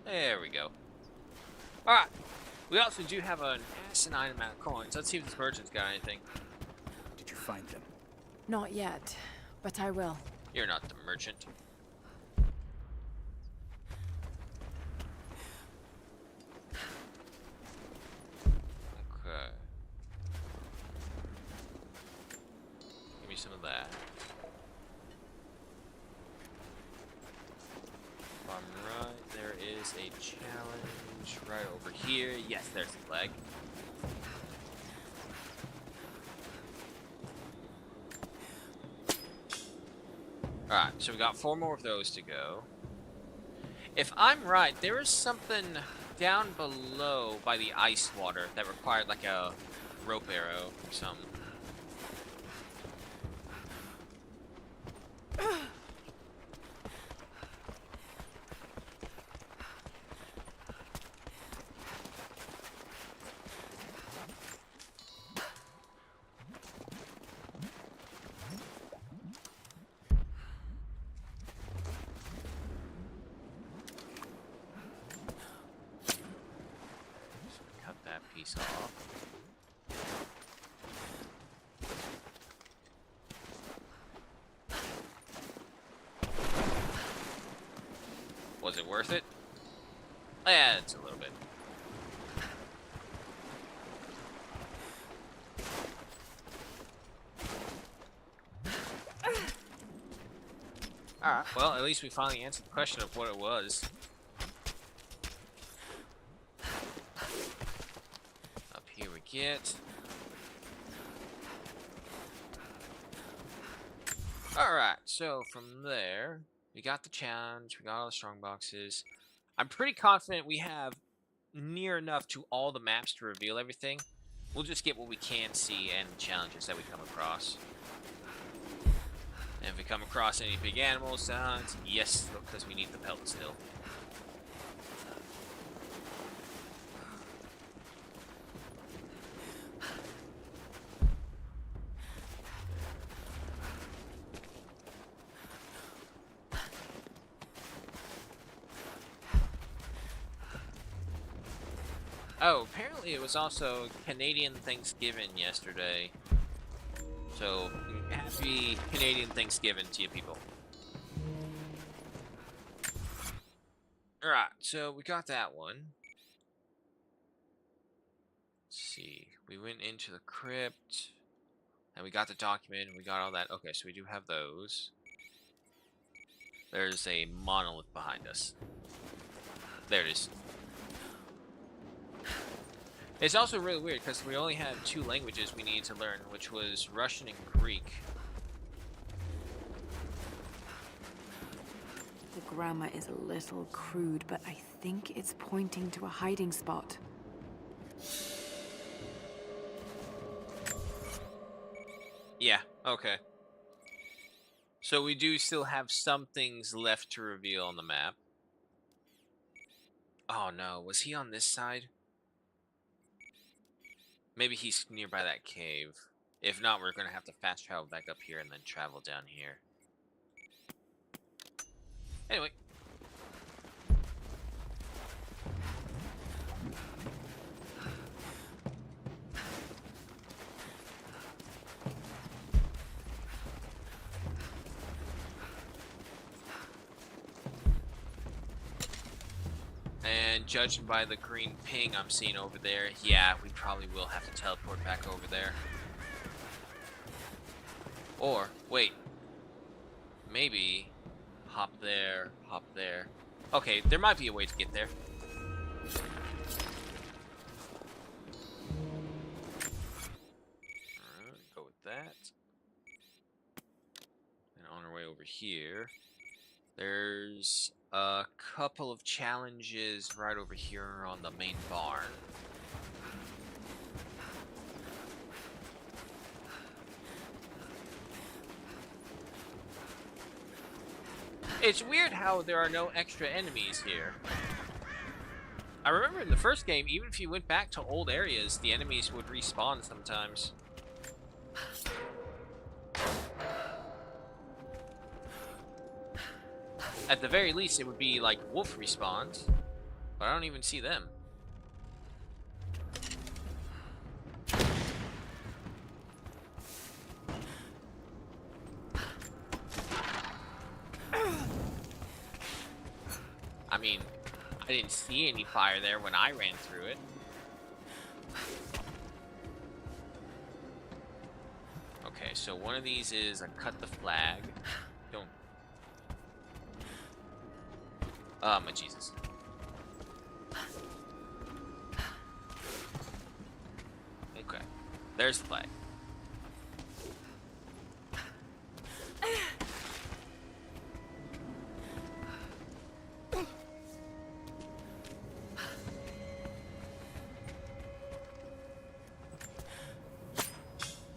There we go. Alright. We also do have an asinine amount of coins. Let's see if this merchant's got anything. Did you find them? Not yet, but I will. You're not the merchant. Okay. Give me some of that. If I'm right, there is a challenge right over here. Yes, there's the flag. Alright, so we got 4 more of those to go. If I'm right, there is something down below by the ice water that required like a rope arrow or something. Piece off. Was it worth it? Yeah, it's a little bit. Alright, well, at least we finally answered the question of what it was. Get. Alright, so from there, we got the challenge, we got all the strong boxes. I'm pretty confident we have near enough to all the maps to reveal everything. We'll just get what we can see and the challenges that we come across. And if we come across any big animals, yes, because we need the pelt still. Oh, apparently it was also Canadian Thanksgiving yesterday. So, happy Canadian Thanksgiving to you people. Alright, so we got that one. Let's see. We went into the crypt. And we got the document, and we got all that. Okay, so we do have those. There's a monolith behind us. There it is. It's also really weird because we only had 2 languages we needed to learn, which was Russian and Greek. The grammar is a little crude, but I think it's pointing to a hiding spot. Yeah, okay. So we do still have some things left to reveal on the map. Oh no, was he on this side? Maybe he's nearby that cave. If not, we're gonna have to fast travel back up here and then travel down here. Anyway. And judging by the green ping I'm seeing over there, yeah, we probably will have to teleport back over there. Or, wait. Maybe hop there, hop there. Okay, there might be a way to get there. Alright, go with that. And on our way over here, there's a couple of challenges right over here on the main barn. It's weird how there are no extra enemies here. I remember in the first game, even if you went back to old areas, the enemies would respawn sometimes. At the very least, it would be like wolf respawns, but I don't even see them. I mean, I didn't see any fire there when I ran through it. Okay, so one of these is a cut the flag. Don't. Oh my Jesus. Okay, there's the flag.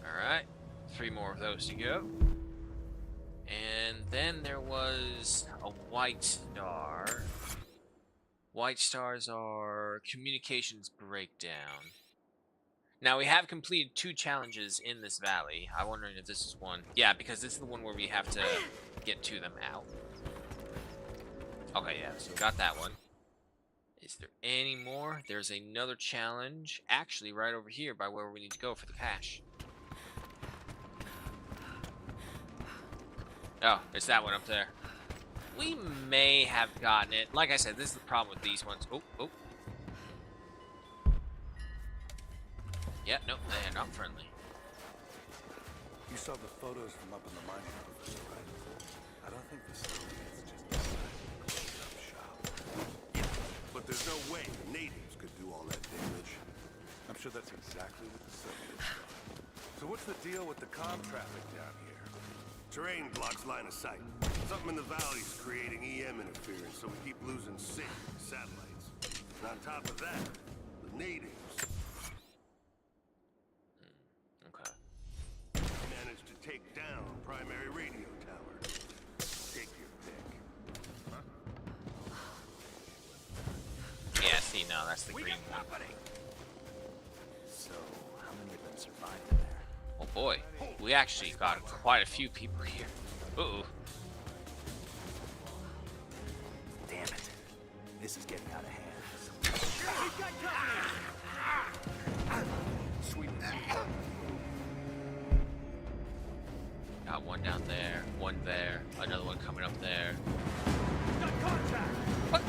Alright, 3 more of those to go. And then there was a white star. White stars are communications breakdown. Now we have completed 2 challenges in this valley. I'm wondering if this is one. Yeah, because this is the one where we have to get to them out. Okay, yeah, so we got that one. Is there any more? There's another challenge, actually right over here by where we need to go for the cache. Oh, it's that one up there. We may have gotten it. Like I said, this is the problem with these ones. Oh, oh. Yeah, no, they're not friendly. You saw the photos from up in the mining office, right? I don't think the Soviets just closed up shop. But there's no way the natives could do all that damage. I'm sure that's exactly what the Soviets done. So what's the deal with the comm traffic down here? Terrain blocks line of sight. Something in the valley's creating EM interference, so we keep losing SIG satellites. And on top of that, the natives managed to take down primary radio tower. Take your pick. Yeah, see, no, that's the green one. So, how many of them survived in there? Oh boy, we actually got quite a few people here. Uh-oh. Damn it. This is getting out of hand. Sweet. Got one down there, one there, another one coming up there. Got contact! What?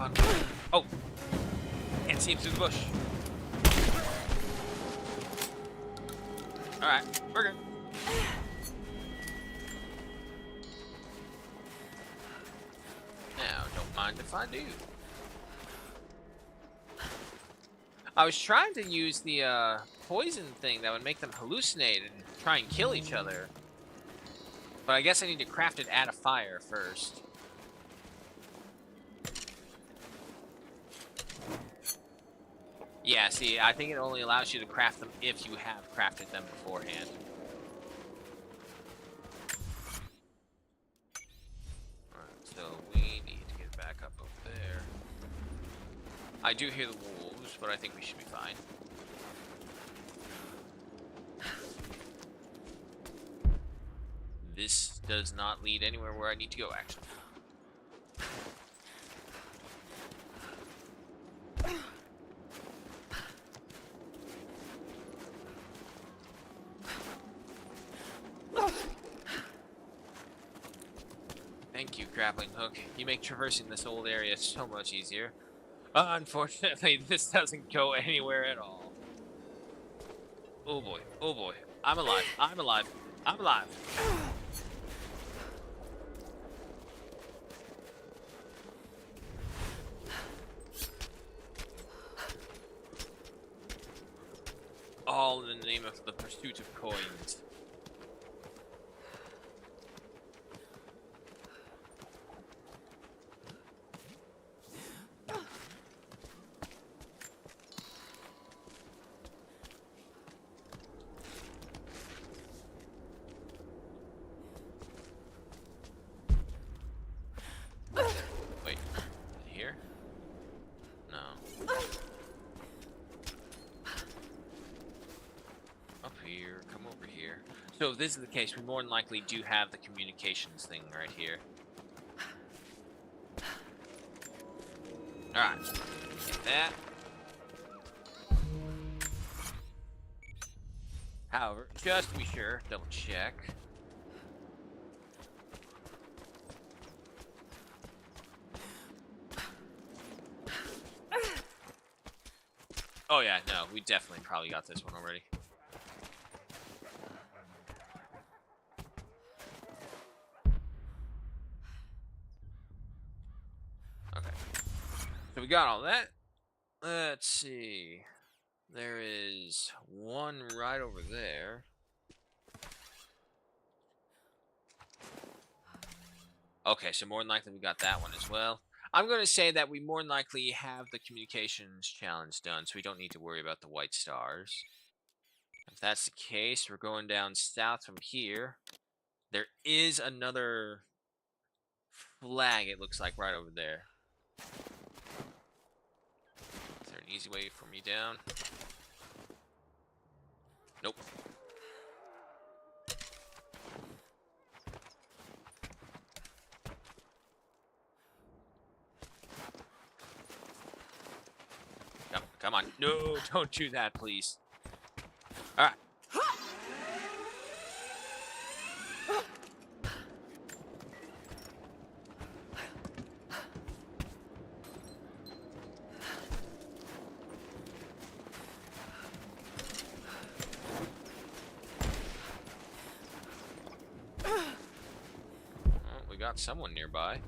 on. Oh! Can't see him through the bush. Alright, we're good. Now, don't mind if I do. I was trying to use the poison thing that would make them hallucinate and try and kill each other. But I guess I need to craft it at a fire first. Yeah, see, I think it only allows you to craft them if you have crafted them beforehand. Alright, so we need to get back up over there. I do hear the wolves, but I think we should be fine. This does not lead anywhere where I need to go, actually. Thank you, grappling hook. You make traversing this old area so much easier. Unfortunately, this doesn't go anywhere at all. Oh boy, oh boy. I'm alive, I'm alive, I'm alive. All in the name of the pursuit of coins. Wait, here? No. Up here, come over here. So if this is the case, we more than likely do have the communications thing right here. Alright, get that. However, just to be sure, double check. Oh yeah, no, we definitely probably got this one already. Okay. So we got all that. Let's see. There is one right over there. Okay, so more than likely we got that one as well. I'm going to say that we more than likely have the communications challenge done, so we don't need to worry about the white stars. If that's the case, we're going down south from here. There is another flag, it looks like, right over there. Is there an easy way for me down? Nope. Come on. No, don't do that, please. Alright. Well, we got someone nearby.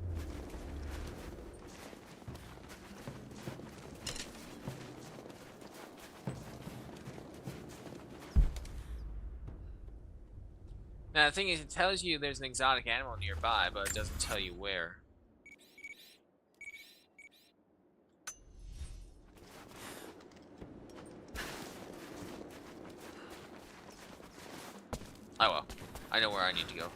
Now, the thing is, it tells you there's an exotic animal nearby, but it doesn't tell you where. Oh well. I know where I need to go.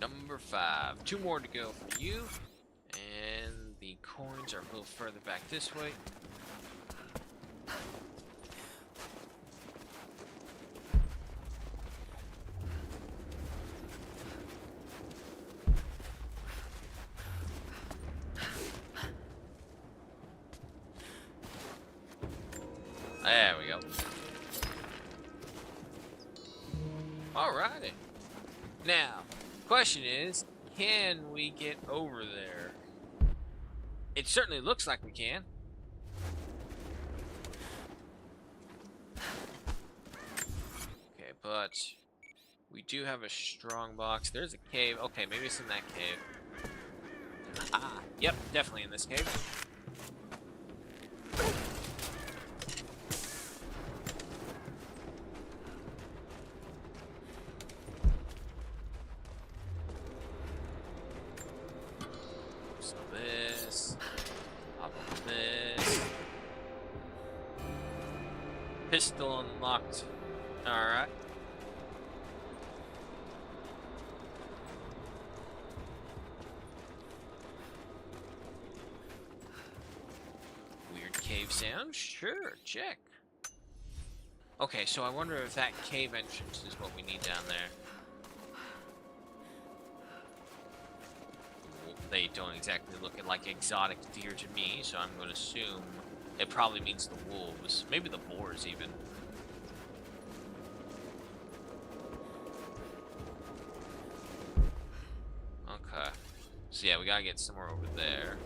Number 5. 2 more to go for you. And the coins are a little further back this way. There we go. Alright. Alrighty. Now, question is, can we get over there? It certainly looks like we can. Okay, but we do have a strong box. There's a cave. Okay, maybe it's in that cave. Ah, yep, definitely in this cave. So this, pop on this. Pistol unlocked. Alright. Weird cave sound? Sure, check. Okay, so I wonder if that cave entrance is what we need down there. They don't exactly look like exotic deer to me, so I'm going to assume it probably means the wolves. Maybe the boars, even. Okay. So yeah, we gotta get somewhere over there.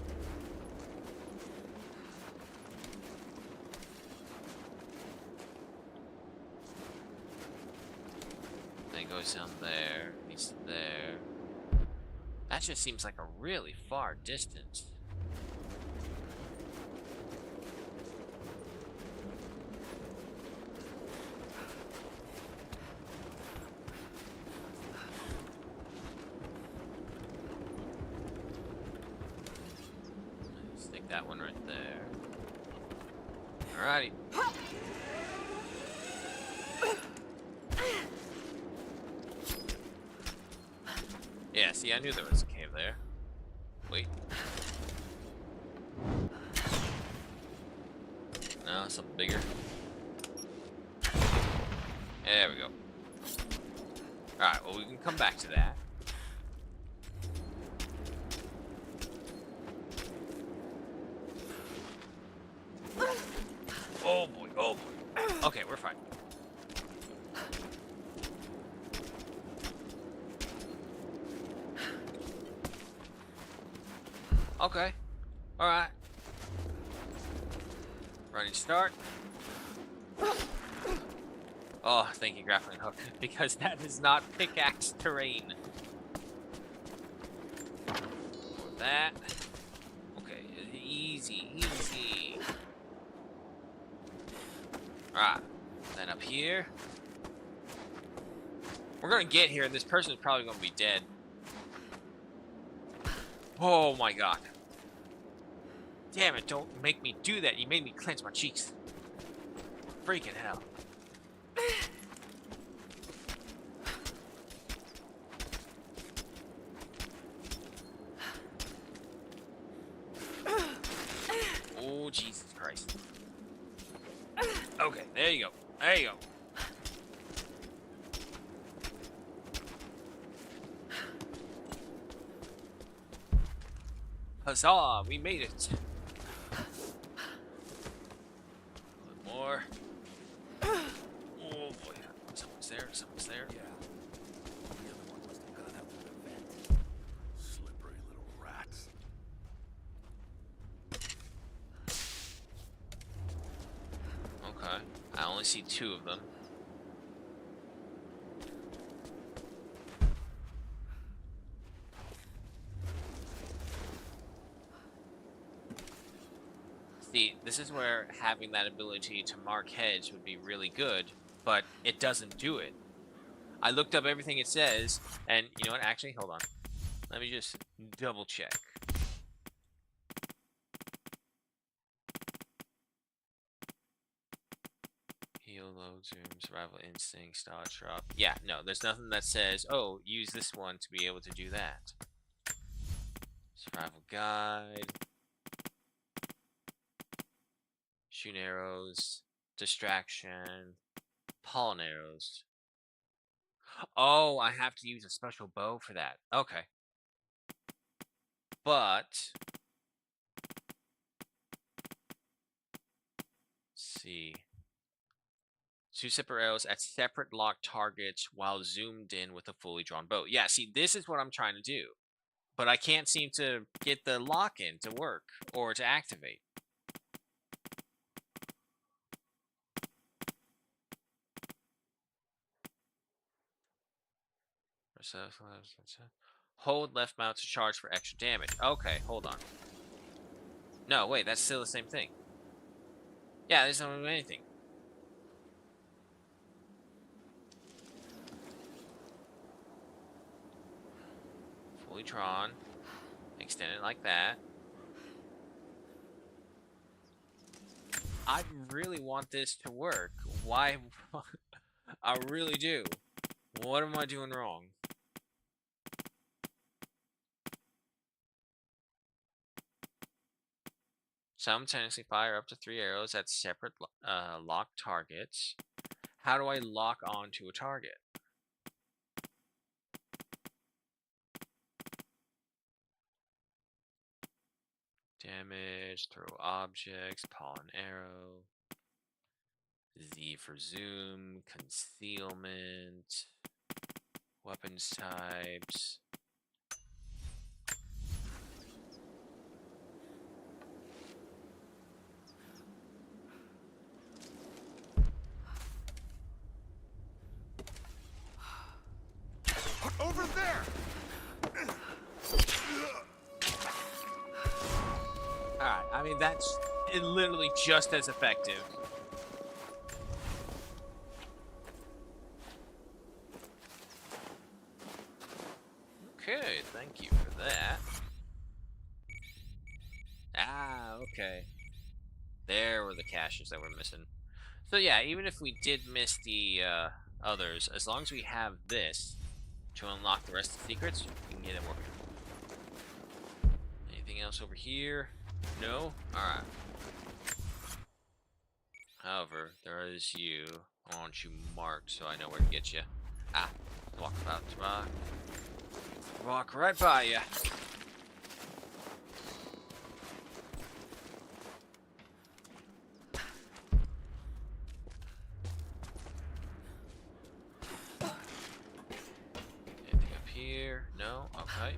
Then it goes down there, leads to there. That just seems like a really far distance. Stick that one right there. Alrighty. Yeah, see, I knew there was a cave there. Wait. No, something bigger. There we go. Alright, well, we can come back to that. Oh boy, oh boy. Okay, we're fine. Okay. Alright. Running start. Oh, thank you, grappling hook, because that is not pickaxe terrain. That. Okay, easy, easy. Alright. Then up here. We're gonna get here, and this person is probably gonna be dead. Oh my god. Damn it, don't make me do that. You made me clench my cheeks. Freaking hell. Oh, Jesus Christ. Okay, there you go. There you go. Huzzah, we made it. More. Oh boy, someone's there, someone's there. Yeah. The other one must have gone out to the vent. Slippery little rats. Okay, I only see two of them. See, this is where having that ability to mark heads would be really good, but it doesn't do it. I looked up everything it says, and you know what? Actually, hold on. Let me just double check. Heal, load, zoom, survival instinct, style drop. Yeah, no, there's nothing that says, oh, use this one to be able to do that. Survival guide. Shooting arrows, distraction, pollen arrows. Oh, I have to use a special bow for that. Okay. But let's see. 2 separate arrows at separate locked targets while zoomed in with a fully drawn bow. Yeah, see, this is what I'm trying to do. But I can't seem to get the lock-in to work or to activate. Hold left mouse to charge for extra damage. Okay, hold on. No, wait, that's still the same thing. Yeah, this doesn't do anything. Fully drawn. Extend it like that. I really want this to work. Why? I really do. What am I doing wrong? Simultaneously fire up to 3 arrows at separate locked targets. How do I lock onto a target? Damage, throw objects, paw and arrow. Z for zoom, concealment, weapons types. Over there! Alright, I mean, that's literally just as effective. Okay, thank you for that. Ah, okay. There were the caches that we're missing. So yeah, even if we did miss the others, as long as we have this to unlock the rest of the secrets, we can get it working. Anything else over here? No? Alright. However, there is you. I want you marked so I know where to get you. Ah, walk right by you. Anything up here? No? Okay.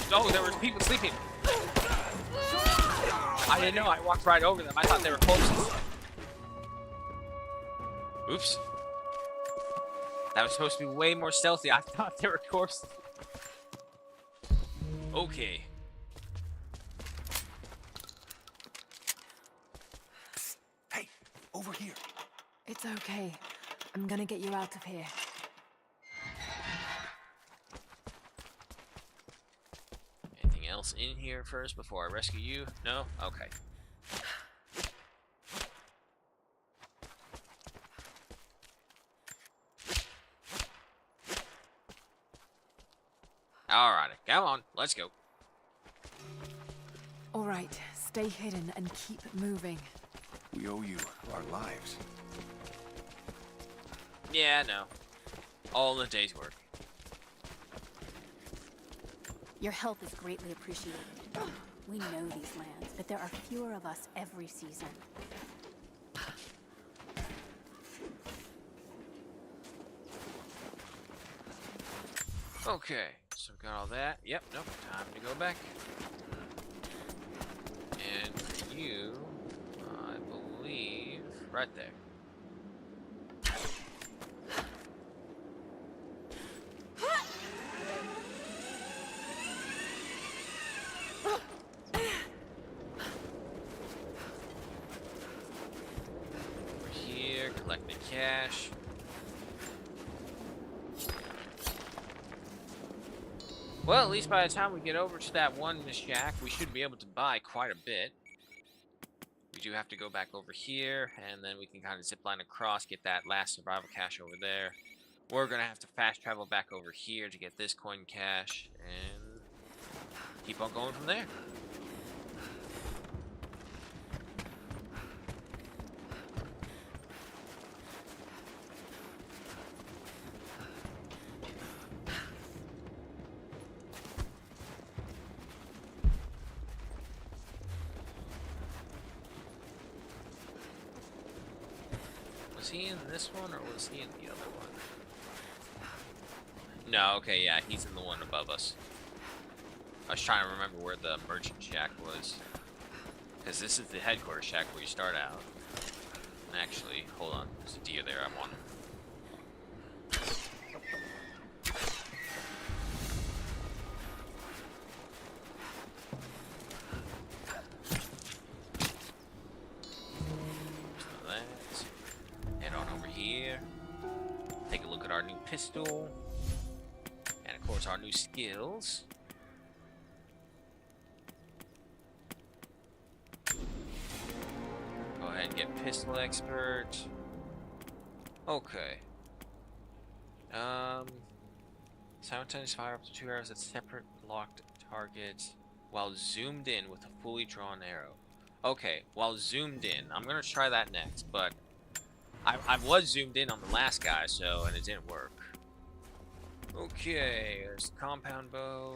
Oh, there were people sleeping. I didn't know. I walked right over them. I thought they were corpses. Oops. That was supposed to be way more stealthy. I thought they were corpses. Okay. Hey, over here. It's okay. I'm gonna get you out of here. Anything else in here first before I rescue you? No? Okay. Alright, come on, let's go. All right, stay hidden and keep moving. We owe you our lives. Yeah, no. All in a day's work. Your help is greatly appreciated. We know these lands, but there are fewer of us every season. Okay, so we got all that. Yep, nope, time to go back. And for you, I believe, right there. Over here, collect the cash. Well, at least by the time we get over to that one shack, we should be able to buy quite a bit. We do have to go back over here, and then we can kind of zip line across, get that last survival cache over there. We're going to have to fast travel back over here to get this coin cache, and keep on going from there. Was he in this one or was he in the other one? No, okay, yeah, he's in the one above us. I was trying to remember where the merchant shack was. Because this is the headquarters shack where you start out. Actually, hold on. There's a deer there. I want him. So that's... Head on over here. Take a look at our new pistol. And of course our new skills. Go ahead and get pistol expert. Okay. Simultaneous fire up to 2 arrows at separate locked targets while zoomed in with a fully drawn arrow. Okay, while zoomed in. I'm gonna try that next, but I was zoomed in on the last guy, so, and it didn't work. Okay, there's the compound bow.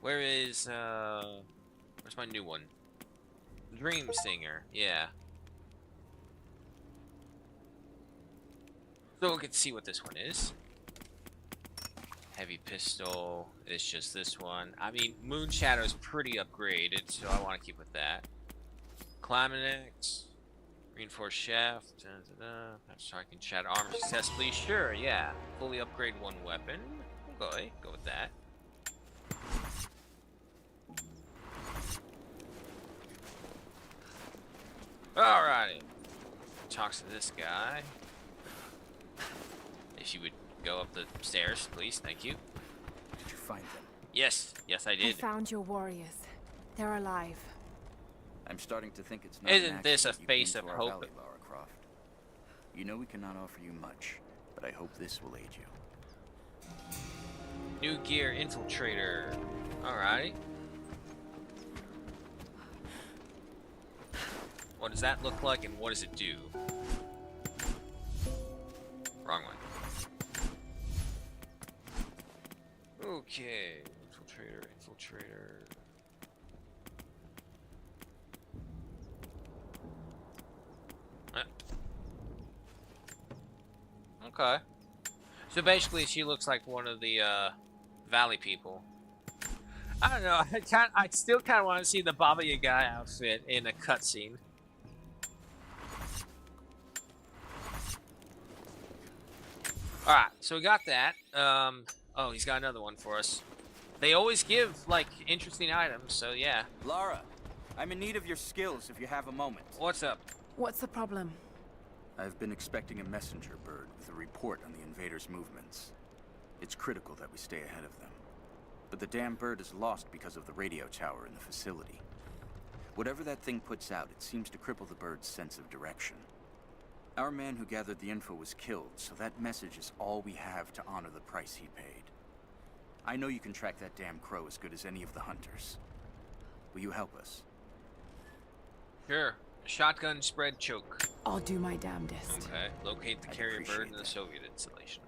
Where is, where's my new one? Dream Singer, yeah. So we can see what this one is. Heavy pistol, it's just this one. I mean, Moon Shadow's pretty upgraded, so I want to keep with that. Climax, reinforced shaft, so I can shatter armor successfully. Sure, yeah. Fully upgrade one weapon. Okay, go with that. Alrighty. Talks to this guy. If you would go up the stairs, please. Thank you. Did you find them? Yes. Yes, I I did. found your warriors. They're alive. I'm starting to think it's not Isn't an this a accident you face came of to our hope? valley, Lara Croft. You know we cannot offer you much, but I hope this will aid you. New gear infiltrator. Alright. What does that look like and what does it do? Wrong one. Okay. Infiltrator. Okay. So basically she looks like one of the valley people. I don't know, I still kind of want to see the Baba Yaga outfit in a cutscene. Alright, so we got that. Oh, he's got another one for us. They always give, like, interesting items, so yeah. Lara, I'm in need of your skills if you have a moment. What's up? What's the problem? I've been expecting a messenger bird with a report on the invaders' movements. It's critical that we stay ahead of them. But the damn bird is lost because of the radio tower in the facility. Whatever that thing puts out, it seems to cripple the bird's sense of direction. Our man who gathered the info was killed, so that message is all we have to honor the price he paid. I know you can track that damn crow as good as any of the hunters. Will you help us? Sure. Shotgun spread choke. I'll do my damnedest. Okay. Locate the I'd carrier bird appreciate in the that. Soviet installation.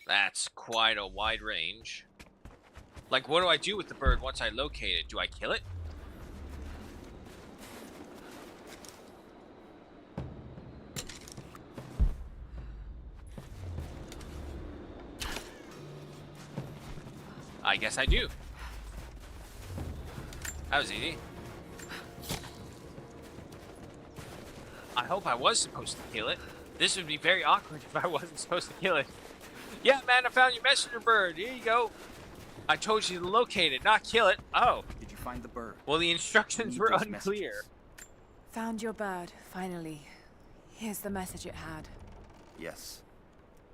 That's quite a wide range. Like, what do I do with the bird once I locate it? Do I kill it? I guess I do. That was easy. I hope I was supposed to kill it. This would be very awkward if I wasn't supposed to kill it. Yeah, man, I found your messenger bird. Here you go. I told you to locate it, not kill it. Oh. Did you find the bird? Well, the instructions Need were those unclear. messages. Found your bird, finally. Here's the message it had. Yes.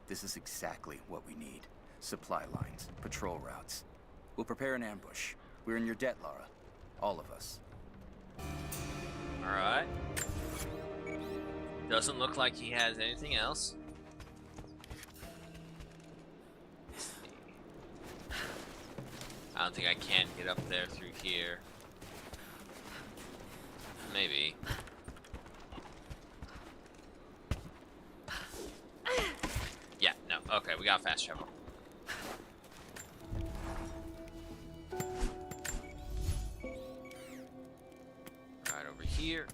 This is exactly what we need. Supply lines, patrol routes. We'll prepare an ambush. We're in your debt, Lara. All of us. Alright. Doesn't look like he has anything else. Let's see. don't think I can get up there through here. Maybe. Yeah, no. Okay, we got fast travel. Right over here.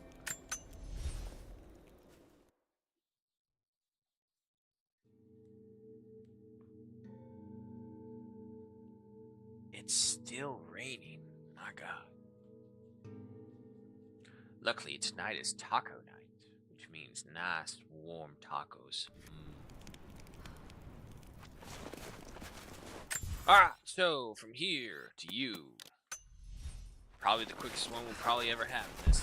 It's still raining. My God. Luckily, tonight is taco night, which means nice, warm tacos. Alright, so from here to you. Probably the quickest one we'll probably ever have in this.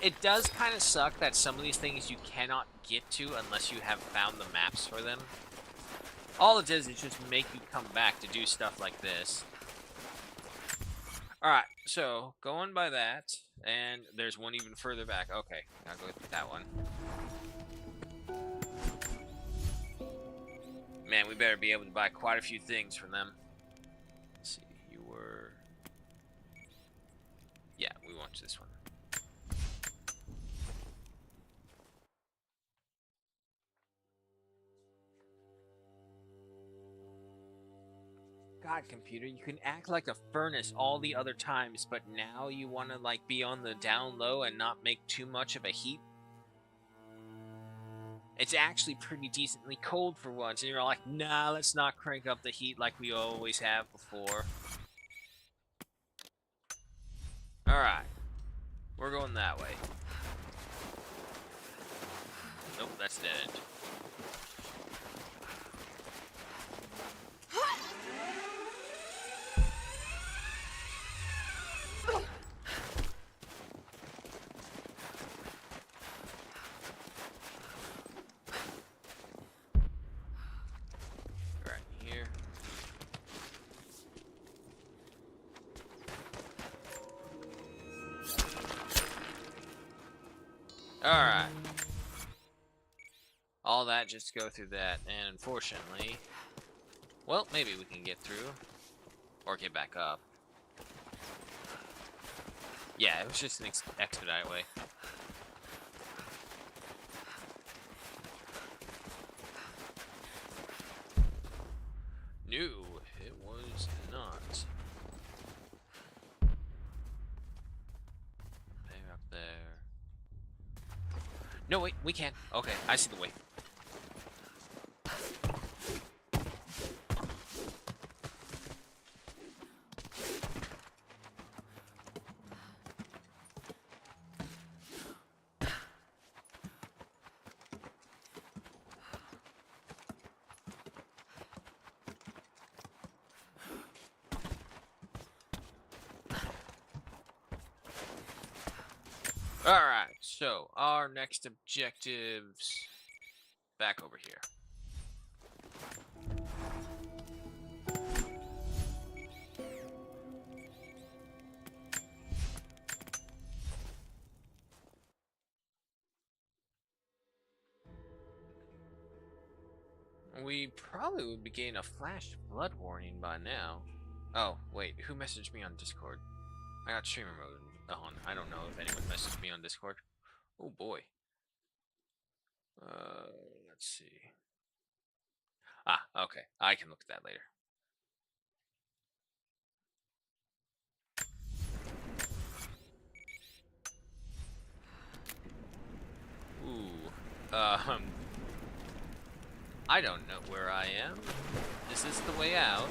It does kind of suck that some of these things you cannot get to unless you have found the maps for them. All it does is just make you come back to do stuff like this. Alright, so going by that, and there's one even further back. Okay, I'll go with that one. Man, we better be able to buy quite a few things from them. Let's see, you were... Yeah, we want this one. God, computer, you can act like a furnace all the other times, but now you want to like be on the down low and not make too much of a heat? It's actually pretty decently cold for once, and you're like, nah, let's not crank up the heat like we always have before. Alright. We're going that way. Nope, that's dead end. Alright. All that just to go through that, and unfortunately... Well, maybe we can get through. Or get back up. Yeah, it was just an expedite way. No, it was not. They're up there. No, wait, we can. Okay, I see the way. Alright, so our next objectives back over here. We probably would be getting a flash flood warning by now. Oh, wait, who messaged me on Discord? I got streamer mode on. I don't know if anyone messaged me on Discord. Oh boy. Let's see. Ah, okay. I can look at that later. Ooh. I don't know where I am. Is this the way out?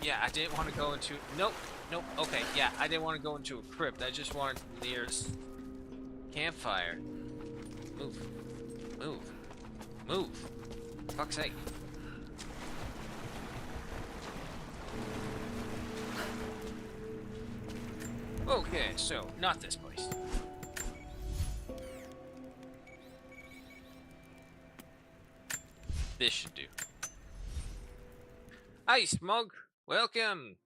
Yeah, I didn't want to go into... Nope. Nope. Okay, yeah, I didn't want to go into a crypt. I just wanted the nearest campfire. Move. Move. Move. For fuck's sake. Okay, so, not this place. This should do. Hi, Smug. Welcome.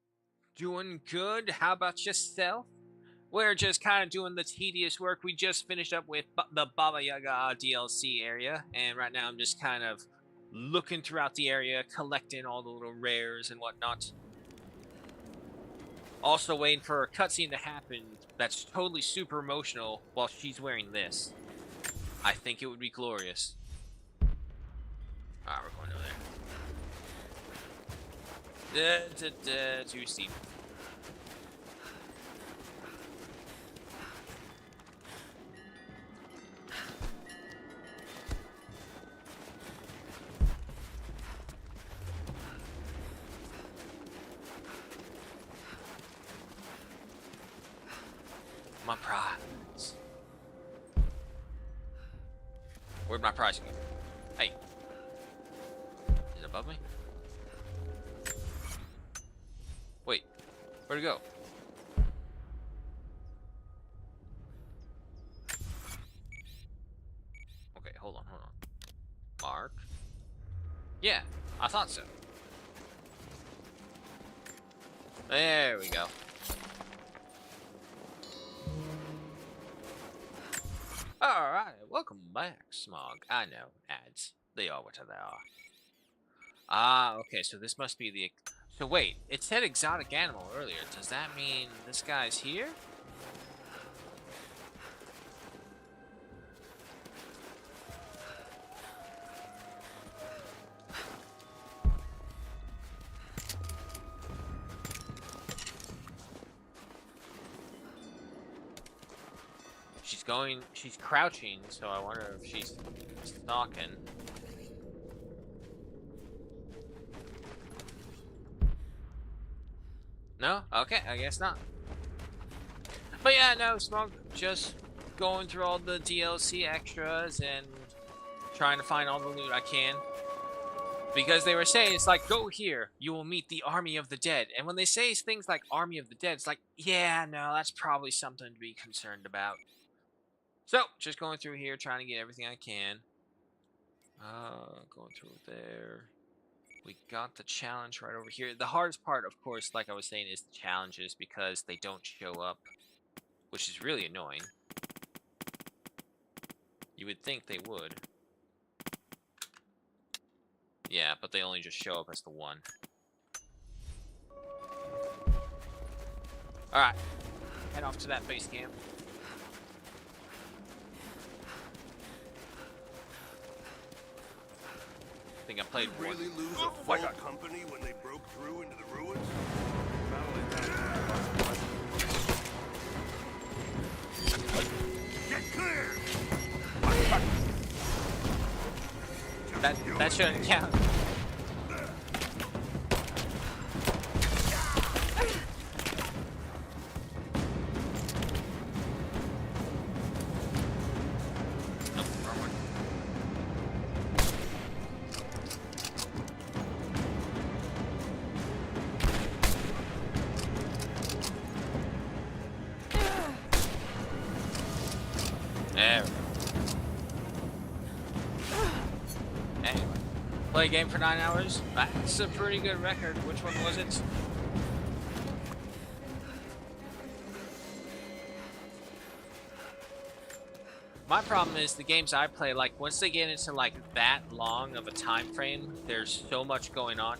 Doing good? How about yourself? we're just kind of doing the tedious work. We just finished up with the Baba Yaga DLC area, and right now I'm just kind of looking throughout the area, collecting all the little rares and whatnot. Also waiting for a cutscene to happen that's totally super emotional while she's wearing this. I think it would be glorious. Alright, we're going over there. Too steep. My prize. Where'd my prize go? Hey. Is it above me? Wait. Where'd it go? Okay, hold on. Mark. Yeah, I thought so. There we go. Alright, welcome back, Smog. I know, ads. They are what they are. Ah, okay, so this must be the... So wait, it said exotic animal earlier. Does that mean this guy's here? She's crouching, so I wonder if she's stalking. No? Okay, I guess not. But yeah, no, Smog, just going through all the DLC extras and trying to find all the loot I can. Because they were saying, it's like, go here, you will meet the Army of the Dead. And when they say things like Army of the Dead, it's like, yeah, no, that's probably something to be concerned about. So, just going through here, trying to get everything I can. Going through there. We got the challenge right over here. The hardest part, of course, like I was saying, is the challenges because they don't show up, which is really annoying. You would think they would. Yeah, but they only just show up as the one. Alright. Head off to that base camp. I think I played Did you really lose a full company when they broke through into the ruins? Not only that. Get clear! That shouldn't count. There we go. Anyway, play a game for 9 hours. That's a pretty good record. Which one was it? My problem is the games I play, like once they get into like that long of a time frame, there's so much going on.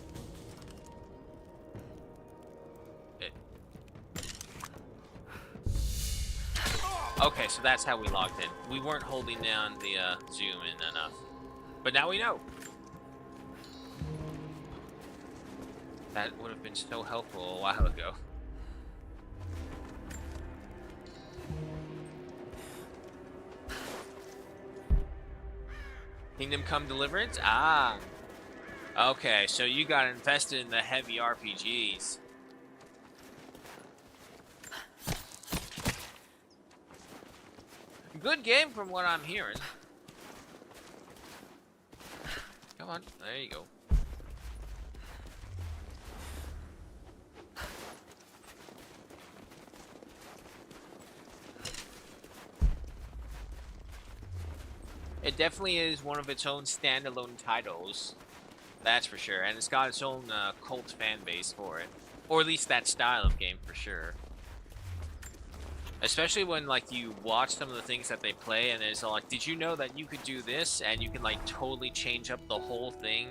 Okay, so that's how we logged in. We weren't holding down the zoom in enough. But now we know. That would have been so helpful a while ago. Kingdom Come Deliverance? Ah. Okay, so you got invested in the heavy RPGs. Good game from what I'm hearing. Come on, there you go. It definitely is one of its own standalone titles. That's for sure. And it's got its own cult fan base for it. Or at least that style of game for sure. Especially when like you watch some of the things that they play and it's all like, did you know that you could do this and you can like totally change up the whole thing?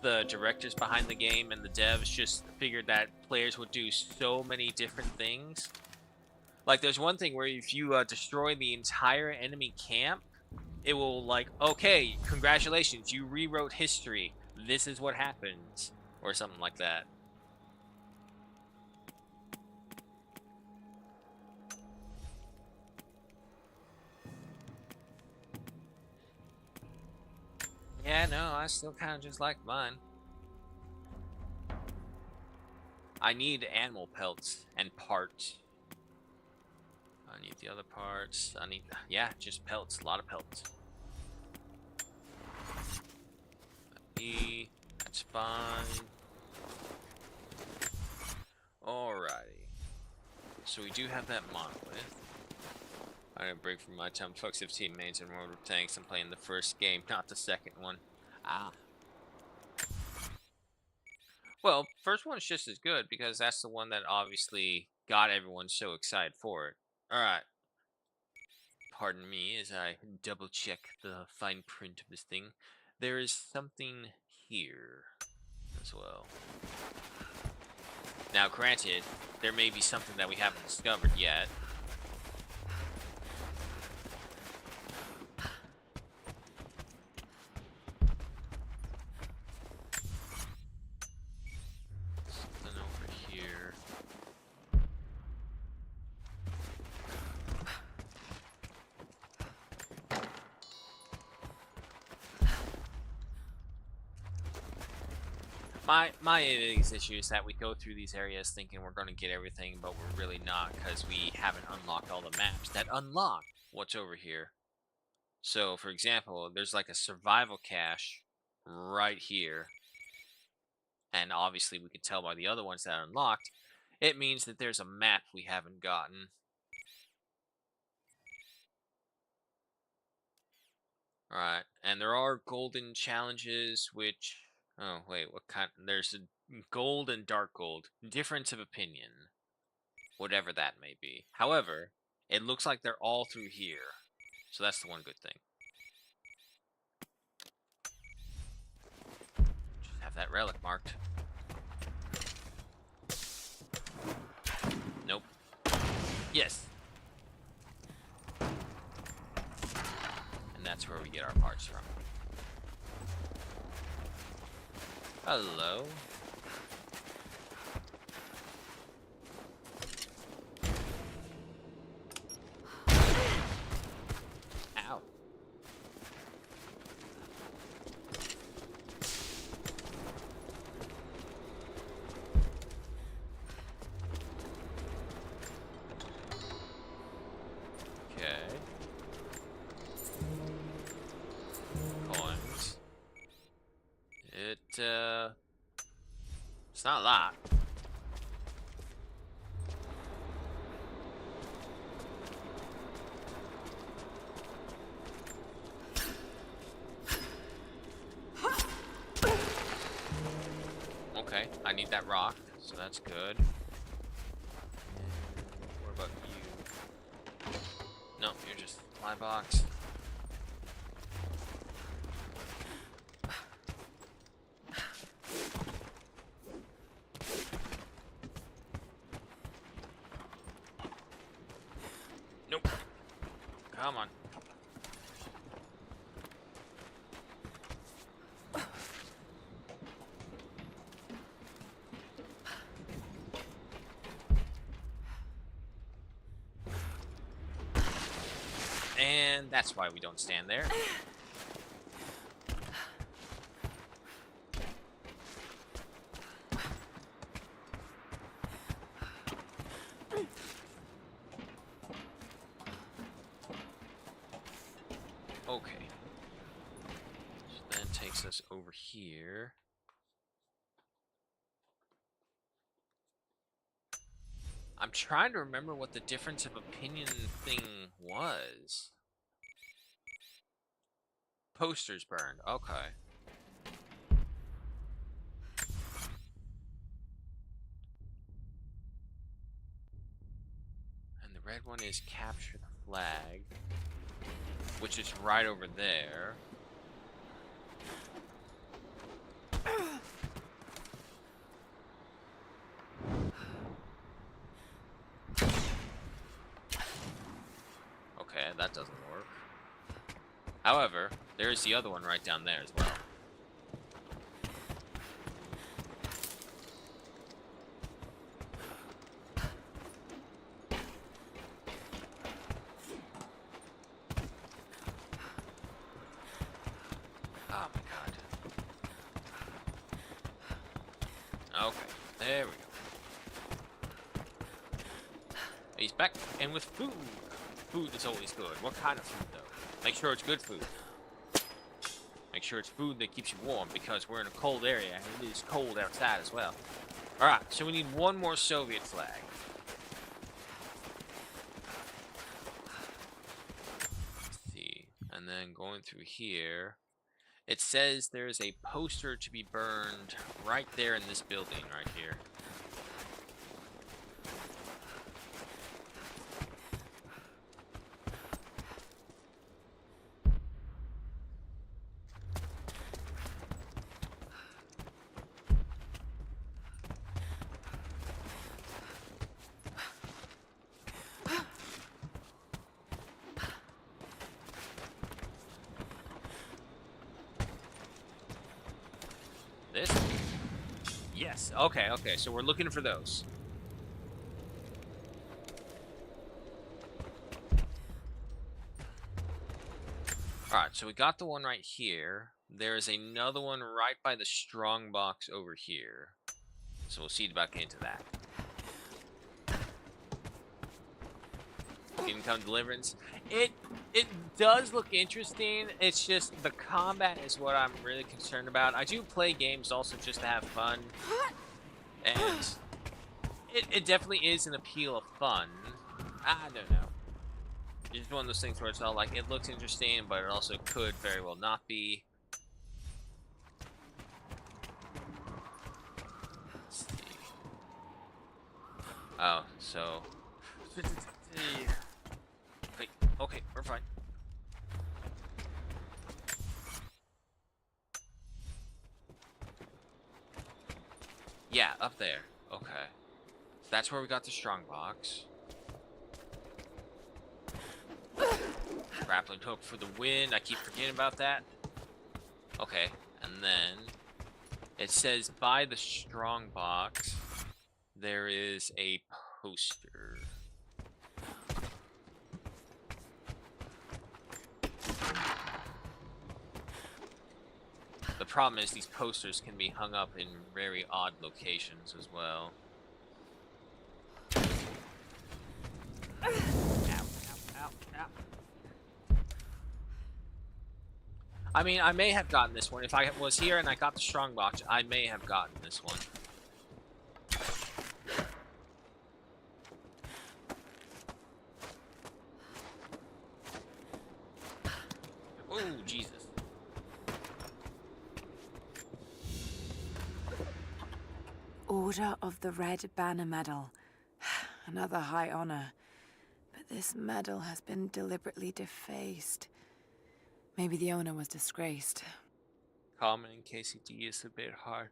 The directors behind the game and the devs just figured that players would do so many different things. Like there's one thing where if you destroy the entire enemy camp, it will like, okay, congratulations, you rewrote history. This is what happens, or something like that. Yeah, no, I still kind of just like mine. I need animal pelts and parts. I need the other parts. I need, yeah, just pelts. A lot of pelts. That's fine. Alrighty. So we do have that monolith. I'm gonna break from my time. Fuck 15 mains and World of Tanks. I'm playing the first game, not the second one. Ah. Well, first one's just as good because that's the one that obviously got everyone so excited for it. Alright. Pardon me as I double check the fine print of this thing. There is something here as well. Now, granted, there may be something that we haven't discovered yet. Something over here. My biggest issue is that we go through these areas thinking we're going to get everything, but we're really not because we haven't unlocked all the maps that unlock what's over here. So, for example, there's like a survival cache right here. And obviously we can tell by the other ones that are unlocked. It means that there's a map we haven't gotten. Alright, and there are golden challenges, which... Oh, wait, what kind? There's a gold and dark gold. Difference of opinion. Whatever that may be. However, it looks like they're all through here. So that's the one good thing. Just have that relic marked. Nope. Yes. And that's where we get our parts from. Hello. Ow. Okay. Coins. It's not a lot. Okay, I need that rock, so that's good. What about you? No, you're just my box. Nope. Come on. And that's why we don't stand there. Okay. So that takes us over here. I'm trying to remember what the difference of opinion thing was. Posters burned. Okay. And the red one is capture the flag, which is right over there. Okay, that doesn't work. However, there's the other one right down there as well. Oh my god. Okay, there we go. He's back, and with food. Food is always good. What kind of food, though? Make sure it's good food. Make sure it's food that keeps you warm, because we're in a cold area, and it is cold outside as well. Alright, so we need one more Soviet flag. Let's see. And then going through here, it says there's a poster to be burned right there in this building right here. This? Yes. Okay, okay. So we're looking for those. Alright, so we got the one right here. There's another one right by the strong box over here. So we'll see back into that. Income deliverance. It does look interesting. It's just the combat is what I'm really concerned about. I do play games also just to have fun, and it definitely is an appeal of fun. I don't know. It's just one of those things where it's all like it looks interesting, but it also could very well not be. Let's see. Oh, so. Wait, okay, we're fine. Yeah, up there. Okay. So that's where we got the strong box. Grappling hook for the win. I keep forgetting about that. Okay, and then it says by the strong box there is a poster. The problem is these posters can be hung up in very odd locations as well. Ow, ow, ow, ow. I mean, I may have gotten this one. If I was here and I got the strong box, I may have gotten this one. Ooh, Jesus. Order of the Red Banner Medal. Another high honor. But this medal has been deliberately defaced. Maybe the owner was disgraced. Common in KCD is a bit hard.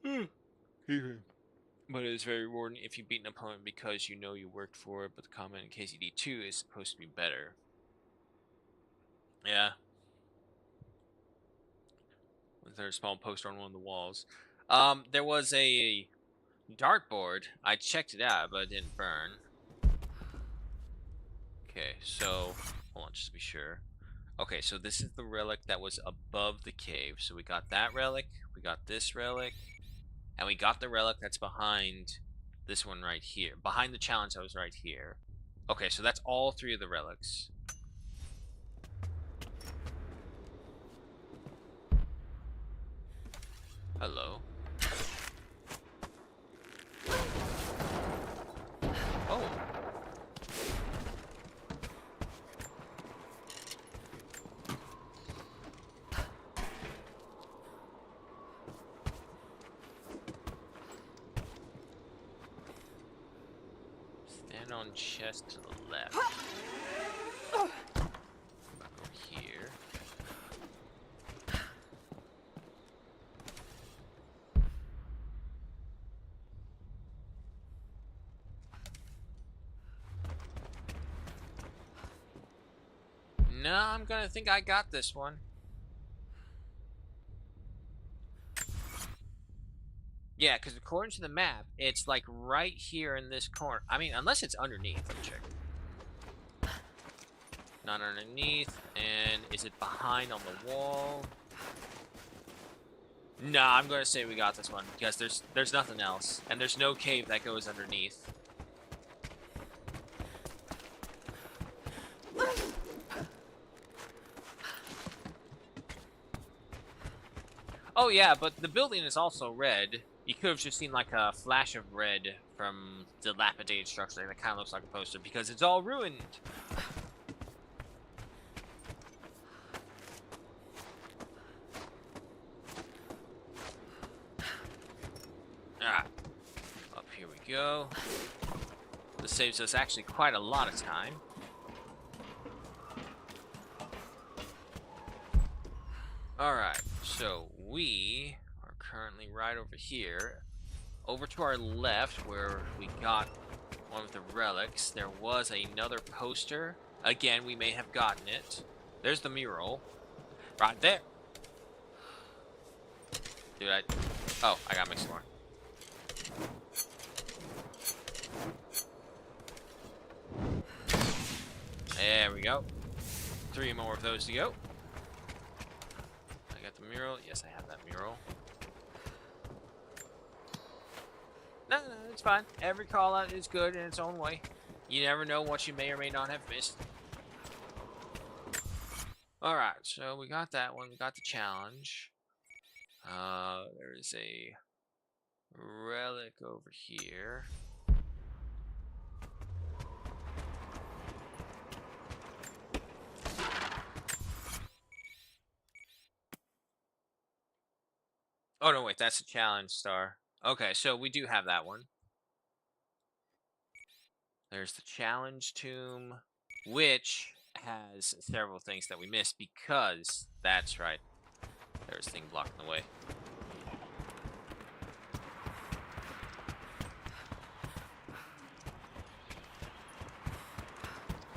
But it is very rewarding if you beat an opponent because you know you worked for it, but the common in KCD 2 is supposed to be better. Yeah. Was there a small poster on one of the walls? There was a dartboard. I checked it out, but it didn't burn. Okay, so hold on, just to be sure. Okay, so this is the relic that was above the cave. So we got that relic, we got this relic, and we got the relic that's behind this one right here. Behind the challenge that was right here. Okay, so that's all three of the relics. Hello. Oh. Stand stone chest to the left. Back over here. No, I'm gonna think I got this one. Yeah, because according to the map, it's like right here in this corner. I mean, unless it's underneath. Let me check. Not underneath. And is it behind on the wall? Nah, I'm gonna say we got this one because there's nothing else, and there's no cave that goes underneath. Oh yeah, but the building is also red. You could have just seen like a flash of red from the dilapidated structure that kind of looks like a poster because it's all ruined. Ah, up here we go. This saves us actually quite a lot of time. Alright, so we are currently right over here. Over to our left, where we got one of the relics, there was another poster. Again, we may have gotten it. There's the mural. Right there. Dude, oh, I got mixed more. There we go. 3 more of those to go. I got the mural. Yes, I have that mural. No, it's fine. Every call out is good in its own way. You never know what you may or may not have missed. Alright, so we got that one. We got the challenge. There is a relic over here. Oh, no, wait. That's a challenge star. Okay, so we do have that one. There's the challenge tomb, which has several things that we missed because, that's right, there's a thing blocking the way.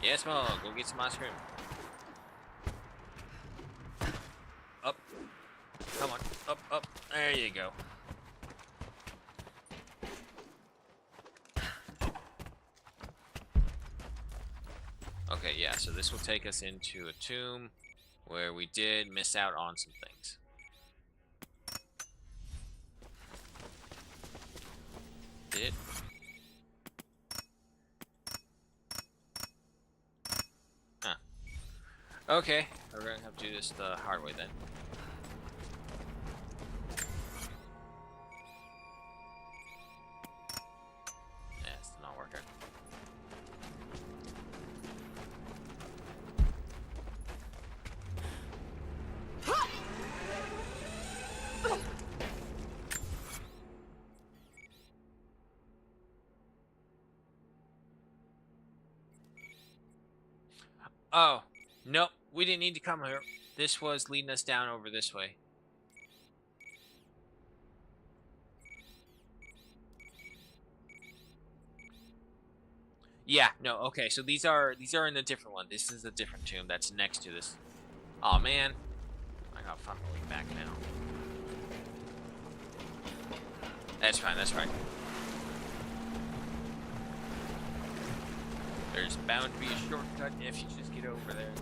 Yes, Mo, go get some ice cream. Up. Come on, up, up. There you go. Okay, yeah, so this will take us into a tomb where we did miss out on some things. Did? Huh. Okay, we're gonna have to do this the hard way then. Yeah, it's not working. Oh, nope, we didn't need to come here. This was leading us down over this way. Yeah, no, okay, so these are in a different one. This is a different tomb that's next to this. Oh man. I gotta find my way back now. That's fine, that's right. There's bound to be a shortcut if you just get over there.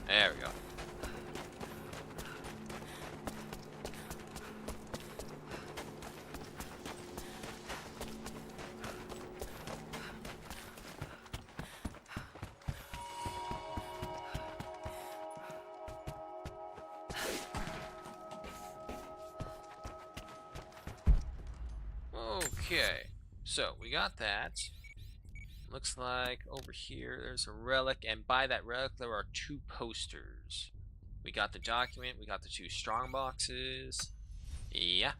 There we go. Okay, so we got that. Looks like over here there's a relic, and by that relic there are 2 posters. We got the document, we got the 2 strong boxes. Yeah.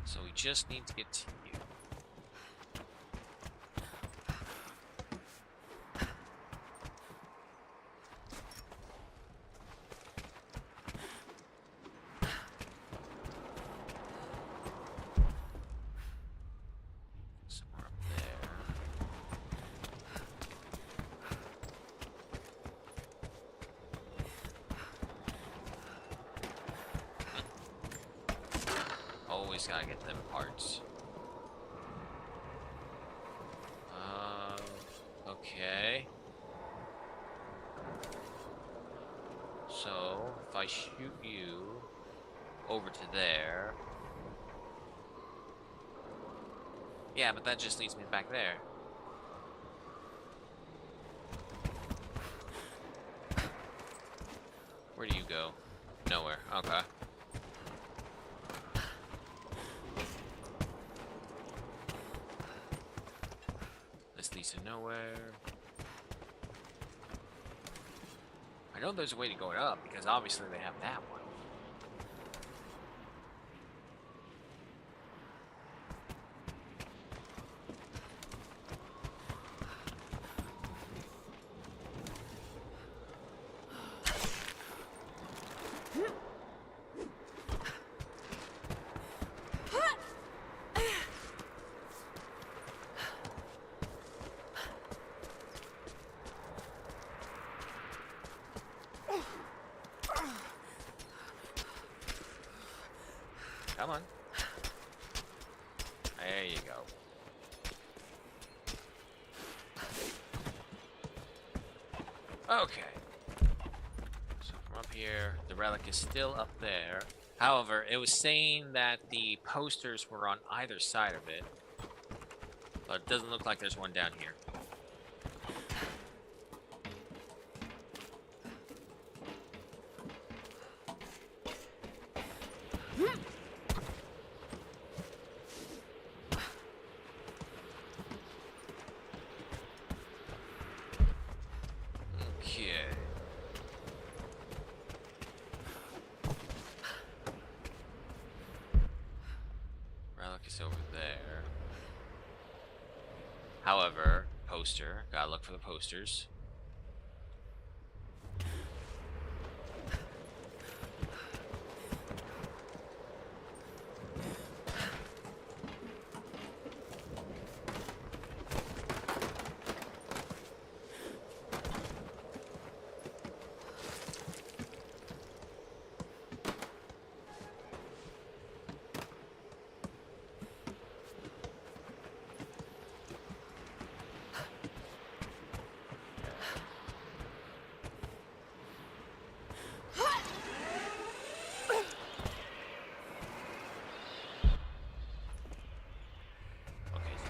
So we just need to get to you. Somewhere up there. Always gotta get them parts. Okay. So, if I shoot you over to there. Yeah, but that just leads me back there. Where do you go? Nowhere. Okay. This leads to nowhere. I know there's a way to go up because obviously they have that one. Come on. There you go. Okay. So from up here, the relic is still up there. However, it was saying that the posters were on either side of it. But it doesn't look like there's one down here. Okay. Relic is over there. However, poster. Gotta look for the posters.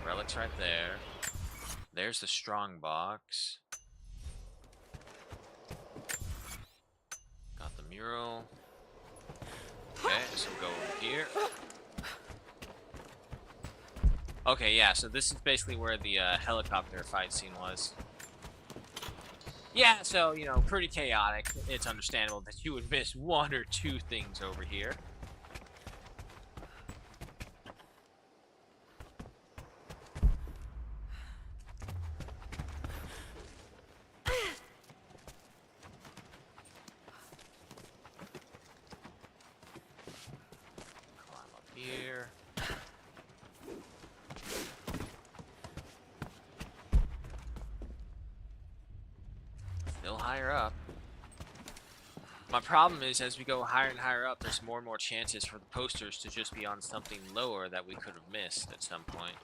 Relic's right there. There's the strong box. Got the mural. Okay, so we'll go over here. Okay, yeah, so this is basically where the helicopter fight scene was. Yeah, so, you know, pretty chaotic. It's understandable that you would miss 1 or 2 things over here. Here. Still higher up. My problem is as we go higher and higher up, there's more and more chances for the posters to just be on something lower that we could have missed at some point.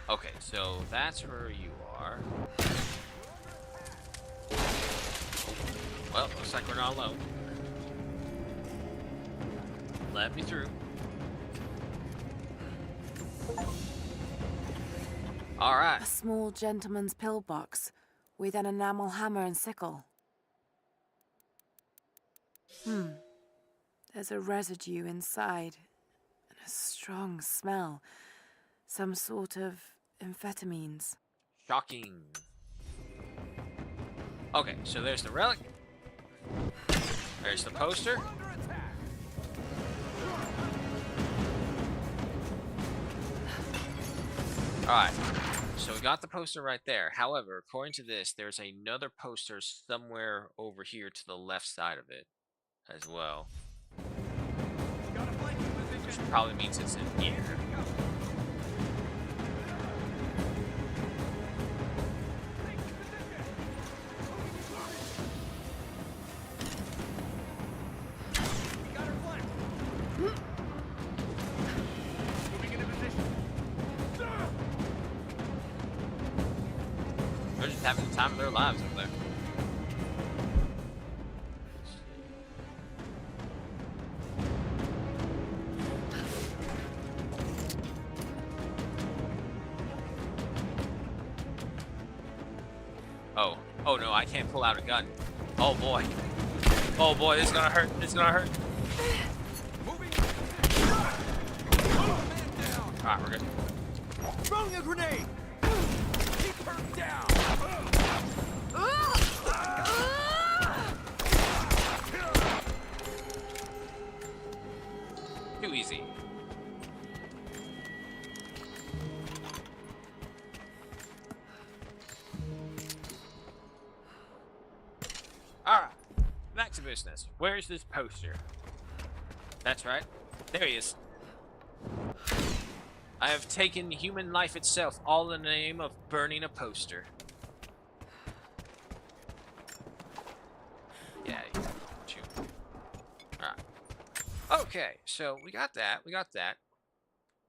Okay, so that's where you are. Well, looks like we're not alone. Let me through. All right. A small gentleman's pillbox with an enamel hammer and sickle. There's a residue inside, and a strong smell. Some sort of amphetamines. Shocking. Okay, so there's the relic. There's the poster. Alright, so we got the poster right there. However, according to this, there's another poster somewhere over here to the left side of it as well. Which probably means it's in here. They're just having the time of their lives over there. Oh. Oh no, I can't pull out a gun. Oh boy. Oh boy, this is gonna hurt. This is gonna hurt. Alright, we're good. Throwing a grenade! Keep her down! Too easy. Alright, back to business. Where's this poster? That's right. There he is. I have taken human life itself, all in the name of burning a poster. Yeah, shoot. Alright. Okay, so we got that. We got that.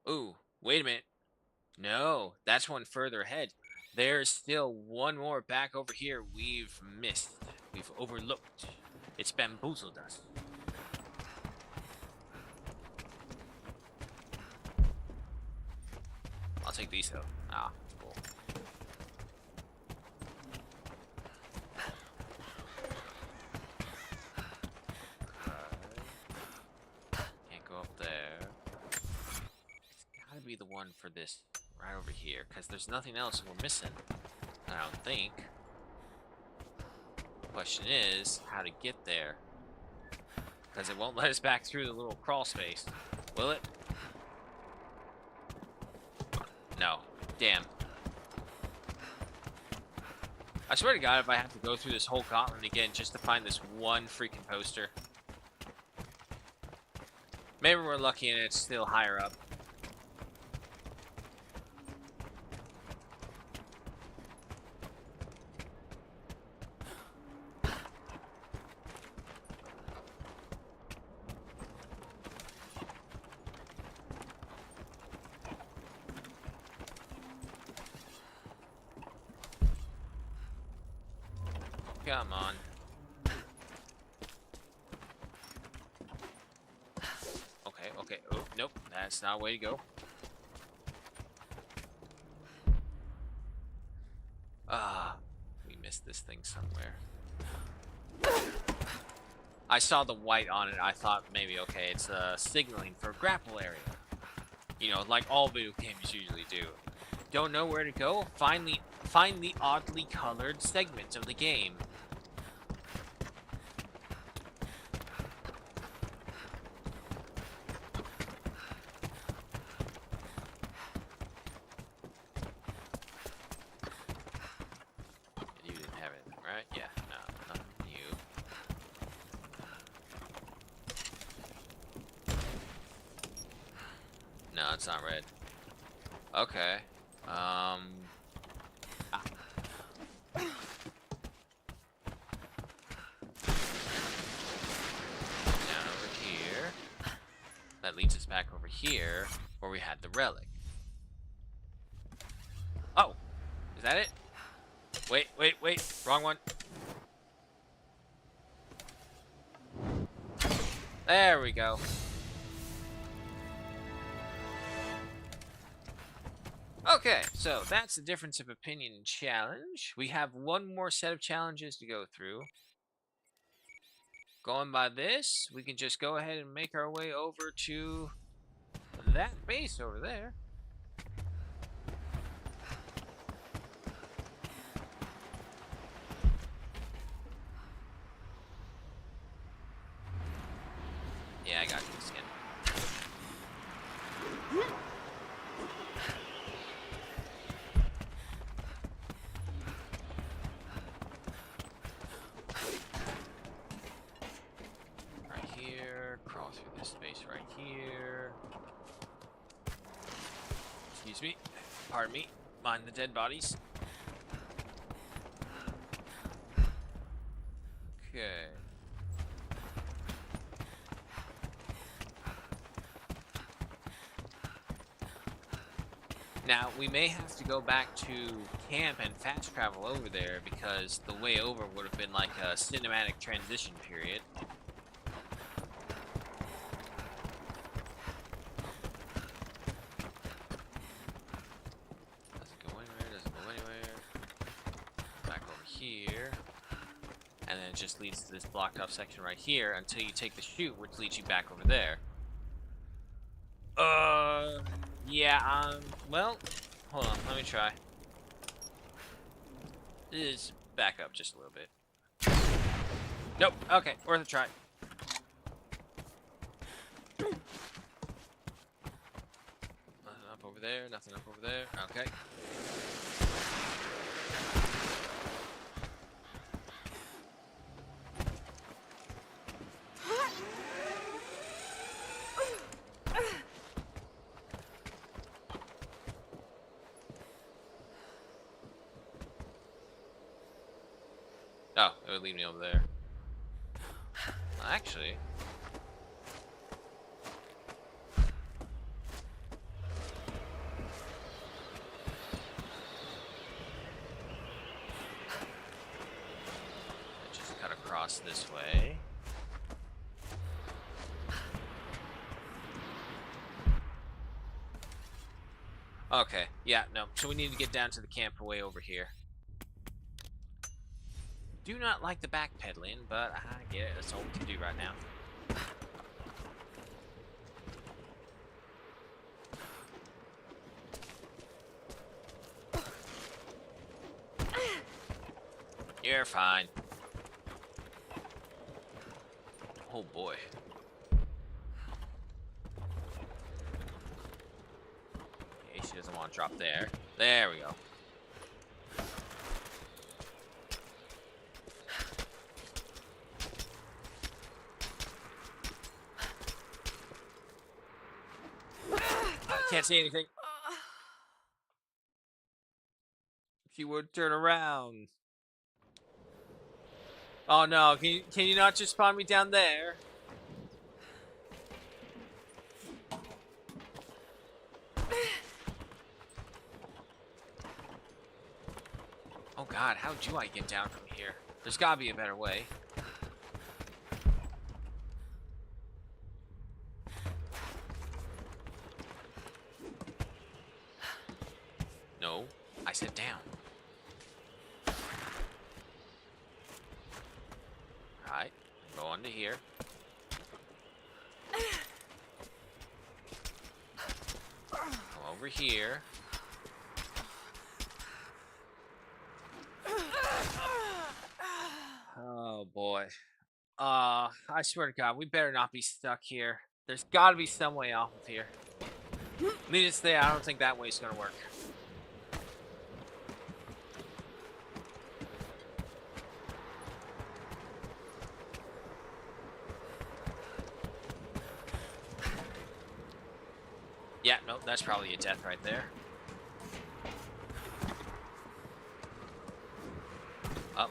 Ooh, wait a minute. No, that's one further ahead. There's still one more back over here we've missed. We've overlooked. It's bamboozled us. I'll take these though. Ah, cool. Can't go up there. It's gotta be the one for this right over here, because there's nothing else we're missing. I don't think. Question is, how to get there. Because it won't let us back through the little crawl space. Will it? No. Damn. I swear to God, if I have to go through this whole gauntlet again just to find this one freaking poster. Maybe we're lucky and it's still higher up. Come on. Okay, okay. Oh, nope. That's not a way to go. Ah, we missed this thing somewhere. I saw the white on it. I thought maybe, okay, it's signaling for a grapple area. You know, like all video games usually do. Don't know where to go? Find the oddly colored segments of the game. You didn't have it, right? Yeah, no, nothing new. No, it's not red. Okay. Ah. Down over here. That leads us back over here, where we had the relic. Oh! Is that it? Wait, wait, wait. Wrong one. There we go. Okay, so that's the difference of opinion challenge. We have one more set of challenges to go through. Going by this, we can just go ahead and make our way over to that base over there. Yeah, I got you, skin. Right here, crawl through this space right here. Excuse me. Pardon me. Mind the dead bodies. Okay. Now, we may have to go back to camp and fast travel over there because the way over would have been like a cinematic transition period. Doesn't go anywhere, doesn't go anywhere. Back over here. And then it just leads to this blocked off section right here until you take the chute, which leads you back over there. Yeah, well, hold on, let me try. Just back up just a little bit. Nope, okay, worth a try. Nothing up over there, nothing up over there, okay. Oh, it would leave me over there. Actually. Just cut across this way. Okay, yeah, no. So we need to get down to the camp way over here. Do not like the backpedaling, but I get it. That's all we can do right now. You're fine. Oh boy. Okay, she doesn't want to drop there. There we go. Can't see anything. If you would turn around. Oh no, can you not just spawn me down there? Oh god, how do I get down from here? There's gotta be a better way. No, I said down. Alright, go on to here. Come over here. Oh boy. I swear to God, we better not be stuck here. There's gotta be some way off of here. Needless to say, I don't think that way's gonna work. Yeah, no, that's probably a death right there. Up.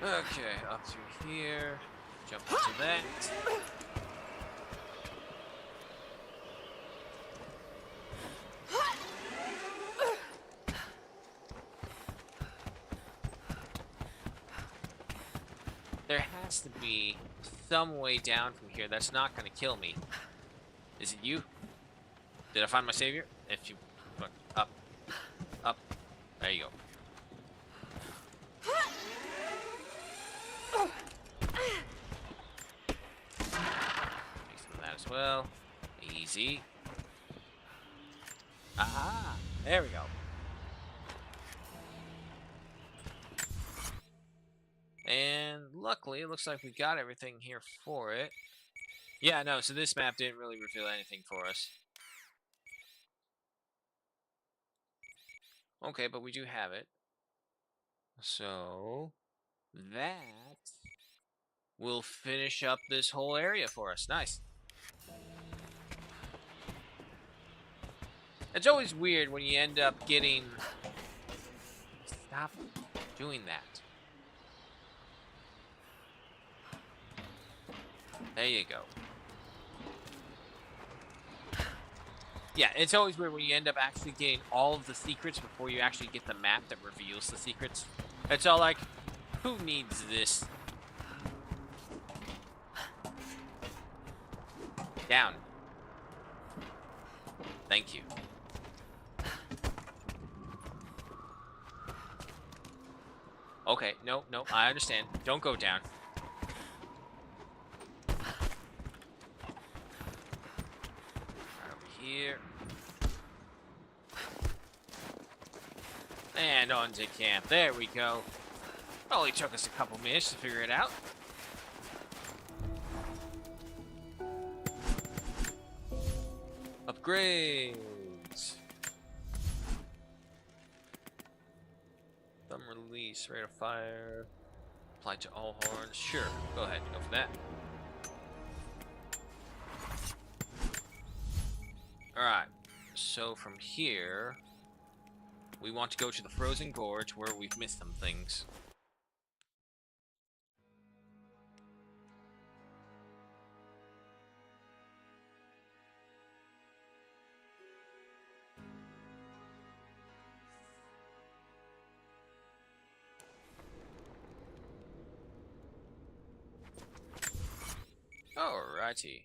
Okay, up through here. Jump into that. There has to be some way down from here that's not going to kill me. Is it you? Did I find my savior? If you... Look, up. Up. There you go. Take some of that as well. Easy. Aha! There we go. And luckily, it looks like we got everything here for it. Yeah, no, so this map didn't really reveal anything for us. Okay, but we do have it. So, that will finish up this whole area for us. Nice. It's always weird when you end up getting... Stop doing that. There you go. Yeah, it's always weird when you end up actually getting all of the secrets before you actually get the map that reveals the secrets. It's all like, who needs this? Down. Thank you. Okay, no, I understand. Don't go down. Here. And on to camp. There we go. Only took us a couple minutes to figure it out. Upgrades. Thumb release, rate of fire. Apply to all horns. Sure, go ahead, go for that. Alright, so from here, we want to go to the Frozen Gorge where we've missed some things. Alrighty.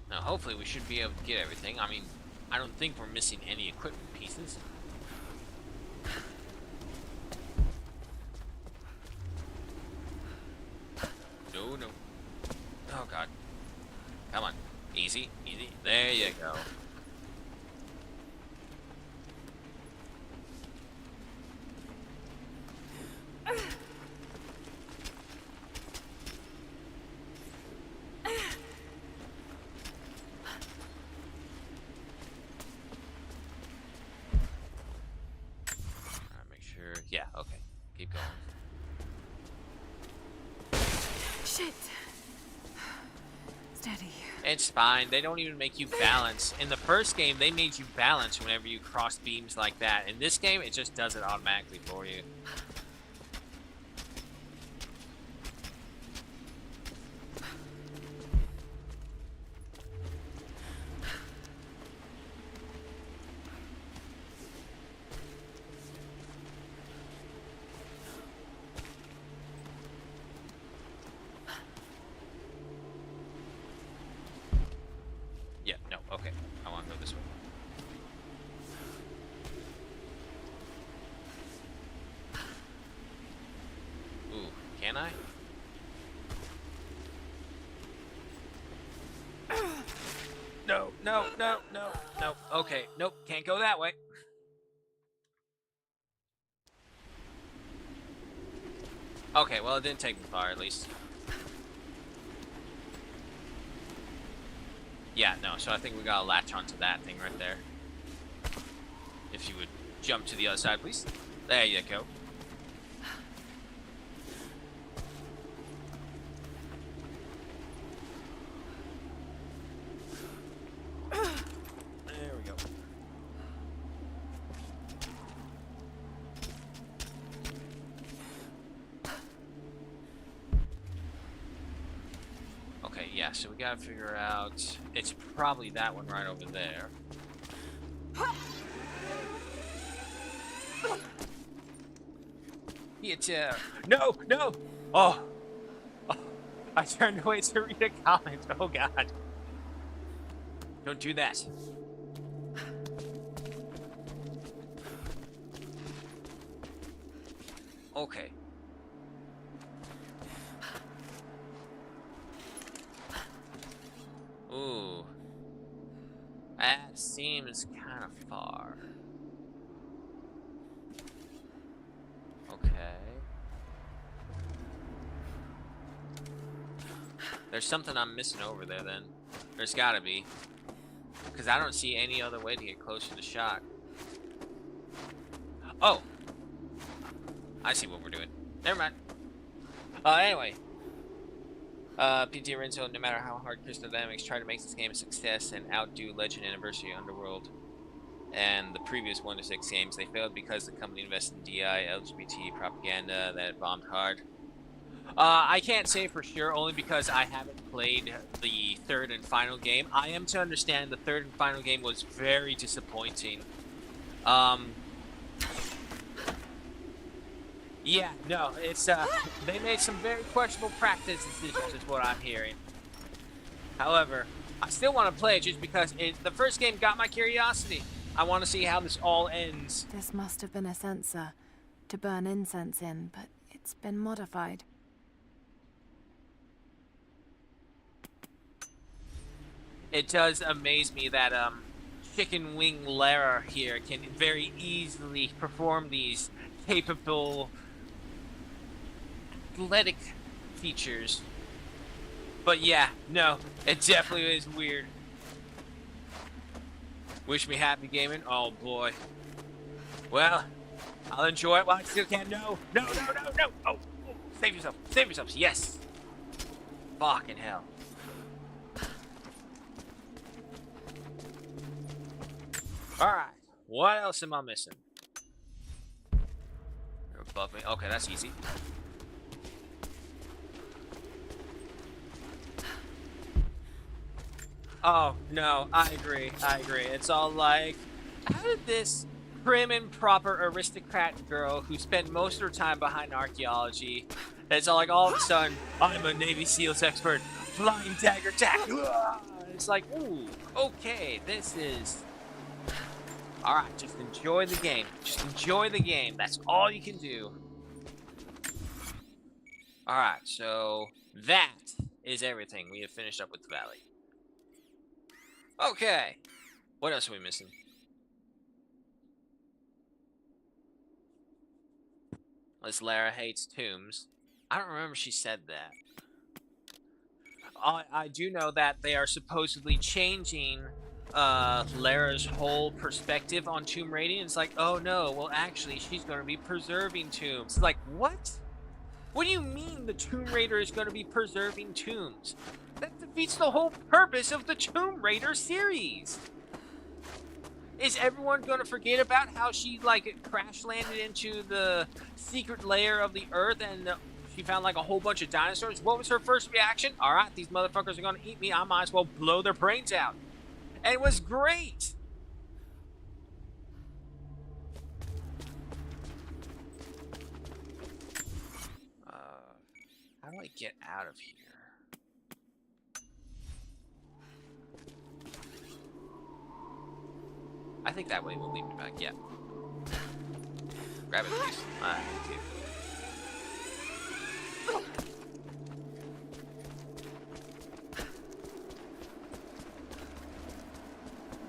Now, hopefully we should be able to get everything. I mean, I don't think we're missing any equipment pieces. No. Oh, God. Come on. Easy, easy. There you go. Yeah, okay. Keep going. Shit. Steady. It's fine. They don't even make you balance. In the first game, they made you balance whenever you cross beams like that. In this game, it just does it automatically for you. Yeah, no, okay. I want to go this way. Ooh, can I? No. Okay, nope, can't go that way. Okay, well, it didn't take me far, at least. Yeah, no, so I think we gotta latch onto that thing right there. If you would jump to the other side, please. There you go. There we go. Okay, yeah, so we gotta figure out... It's probably that one right over there. No, no! Oh. I turned away to read a comment. Oh god. Don't do that. Okay. Ooh. That seems kind of far. Okay. There's something I'm missing over there then. There's gotta be. Because I don't see any other way to get closer to Shock. Oh! I see what we're doing. Never mind. Anyway. PT Renzo, no matter how hard Crystal Dynamics try to make this game a success and outdo Legend Anniversary Underworld and the previous 1 to 6 games, they failed because the company invested in DI, LGBT propaganda that bombed hard. I can't say for sure, only because I haven't played the third and final game. I am to understand the third and final game was very disappointing. Yeah, no, it's, they made some very questionable practice decisions is what I'm hearing. However, I still want to play it just because the first game got my curiosity. I want to see how this all ends. This must have been a sensor to burn incense in, but it's been modified. It does amaze me that, Chicken Wing Lara here can very easily perform these capable athletic features. But yeah, no, it definitely is weird. Wish me happy gaming? Oh boy. Well, I'll enjoy it while I still can. No, no, no, no, no! Oh, save yourself, save yourselves, yes! Fucking hell. Alright, what else am I missing? They're above me. Okay, that's easy. Oh, no, I agree, I agree. It's all like, how did this prim and proper aristocrat girl who spent most of her time behind archaeology, it's all like, all of a sudden, I'm a Navy SEALs expert, flying dagger attack. It's like, ooh, okay, this is... Alright, just enjoy the game. Just enjoy the game. That's all you can do. Alright, so that is everything. We have finished up with the valley. Okay. What else are we missing? Unless Lara hates tombs. I don't remember she said that. I do know that they are supposedly changing Lara's whole perspective on tomb raiding. It's like, oh no, well actually she's going to be preserving tombs. It's like, what? What do you mean the Tomb Raider is going to be preserving tombs? That defeats the whole purpose of the Tomb Raider series. Is everyone going to forget about how she, like, crash landed into the secret layer of the Earth and she found, like, a whole bunch of dinosaurs? What was her first reaction? Alright, these motherfuckers are going to eat me. I might as well blow their brains out. And it was great. How do I get out of here? I think that way will lead me back, yeah. Grab it, please. Thank you.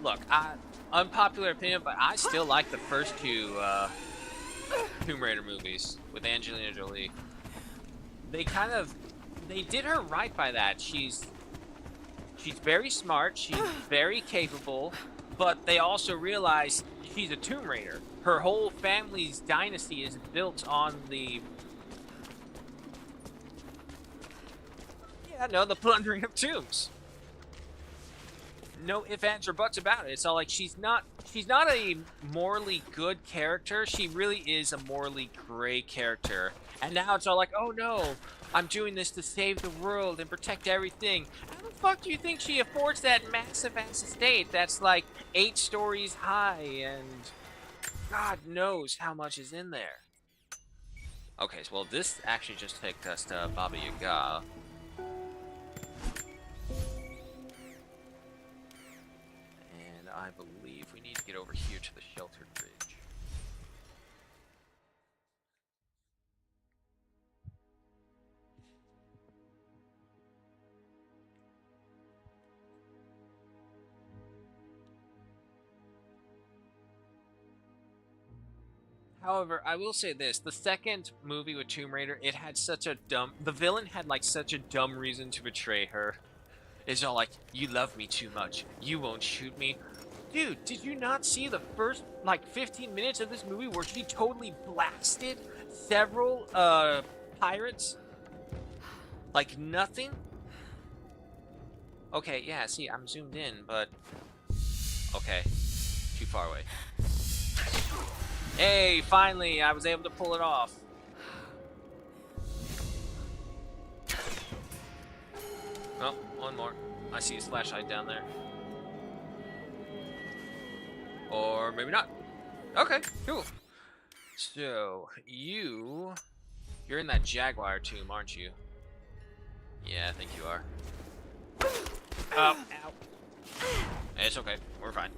Look, unpopular opinion, but I still like the first two Tomb Raider movies with Angelina Jolie. They did her right by that. She's very smart, she's very capable, but they also realize she's a Tomb Raider. Her whole family's dynasty is built on the... Yeah, no, the plundering of tombs. No ifs, ands, or buts about it. It's all like she's not a morally good character. She really is a morally gray character. And now it's all like, oh no, I'm doing this to save the world and protect everything. How the fuck do you think she affords that massive ass estate that's like 8 stories high and God knows how much is in there? Okay, so well, this actually just took us to Baba Yaga. And I believe we need to get over here to the sheltered bridge. However, I will say this, the second movie with Tomb Raider, it had such a the villain had like such a dumb reason to betray her. It's all like, you love me too much, you won't shoot me. Dude, did you not see the first like 15 minutes of this movie where she totally blasted several pirates? Like nothing? Okay, yeah, see, I'm zoomed in, but okay, too far away. Hey, finally, I was able to pull it off. Oh, one more. I see his flashlight down there. Or maybe not. Okay, cool. So, you're in that Jaguar tomb, aren't you? Yeah, I think you are. Oh, ow. It's okay, we're fine.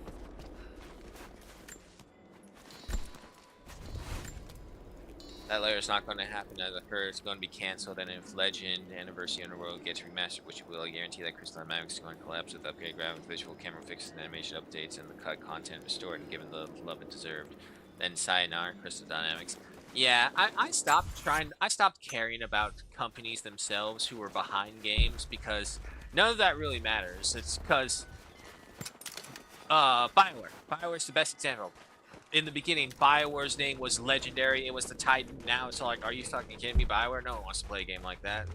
That layer is not going to happen as occur. It's going to be cancelled, and if Legend Anniversary Underworld gets remastered, which will guarantee that Crystal Dynamics is going to collapse with upgrade graphics, visual camera fixes, and animation updates, and the cut content restored and given the love it deserved. Then sayonara, Crystal Dynamics. Yeah, I stopped caring about companies themselves who were behind games because none of that really matters. It's because BioWare. BioWare's the best example. In the beginning, BioWare's name was Legendary. It was the Titan. Now it's like, are you fucking kidding me, BioWare? No one wants to play a game like that.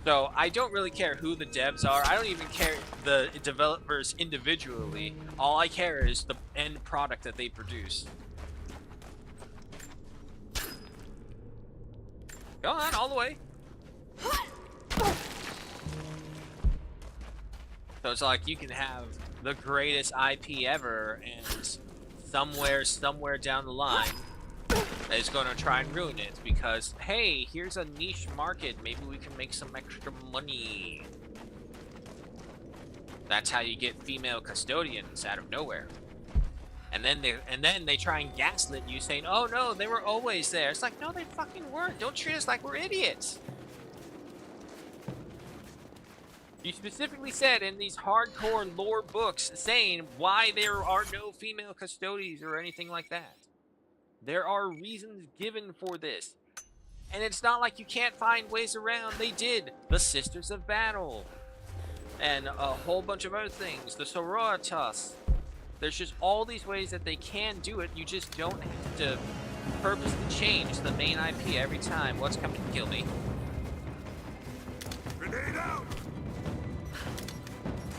So I don't really care who the devs are. I don't even care the developers individually. All I care is the end product that they produce. Go on, all the way. So it's like you can have the greatest IP ever and somewhere down the line is going to try and ruin it because, hey, here's a niche market. Maybe we can make some extra money. That's how you get female custodians out of nowhere. And then they try and gaslit you saying, oh no, they were always there. It's like, no, they fucking weren't. Don't treat us like we're idiots. You specifically said in these hardcore lore books saying why there are no female custodians or anything like that. There are reasons given for this. And it's not like you can't find ways around. They did. The Sisters of Battle. And a whole bunch of other things. The Sororitas. There's just all these ways that they can do it. You just don't have to purposely change the main IP every time. What's coming to kill me? Grenade out!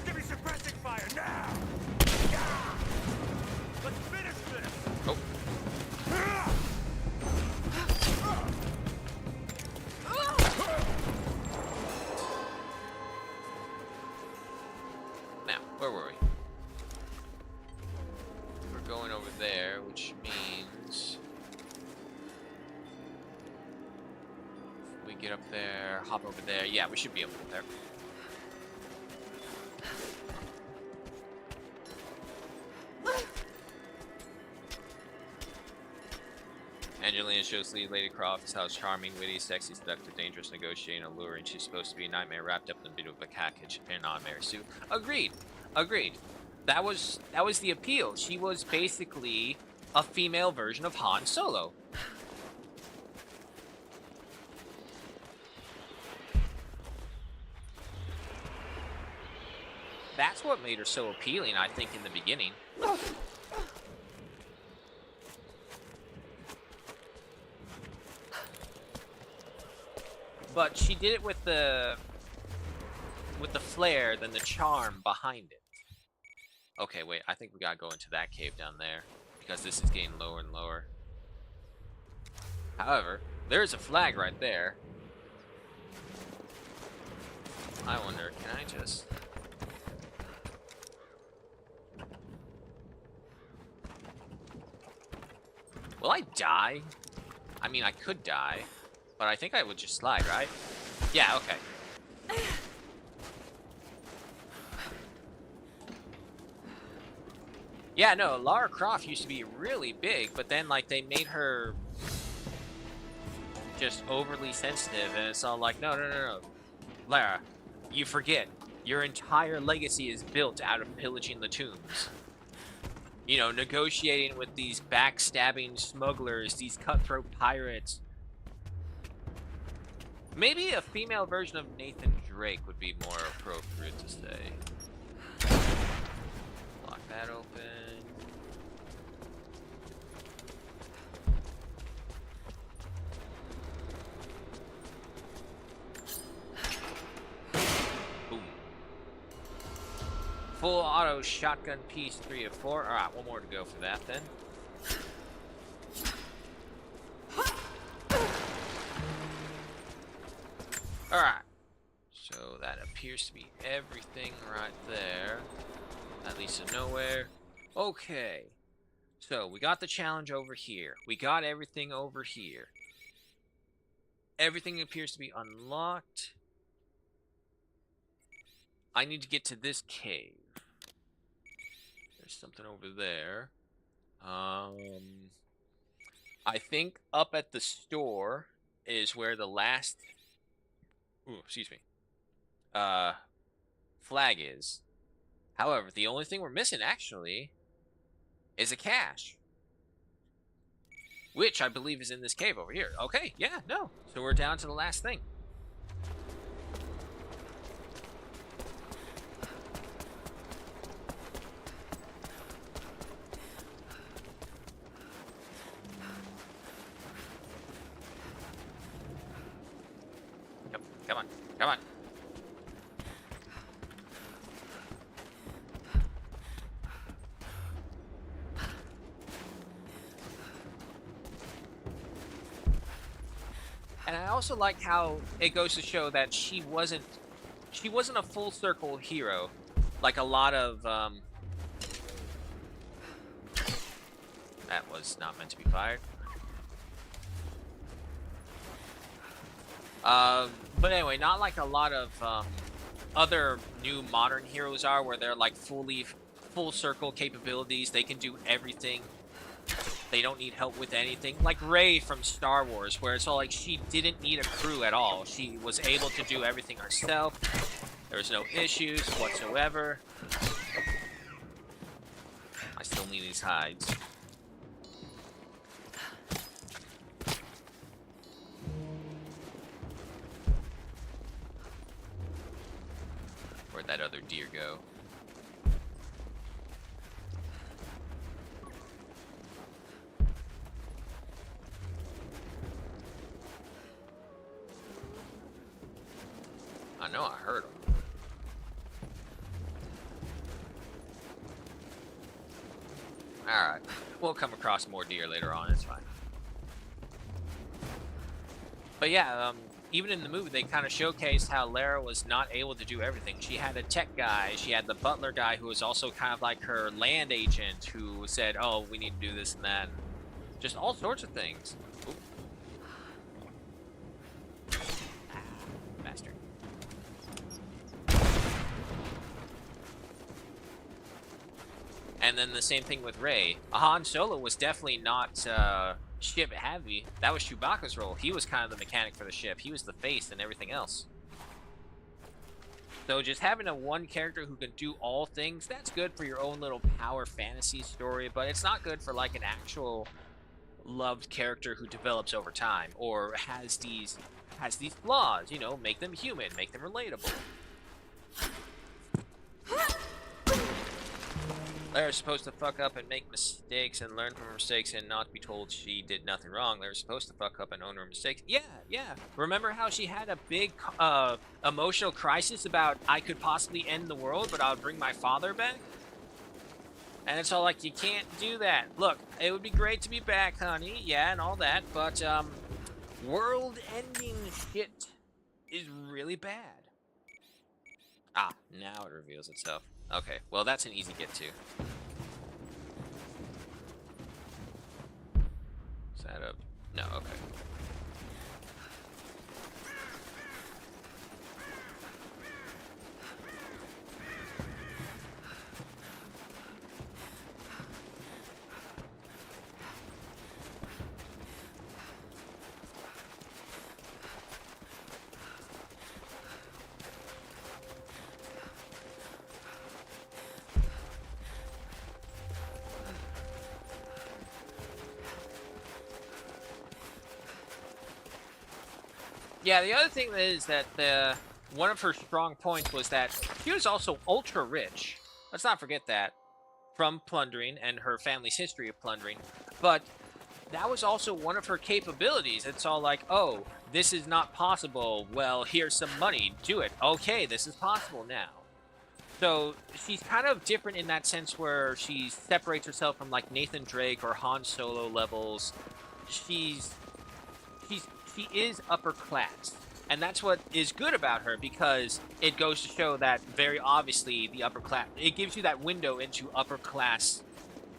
Give me suppressing fire now! Let's finish this! Oh. Now, where were we? We're going over there, which means if we get up there, hop over there. Yeah, we should be able to get there. Angelina Jolie, Lady Croft is how charming, witty, sexy, seductive, dangerous, negotiating, alluring. She's supposed to be a nightmare wrapped up in a bit of a package and not a Mary Sue. Agreed. Agreed. That was the appeal. She was basically a female version of Han Solo. That's what made her so appealing, I think, in the beginning. But she did it with the flair, then the charm behind it. Okay, wait, I think we gotta go into that cave down there, because this is getting lower and lower. However, there is a flag right there. I wonder, can I just... Will I die? I mean, I could die, but I think I would just slide, right? Yeah, okay. Yeah, no, Lara Croft used to be really big, but then, like, they made her just overly sensitive, and it's all like, no. Lara, you forget. Your entire legacy is built out of pillaging the tombs. You know, negotiating with these backstabbing smugglers, these cutthroat pirates. Maybe a female version of Nathan Drake would be more appropriate to say. Lock that open. Boom. Full auto shotgun piece 3 of 4. Alright, one more to go for that then. Alright. So that appears to be everything right there. That leads to nowhere. Okay. So we got the challenge over here. We got everything over here. Everything appears to be unlocked. I need to get to this cave. There's something over there. I think up at the store is where the last... Ooh, excuse me. Flag is. However, the only thing we're missing, actually, is a cache. Which I believe is in this cave over here. Okay, yeah, no. So we're down to the last thing. Come on, come on. And I also like how it goes to show that she wasn't a full circle hero, like a lot of that was not meant to be fired. But anyway, not like a lot of other new modern heroes are, where they're like full circle capabilities. They can do everything. They don't need help with anything. Like Rey from Star Wars, where it's all like she didn't need a crew at all. She was able to do everything herself. There was no issues whatsoever. I still need these hides. Where'd that other deer go? I know I heard him. Alright. We'll come across more deer later on, it's fine. But yeah, even in the movie, they kind of showcased how Lara was not able to do everything. She had a tech guy, she had the butler guy who was also kind of like her land agent who said, oh, we need to do this and that. Just all sorts of things. Ooh. Ah, bastard. And then the same thing with Rey. Han Solo was definitely not ship heavy. That was Chewbacca's role. He was kind of the mechanic for the ship. He was the face and everything else. So just having a one character who can do all things, that's good for your own little power fantasy story, but it's not good for like an actual loved character who develops over time or has these flaws, you know, make them human, make them relatable. Lara's supposed to fuck up and make mistakes and learn from her mistakes and not be told she did nothing wrong. Lara's supposed to fuck up and own her mistakes. Yeah. Remember how she had a big emotional crisis about I could possibly end the world, but I'll bring my father back? And it's all like, you can't do that. Look, it would be great to be back, honey. Yeah, and all that, but world-ending shit is really bad. Ah, now it reveals itself. Okay, well that's an easy get to. Is that a... No, okay. Yeah, the other thing is that one of her strong points was that she was also ultra rich. Let's not forget that. From plundering and her family's history of plundering. But that was also one of her capabilities. It's all like, oh, this is not possible. Well, here's some money. Do it. Okay, this is possible now. So she's kind of different in that sense where she separates herself from like Nathan Drake or Han Solo levels. She is upper class, and that's what is good about her, because it goes to show that very obviously the upper class, it gives you that window into upper class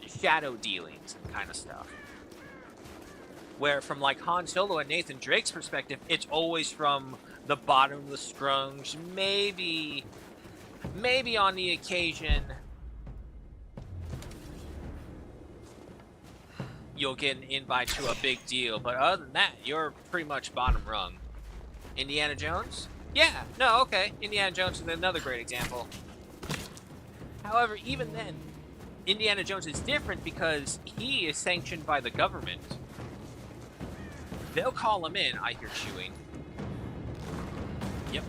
shadow dealings and kind of stuff, where from like Han Solo and Nathan Drake's perspective, it's always from the bottom of the strungs, maybe on the occasion you'll get an invite to a big deal, but other than that, you're pretty much bottom rung. Indiana Jones? Yeah, no, okay. Indiana Jones is another great example. However, even then, Indiana Jones is different because he is sanctioned by the government. They'll call him in. I hear chewing. Yep.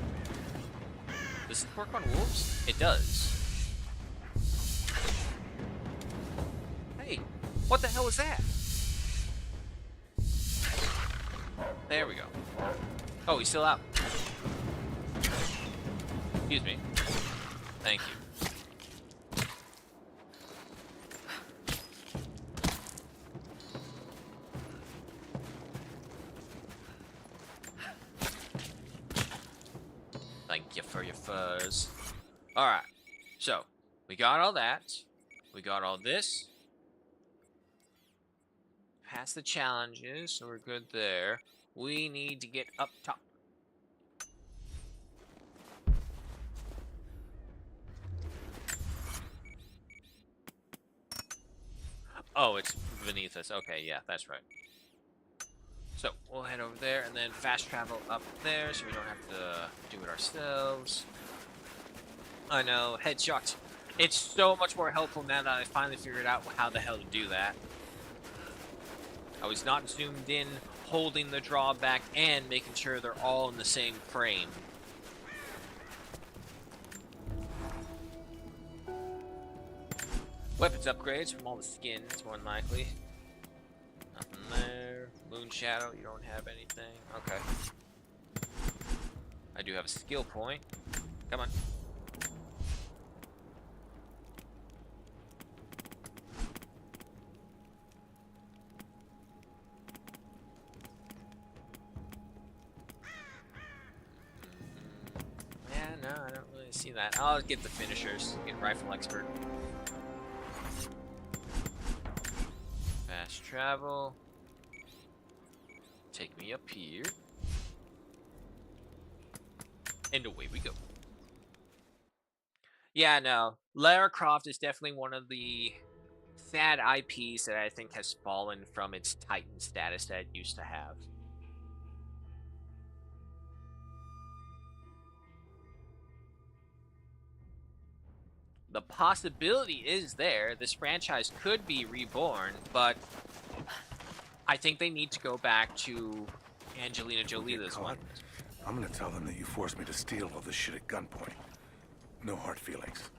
Does this work on wolves? It does. Hey, what the hell is that? There we go. Oh, he's still out. Excuse me. Thank you. Thank you for your furs. Alright. So, we got all that. We got all this. Passed the challenges, so we're good there. We need to get up top. Oh, it's beneath us. Okay, yeah, that's right. So, we'll head over there and then fast travel up there so we don't have to do it ourselves. I know, headshots. It's so much more helpful now that I finally figured out how the hell to do that. I was not zoomed in, holding the drawback, and making sure they're all in the same frame. Weapons upgrades from all the skins, more than likely. Nothing there. Moon Shadow, you don't have anything. Okay. I do have a skill point. Come on. No, I don't really see that. I'll get the finishers. Get rifle expert. Fast travel. Take me up here. And away we go. Yeah, no. Lara Croft is definitely one of the sad IPs that I think has fallen from its Titan status that it used to have. The possibility is there. This franchise could be reborn, but I think they need to go back to Angelina Jolie this one. I'm gonna tell them that you forced me to steal all this shit at gunpoint. No hard feelings.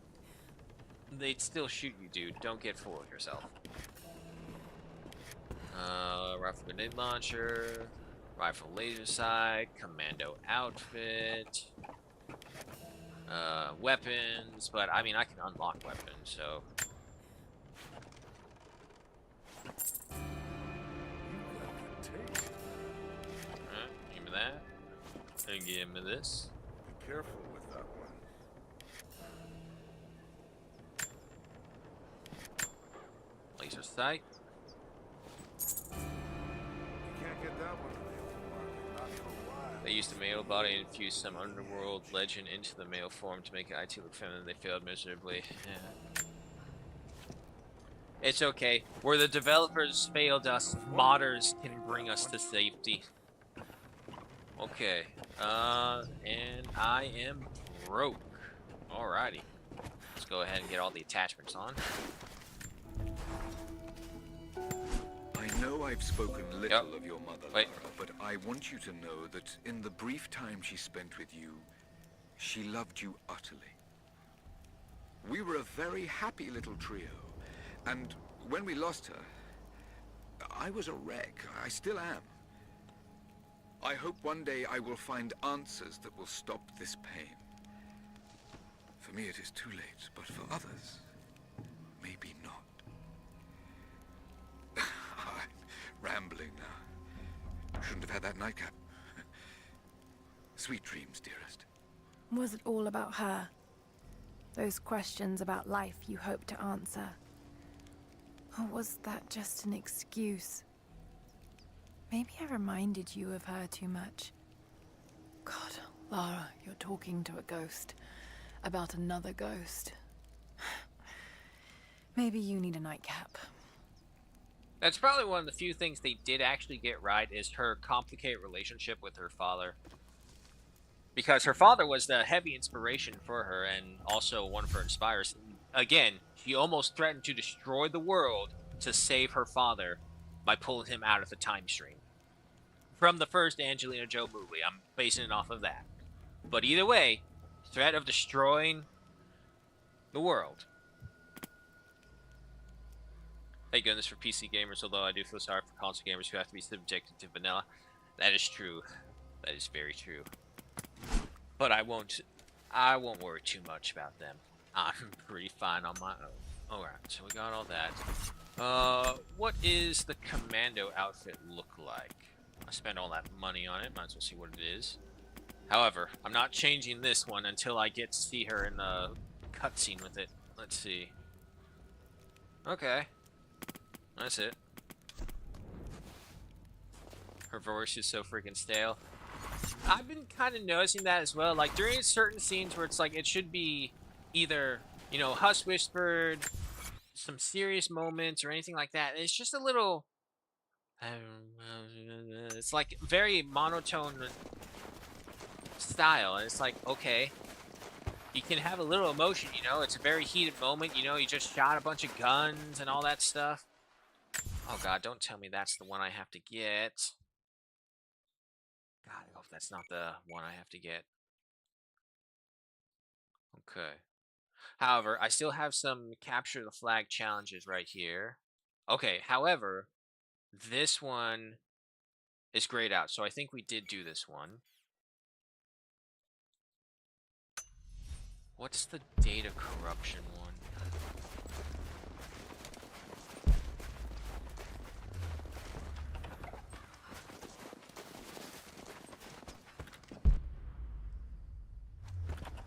They'd still shoot you, dude. Don't get full of yourself. Rifle grenade launcher, rifle laser sight, commando outfit. Weapons, but I mean, I can unlock weapons, so. Alright, give me that. And give me this. Be careful with that one. Sight. You can't get that one in the open market, not for a while. They used the male body and infused some underworld legend into the male form to make IT look feminine. They failed miserably. Yeah. It's okay. Where the developers failed us, modders can bring us to safety. Okay. And I am broke. Alrighty. Let's go ahead and get all the attachments on. I know I've spoken little of your mother, Wait. Lara, but I want you to know that in the brief time she spent with you, she loved you utterly. We were a very happy little trio, and when we lost her, I was a wreck. I still am. I hope one day I will find answers that will stop this pain. For me, it is too late, but for others, maybe not. I'm rambling now. Shouldn't have had that nightcap. Sweet dreams, dearest. Was it all about her? Those questions about life you hoped to answer? Or was that just an excuse? Maybe I reminded you of her too much. God, Lara, you're talking to a ghost. About another ghost. Maybe you need a nightcap. That's probably one of the few things they did actually get right, is her complicated relationship with her father. Because her father was the heavy inspiration for her and also one of her inspirers. Again, she almost threatened to destroy the world to save her father by pulling him out of the time stream. From the first Angelina Jolie movie, I'm basing it off of that. But either way, threat of destroying the world. Thank goodness for PC gamers, although I do feel sorry for console gamers who have to be subjected to vanilla. That is true. That is very true. But I won't worry too much about them. I'm pretty fine on my own. Alright, so we got all that. What is the commando outfit look like? I spent all that money on it, might as well see what it is. However, I'm not changing this one until I get to see her in the cutscene with it. Let's see. Okay. That's it. Her voice is so freaking stale. I've been kind of noticing that as well. Like, during certain scenes where it's like, it should be either, you know, hush whispered, some serious moments, or anything like that. It's just a little... it's like very monotone style, and it's like, okay, you can have a little emotion, you know, it's a very heated moment, you know, you just shot a bunch of guns and all that stuff. Oh god, don't tell me that's the one I have to get. God, I hope that's not the one I have to get. Okay. However, I still have some capture the flag challenges right here. Okay, however, this one is grayed out, so I think we did do this one. What's the data corruption one?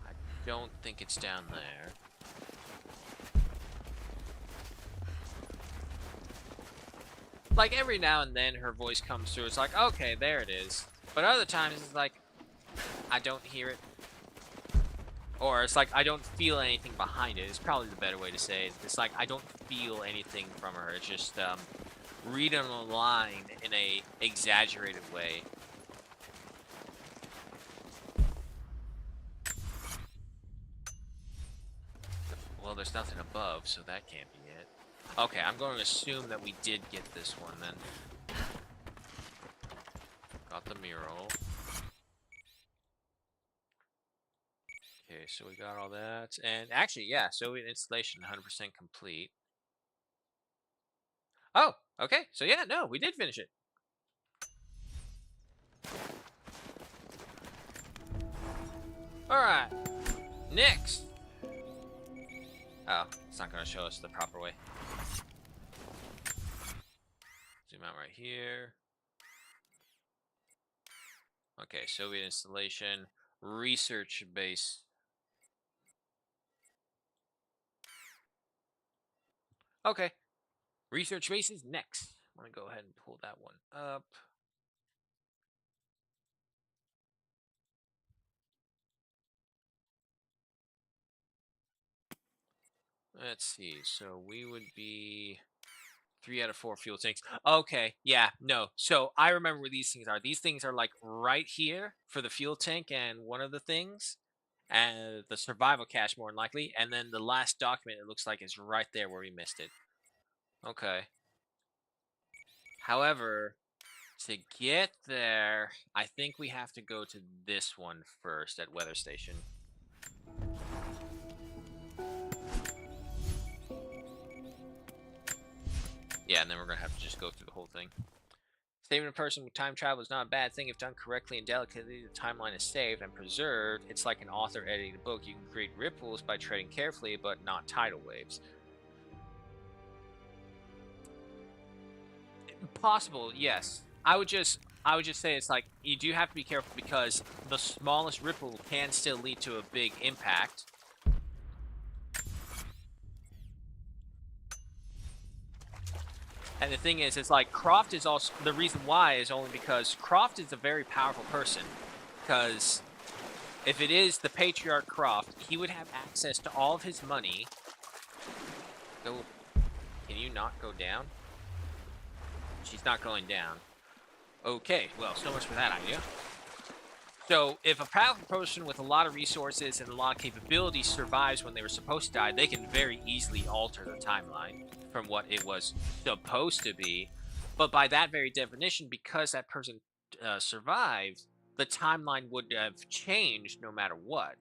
I don't think it's down there. Like, every now and then her voice comes through, it's like, okay, there it is. But other times it's like, I don't hear it. Or it's like, I don't feel anything behind it. It's probably the better way to say it. It's like, I don't feel anything from her. It's just, reading a line in a exaggerated way. Well, there's nothing above, so that can't be it. Okay, I'm going to assume that we did get this one then. Got the mural. Okay, so we got all that. And actually, yeah, Soviet installation 100% complete. Oh, okay. So yeah, no, we did finish it. Alright. Next. Oh, it's not going to show us the proper way. Zoom out right here. Okay, Soviet installation. Research base. Okay. Research base is next. I'm gonna go ahead and pull that one up. Let's see. So we would be 3 out of 4 fuel tanks. Okay, yeah, no. So I remember where these things are. These things are like right here for the fuel tank and one of the things, and the survival cache more than likely, and then the last document it looks like is right there where we missed it. Okay. However, to get there, I think we have to go to this one first at Weather Station. Yeah, and then we're gonna have to just go through the whole thing. Saving a person with time travel is not a bad thing if done correctly and delicately. The timeline is saved and preserved. It's like an author editing a book. You can create ripples by treading carefully, but not tidal waves. Possible, yes. I would just say it's like you do have to be careful because the smallest ripple can still lead to a big impact. And the thing is, it's like Croft is also the reason why is only because Croft is a very powerful person. Because if it is the Patriarch Croft, he would have access to all of his money. Go. Can you not go down? She's not going down. Okay, well, so much for that idea. So, if a powerful person with a lot of resources and a lot of capabilities survives when they were supposed to die, they can very easily alter the timeline from what it was supposed to be. But by that very definition, because that person survived, the timeline would have changed no matter what.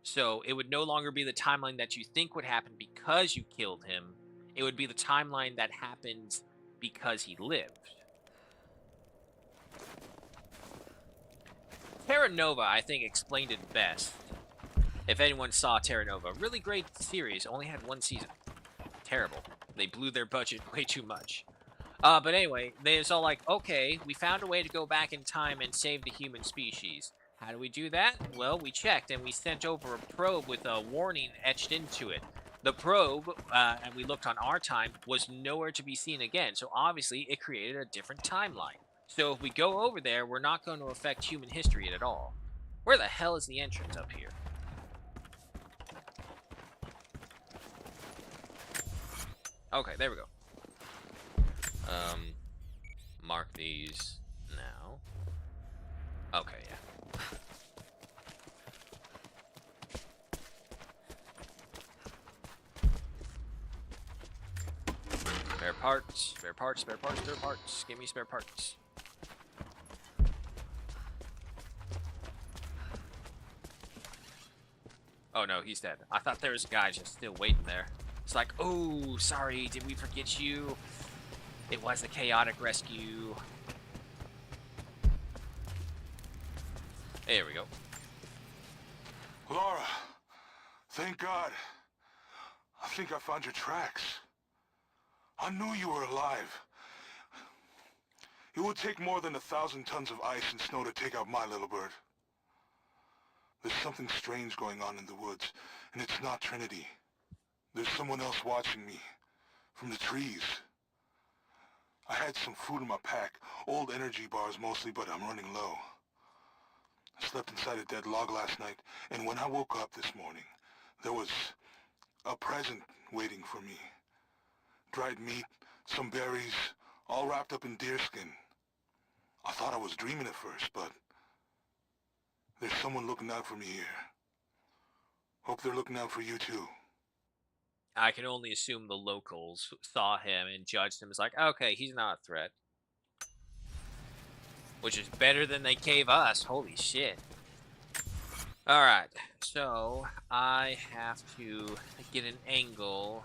So, it would no longer be the timeline that you think would happen because you killed him. It would be the timeline that happened because he lived. Terra Nova, I think, explained it best. If anyone saw Terra Nova, really great series, only had 1 season. Terrible. They blew their budget way too much. But anyway, it's all like, okay, we found a way to go back in time and save the human species. How do we do that? Well, we checked and we sent over a probe with a warning etched into it. The probe, and we looked on our time, was nowhere to be seen again, so obviously it created a different timeline. So if we go over there, we're not going to affect human history at all. Where the hell is the entrance up here? Okay, there we go. Mark these now. Okay, yeah. Spare parts, spare parts, spare parts, spare parts. Give me spare parts. Oh no, he's dead. I thought there was a guy just still waiting there. It's like, oh, sorry, did we forget you? It was the chaotic rescue. There we go. Laura, thank God. I think I found your tracks. I knew you were alive. It would take more than 1,000 tons of ice and snow to take out my little bird. There's something strange going on in the woods, and it's not Trinity. There's someone else watching me, from the trees. I had some food in my pack, old energy bars mostly, but I'm running low. I slept inside a dead log last night, and when I woke up this morning, there was a present waiting for me. Dried meat, some berries, all wrapped up in deerskin. I thought I was dreaming at first, but there's someone looking out for me here. Hope they're looking out for you too. I can only assume the locals saw him and judged him as like, okay, he's not a threat. Which is better than they gave us. Holy shit. Alright, so I have to get an angle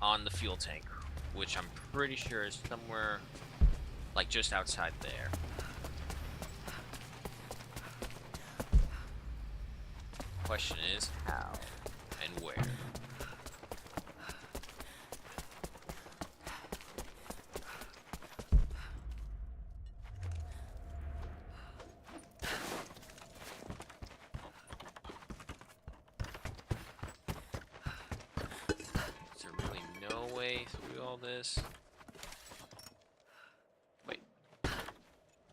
on the fuel tank, which I'm pretty sure is somewhere like just outside there. Question is how and where. Is there really no way all this? Wait.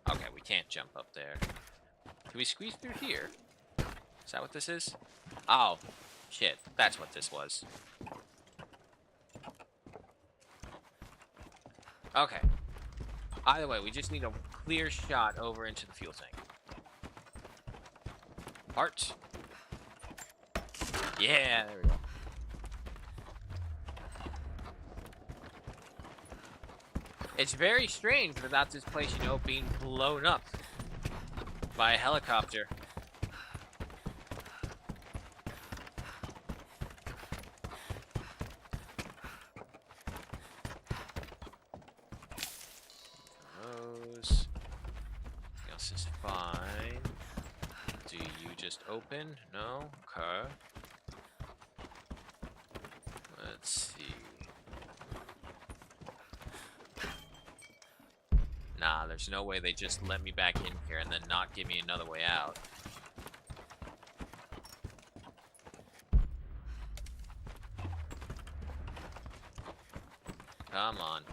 Okay, we can't jump up there. Can we squeeze through here? Is that what this is? Oh, shit. That's what this was. Okay. Either way, we just need a clear shot over into the fuel tank. Parts. Yeah, there we go. It's very strange without this place, you know, being blown up by a helicopter. Those. Everything else is fine. Do you just open? No? Okay. Let's see. Nah, there's no way they just let me back in here and then not give me another way out. Come on.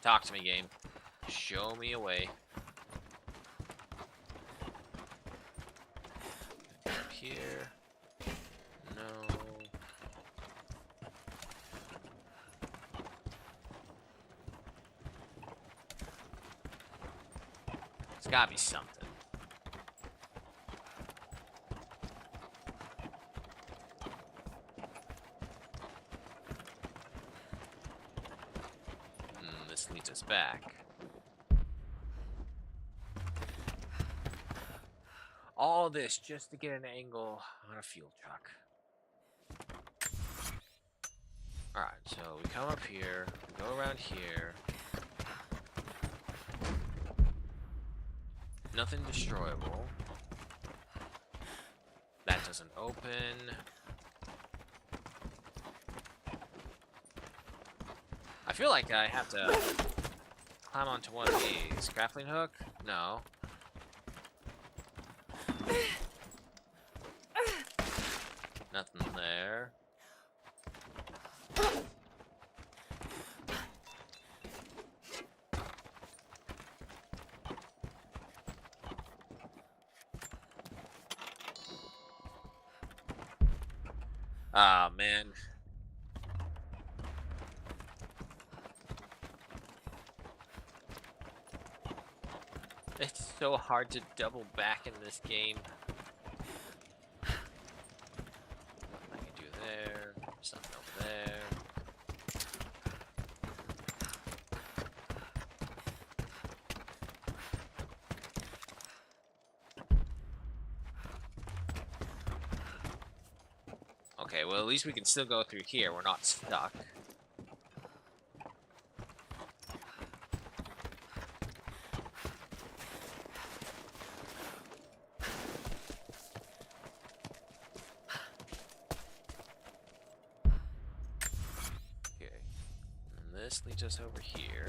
Talk to me, game. Show me a way. Up here. No. It's gotta be something. This leads us back. All this just to get an angle on a fuel truck. Alright, so we come up here, we go around here. Nothing destroyable. That doesn't open. I feel like I have to climb onto one of these. Grappling hook? No. Nothing there. Ah, man. It's so hard to double back in this game. I can do there, something over there. Okay, well at least we can still go through here. We're not stuck. This leads us over here.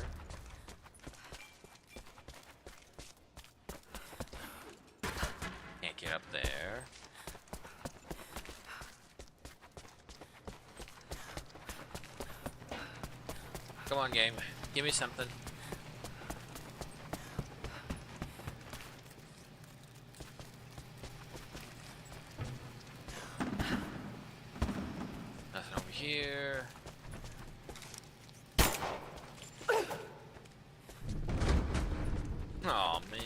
Can't get up there. Come on, game. Give me something. Nothing over here. Oh man.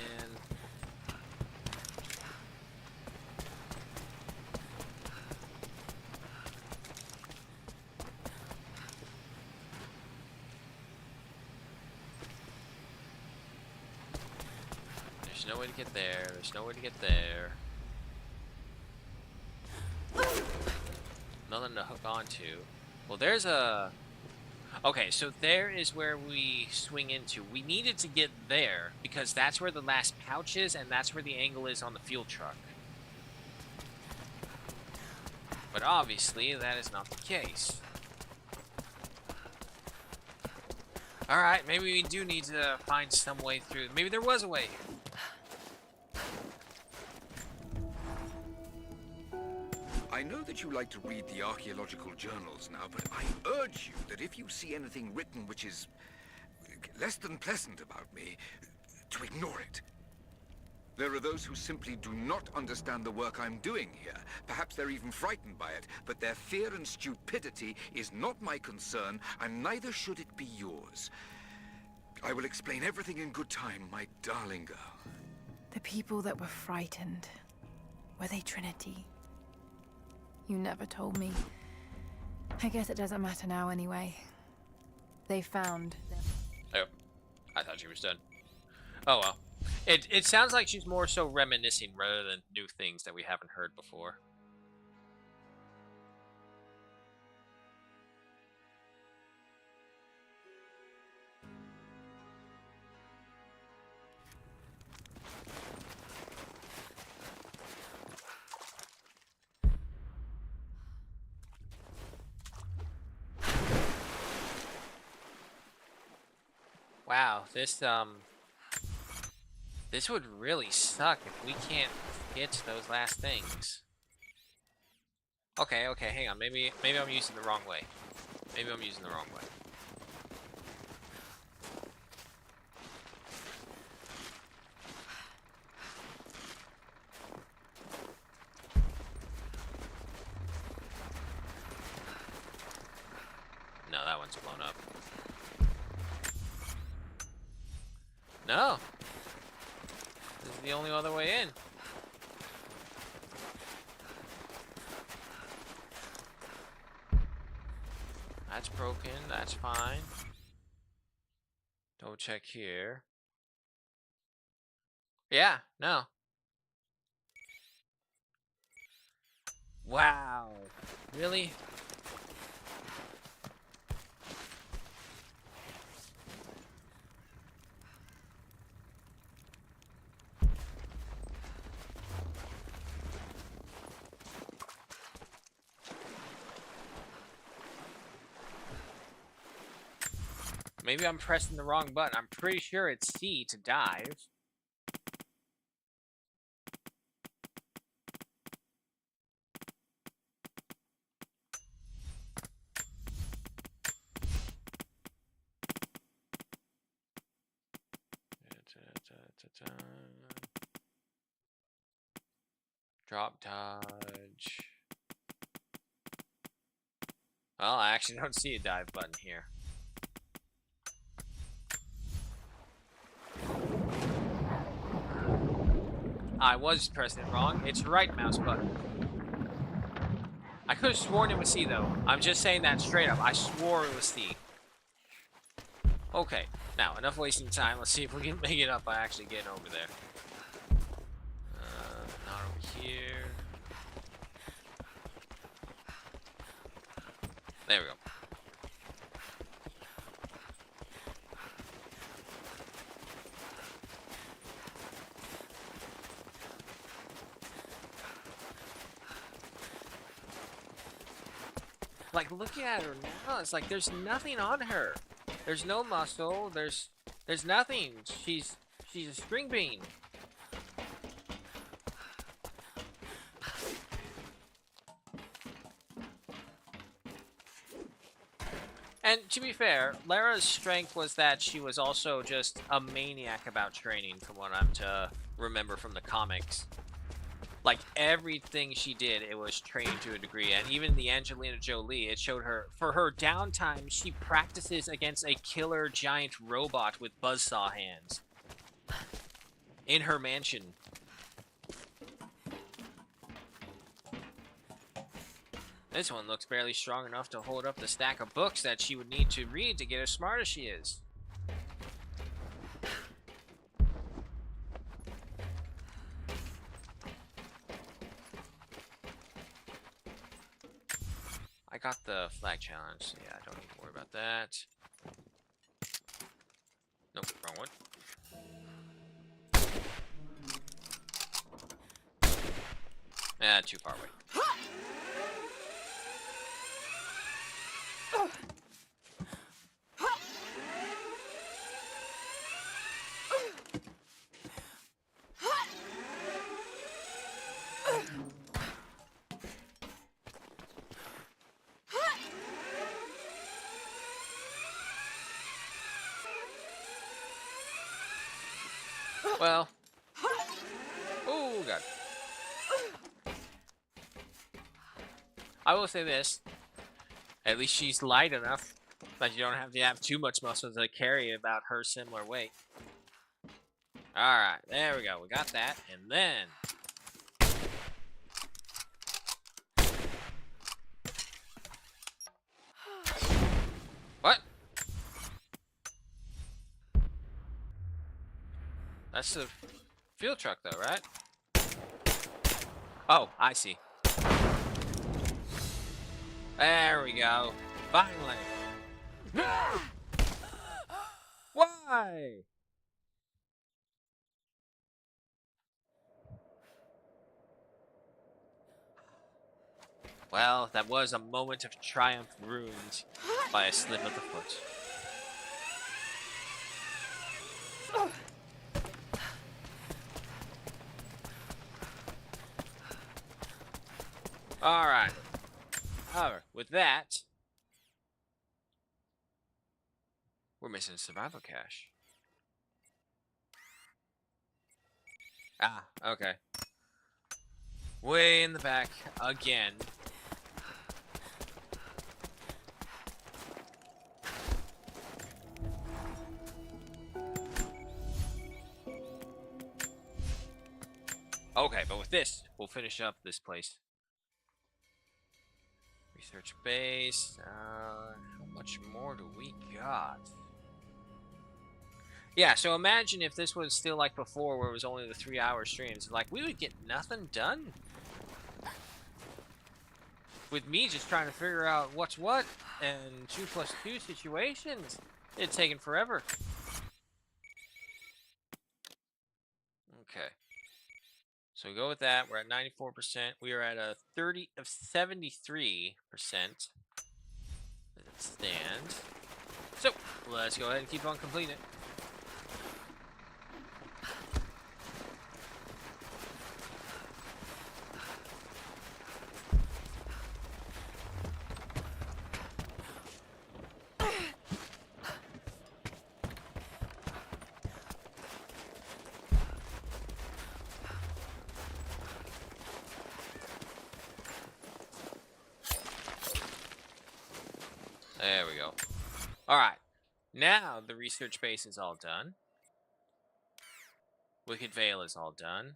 There's no way to get there. There's no way to get there. Nothing to hook onto. Well, there's a... Okay, so there is where we swing into. We needed to get there because that's where the last pouch is and that's where the angle is on the fuel truck. But obviously, that is not the case. Alright, maybe we do need to find some way through. Maybe there was a way. I know that that you like to read the archaeological journals now, but I urge you that if you see anything written which is less than pleasant about me, to ignore it. There are those who simply do not understand the work I'm doing here. Perhaps they're even frightened by it, but their fear and stupidity is not my concern, and neither should it be yours. I will explain everything in good time, my darling girl. The people that were frightened, were they Trinity? You never told me. I guess it doesn't matter now anyway. They found them. Oh, I thought she was done. Oh well. It sounds like she's more so reminiscing rather than new things that we haven't heard before. Wow, this would really suck if we can't get to those last things. Okay, hang on. Maybe I'm using the wrong way. Maybe I'm using the wrong way. No, that one's blown up. No. This is the only other way in. That's broken. That's fine. Double check here. Yeah, no. Wow. Really? Maybe I'm pressing the wrong button. I'm pretty sure it's C to dive. Drop dodge. Well, I actually don't see a dive button here. I was pressing it wrong. It's right mouse button. I could have sworn it was C though. I'm just saying that straight up. I swore it was C. Okay, now enough wasting time. Let's see if we can make it up by actually getting over there. Not over here. There we go. Like, looking at her now, it's like there's nothing on her. There's no muscle. There's nothing. She's a string bean. And to be fair, Lara's strength was that she was also just a maniac about training, from what I'm to remember from the comics. Like, everything she did, it was trained to a degree. And even the Angelina Jolie, it showed her, for her downtime, she practices against a killer giant robot with buzzsaw hands. In her mansion. This one looks barely strong enough to hold up the stack of books that she would need to read to get as smart as she is. I got the flag challenge, so yeah, I don't need to worry about that. Nope, wrong one. Too far away. Well. Oh, God. I will say this. At least she's light enough that you don't have to have too much muscle to carry about her similar weight. Alright, there we go. We got that. And then... What? That's the fuel truck, though, right? Oh, I see. There we go. Finally. Why? Well, that was a moment of triumph ruined by a slip of the foot. Alright. However, with that, we're missing survival cache. Ah, okay. Way in the back again. Okay, but with this, we'll finish up this place. Research base. How much more do we got? Yeah, so imagine if this was still like before, where it was only the 3-hour streams. Like, we would get nothing done. With me just trying to figure out what's what and 2+2 situations. It's taken forever. Okay. So we go with that. We're at 94%. We are at a 73%. Let it stand. So let's go ahead and keep on completing it. There we go. Alright. Now the research base is all done. Wicked Vale is all done.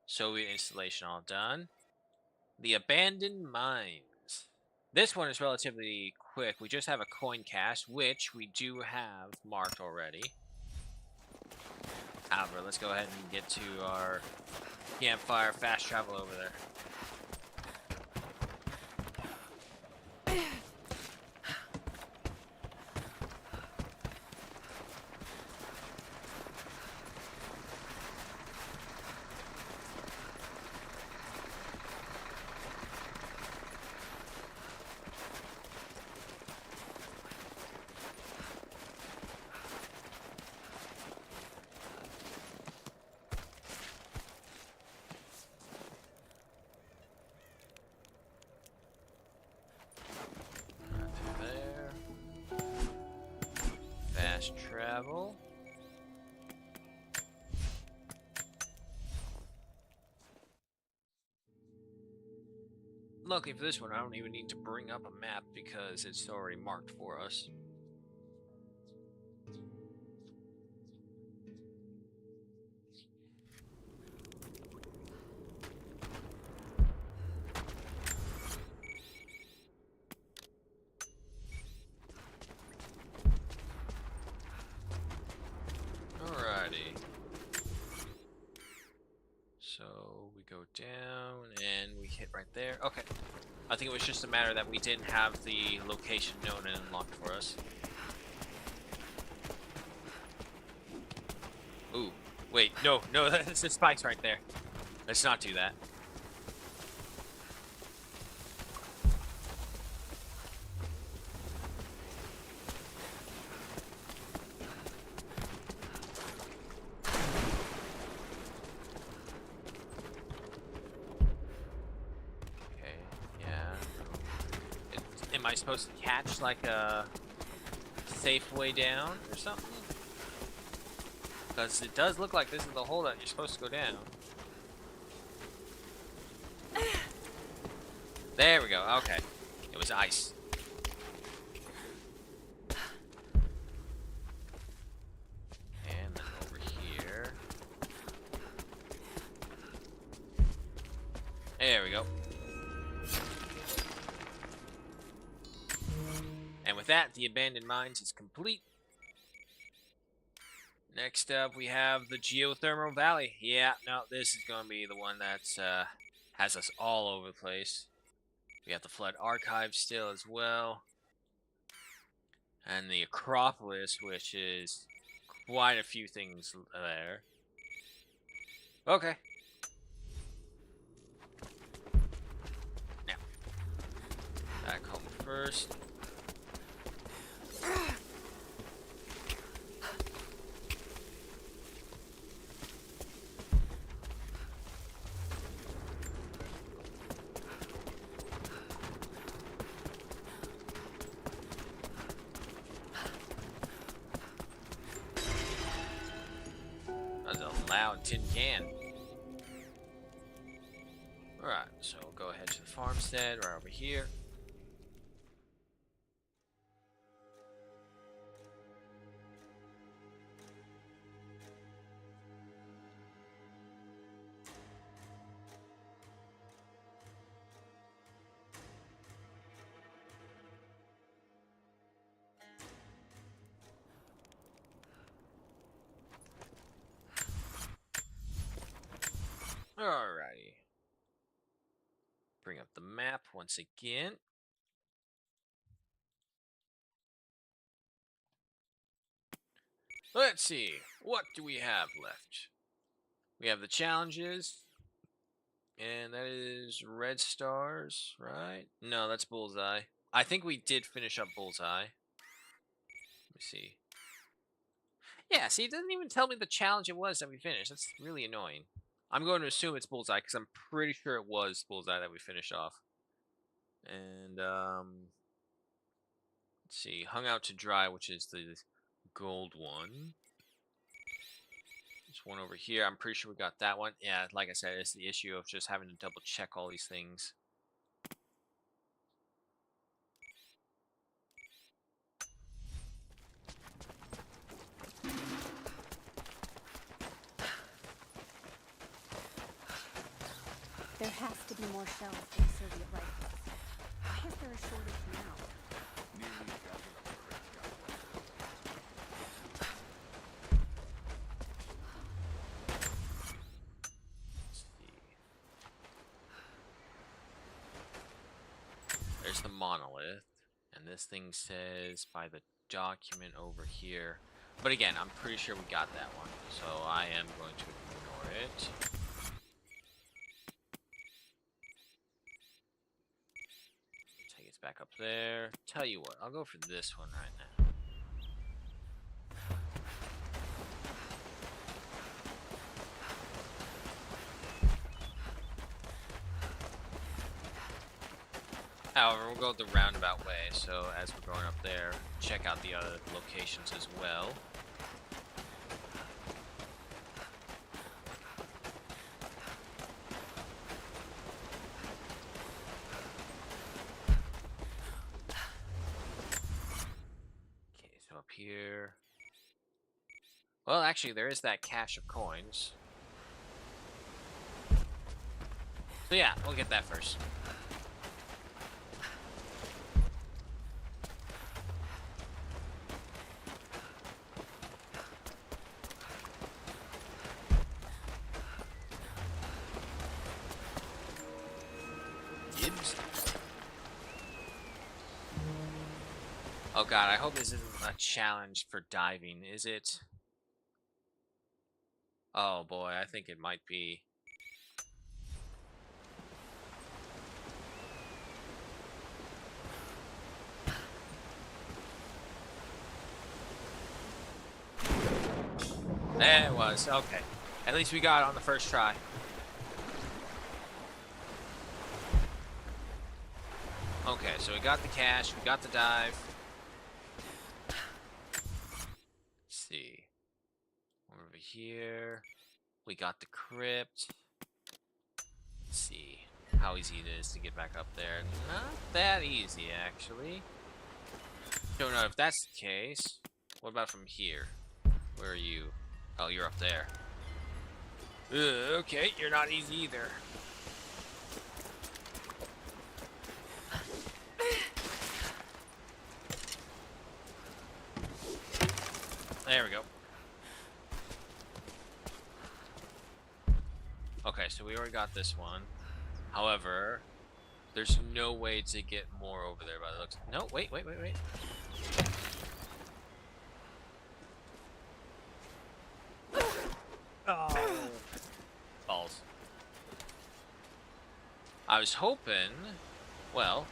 Soviet installation all done. The abandoned mines. This one is relatively quick. We just have a coin cache, which we do have marked already. However, let's go ahead and get to our campfire fast travel over there. Travel. Luckily for this one, I don't even need to bring up a map because it's already marked for us. Down and we hit right there. Okay, I think it was just a matter that we didn't have the location known and unlocked for us. Ooh, wait, no, that's the spikes right there. Let's not do that. Am I supposed to catch like a safe way down or something? Because it does look like this is the hole that you're supposed to go down. There we go. Okay. It was ice. And then over here. There we go. And with that, the Abandoned Mines is complete. Next up, we have the Geothermal Valley. Yeah, no, this is going to be the one that's has us all over the place. We got the Flood Archive still as well. And the Acropolis, which is quite a few things there. Okay. Now, back home first. That's a loud tin can. Alright, so we'll go ahead to the farmstead right over here. Alrighty. Bring up the map once again. Let's see. What do we have left? We have the challenges. And that is red stars, right? No, that's bullseye. I think we did finish up bullseye. Let me see. Yeah, see, it doesn't even tell me the challenge it was that we finished. That's really annoying. I'm going to assume it's bullseye because I'm pretty sure it was bullseye that we finished off. And let's see, hung out to dry, which is the gold one. There's one over here. I'm pretty sure we got that one. Yeah, like I said, it's the issue of just having to double check all these things. There has to be more shells in Soviet rifles. Why is there a shortage now? Let's see. There's the monolith, and this thing says by the document over here. But again, I'm pretty sure we got that one, so I am going to ignore it. Take it back up there. Tell you what, I'll go for this one right now. However, we'll go the roundabout way, so as we're going up there, check out the other locations as well. Okay, so up here... Well, actually, there is that cache of coins. So yeah, we'll get that first. Oh god, I hope this isn't a challenge for diving, is it? Oh boy, I think it might be. There it was, okay. At least we got it on the first try. Okay, so we got the cache, we got the dive. Let's see. Over here. We got the crypt. Let's see how easy it is to get back up there. Not that easy, actually. Don't know if that's the case. What about from here? Where are you? Oh, you're up there. Okay, you're not easy either. There we go. Okay, so we already got this one. However, there's no way to get more over there by the looks. No, wait. Oh. Balls. I was hoping, well,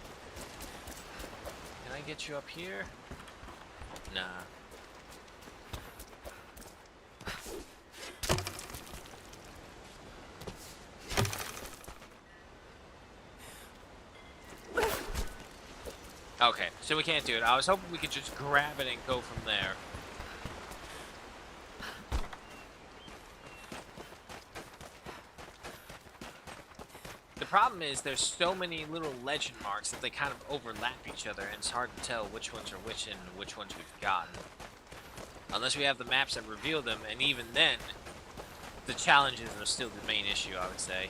can I get you up here? Nah. Okay, so we can't do it. I was hoping we could just grab it and go from there. The problem is there's so many little legend marks that they kind of overlap each other, and it's hard to tell which ones are which and which ones we've gotten. Unless we have the maps that reveal them, and even then, the challenges are still the main issue, I would say.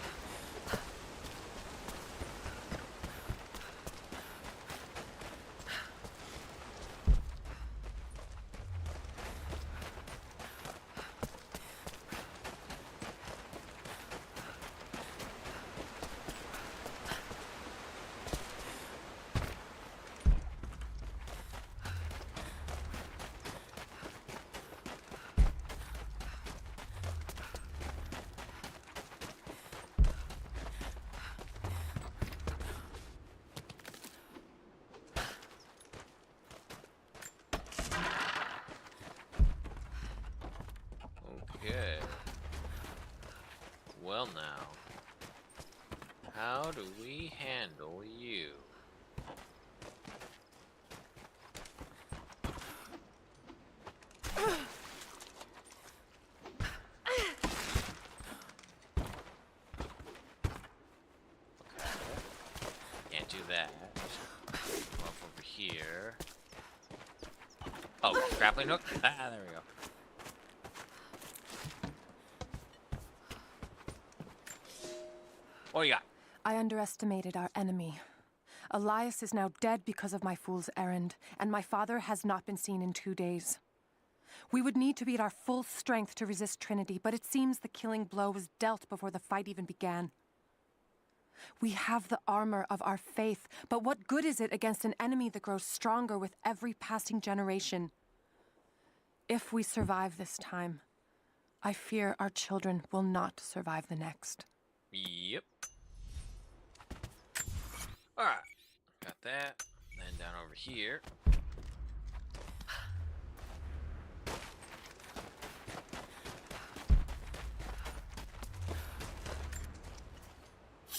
Okay. Well now, how do we handle you? Can't do that. Come up over here. Oh, grappling hook? Ah, there we go. What do you got? I underestimated our enemy. Elias is now dead because of my fool's errand, and my father has not been seen in 2 days. We would need to be at our full strength to resist Trinity, but it seems the killing blow was dealt before the fight even began. We have the armor of our faith, but what good is it against an enemy that grows stronger with every passing generation? If we survive this time, I fear our children will not survive the next. Yep. Alright. Got that. Then down over here.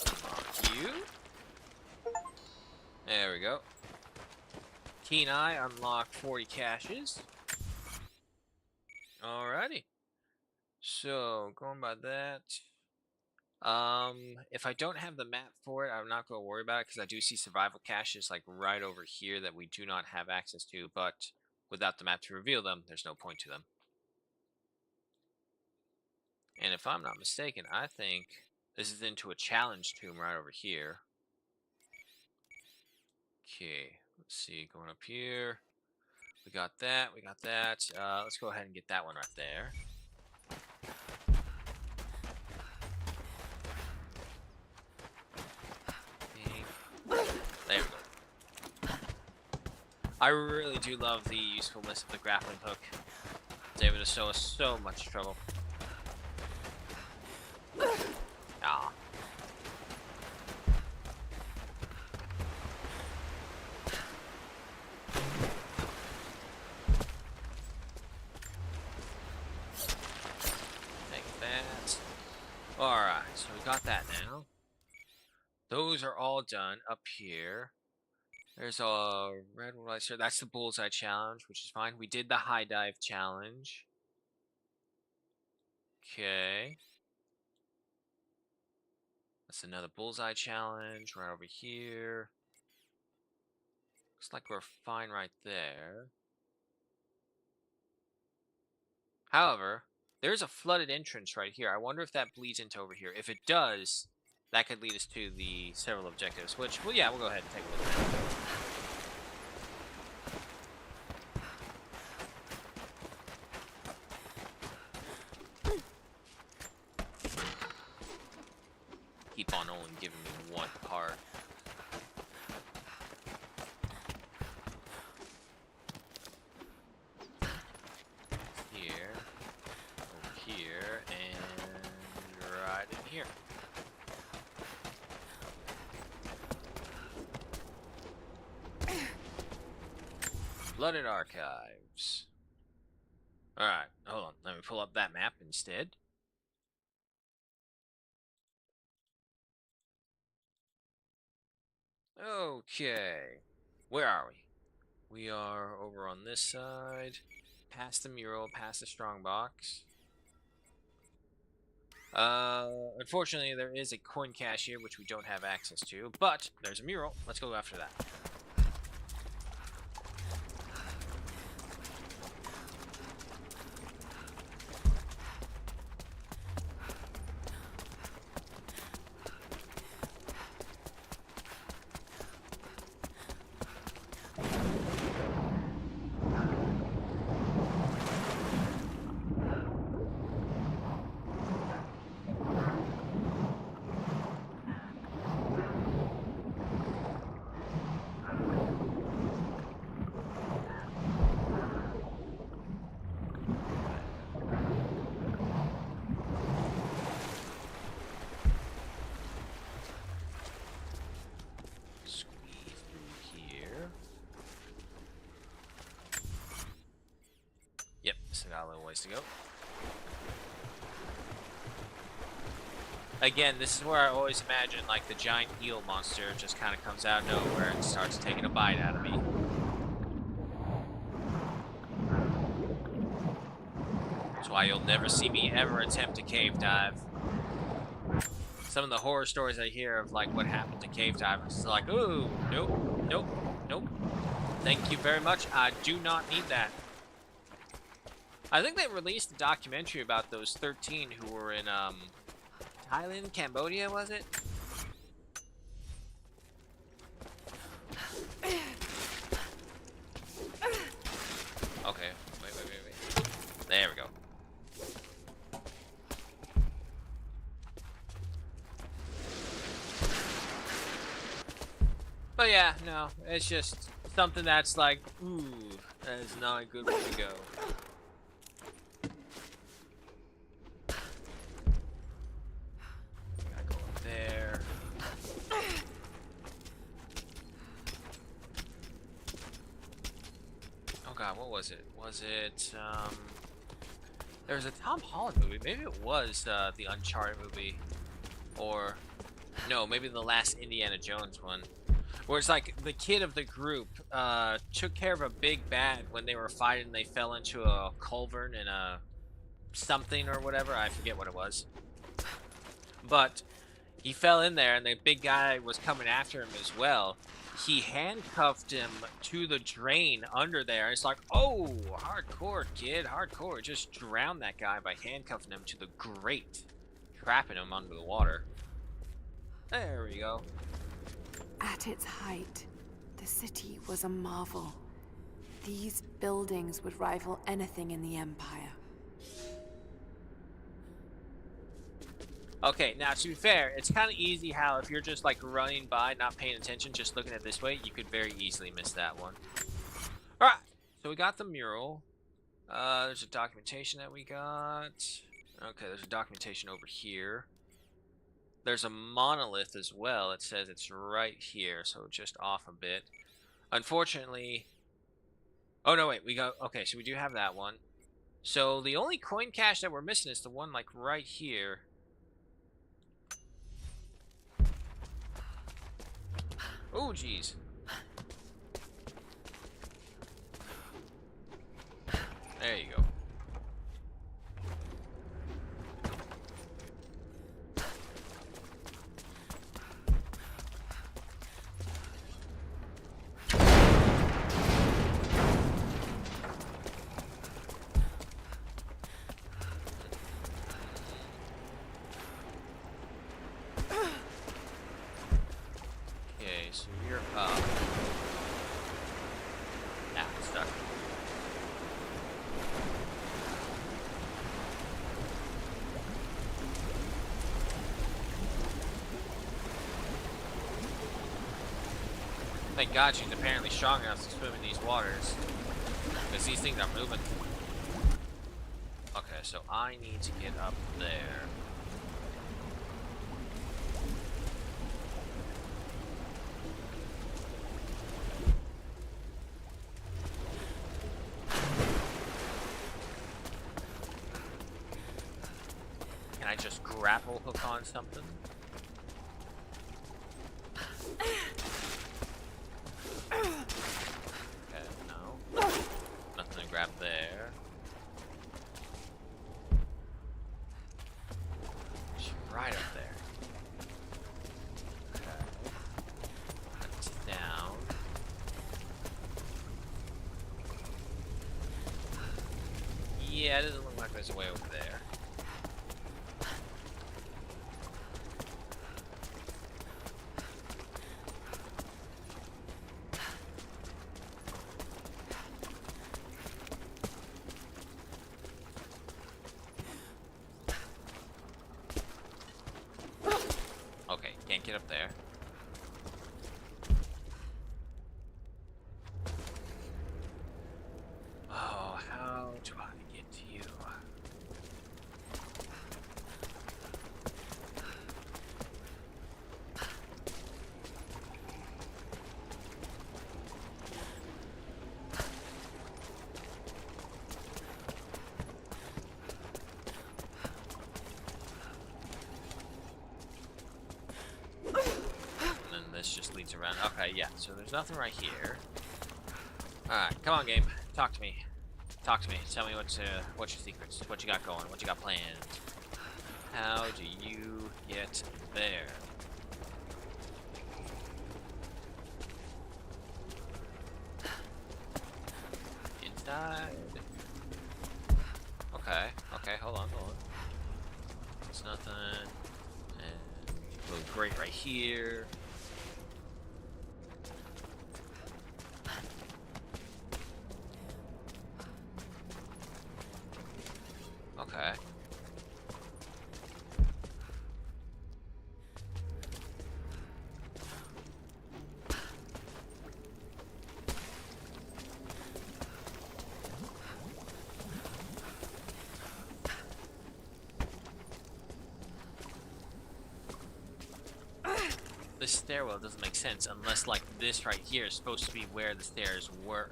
Unlock you. There we go. Keen Eye unlocked 40 caches. Alrighty. So, going by that. If I don't have the map for it, I'm not going to worry about it because I do see survival caches like right over here that we do not have access to, but without the map to reveal them, there's no point to them. And if I'm not mistaken, I think this is into a challenge tomb right over here. Okay, let's see, going up here. We got that, we got that. Let's go ahead and get that one right there. There we go. I really do love the usefulness of the grappling hook. It's able to show us so much trouble. Ah. Take that. Alright, so we got that now. Those are all done up here. There's a red one right here. That's the bullseye challenge, which is fine. We did the high dive challenge. Okay. That's another bullseye challenge right over here. Looks like we're fine right there. However, there's a flooded entrance right here. I wonder if that bleeds into over here. If it does, that could lead us to the several objectives, which, well, yeah, we'll go ahead and take a look at that. Keep on only giving me one part. Here, over here, and right in here. Flooded Archives. Alright, hold on. Let me pull up that map instead. Okay. Where are we? We are over on this side. Past the mural, past the strongbox. Unfortunately, there is a coin cache here, which we don't have access to, but there's a mural. Let's go after that. Yep, still got a little ways to go. Again, this is where I always imagine, like, the giant eel monster just kind of comes out of nowhere and starts taking a bite out of me. That's why you'll never see me ever attempt to cave dive. Some of the horror stories I hear of, like, what happened to cave divers is like, ooh, nope, nope, nope. Thank you very much. I do not need that. I think they released a documentary about those 13 who were in, Thailand, Cambodia, was it? Okay, wait. There we go. But yeah, no, it's just something that's like, ooh, that is not a good way to go. What was it? Was it, there was a Tom Holland movie. Maybe it was, the Uncharted movie. Or, no, maybe the last Indiana Jones one. Where it's like, the kid of the group, took care of a big bad when they were fighting. They fell into a culvert in a something or whatever. I forget what it was. But, he fell in there and the big guy was coming after him as well. He handcuffed him to the drain under there. It's like, oh, hardcore, kid, hardcore. Just drowned that guy by handcuffing him to the grate, trapping him under the water. There we go. At its height, the city was a marvel. These buildings would rival anything in the Empire. Okay, now to be fair, it's kind of easy how if you're just like running by, not paying attention, just looking at this way, you could very easily miss that one. Alright, so we got the mural. There's a documentation that we got. Okay, there's a documentation over here. There's a monolith as well. It says it's right here, so just off a bit. Unfortunately... Oh, no, wait, we got... Okay, so we do have that one. So the only coin cache that we're missing is the one, like, right here. Oh, jeez. There you go. Thank God she's apparently strong enough to swim in these waters. Because these things are moving. Okay, so I need to get up there. Can I just grapple hook on something? Okay, no. Nothing to grab there. She's right up there. Okay. That's down. Yeah, it doesn't look like there's a way over there. Okay, can't get up there. Oh, how do I get to you? And then this just leads around. Okay, yeah, so there's nothing right here. Alright, come on, game. Talk to me. Talk to me. Tell me what's your secrets. What you got going. What you got planned. How do you get there? Inside. Okay. Okay, hold on, hold on. It's nothing. And little grate right here. Okay. This stairwell doesn't make sense unless, like, this right here is supposed to be where the stairs were,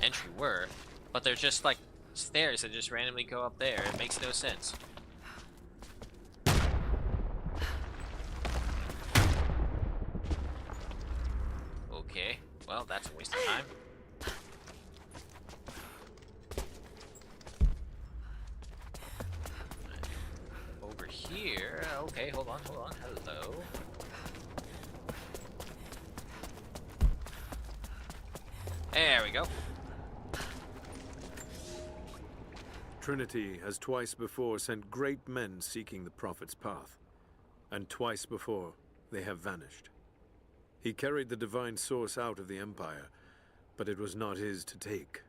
entry were, but they're just like stairs that just randomly go up there. It makes no sense. Okay, well, that's a waste of time. Over here, okay, hold on, hello. There we go. Trinity has twice before sent great men seeking the Prophet's path, and twice before they have vanished. He carried the divine source out of the Empire, but it was not his to take.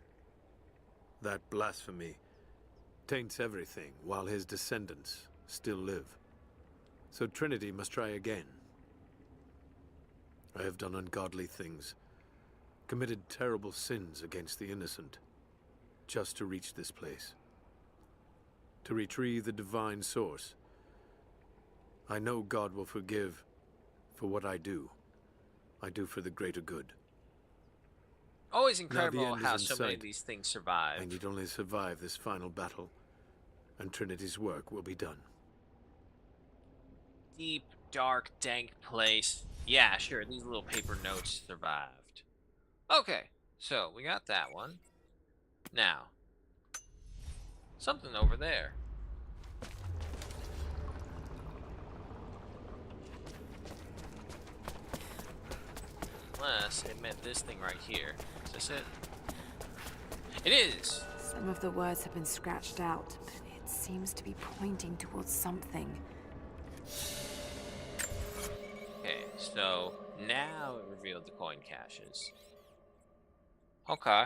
That blasphemy taints everything while his descendants still live. So Trinity must try again. I have done ungodly things, committed terrible sins against the innocent, just to reach this place. To retrieve the divine source. I know God will forgive for what I do. I do for the greater good. Always incredible end how is in so many of sight. these things survive. I need only survive this final battle, and Trinity's work will be done. Deep, dark, dank place. Yeah, sure, these little paper notes survived. Okay, so we got that one. Now, something over there. Unless it meant this thing right here. Is this it? It is! Some of the words have been scratched out, but it seems to be pointing towards something. Okay, so now it revealed the coin caches. Okay.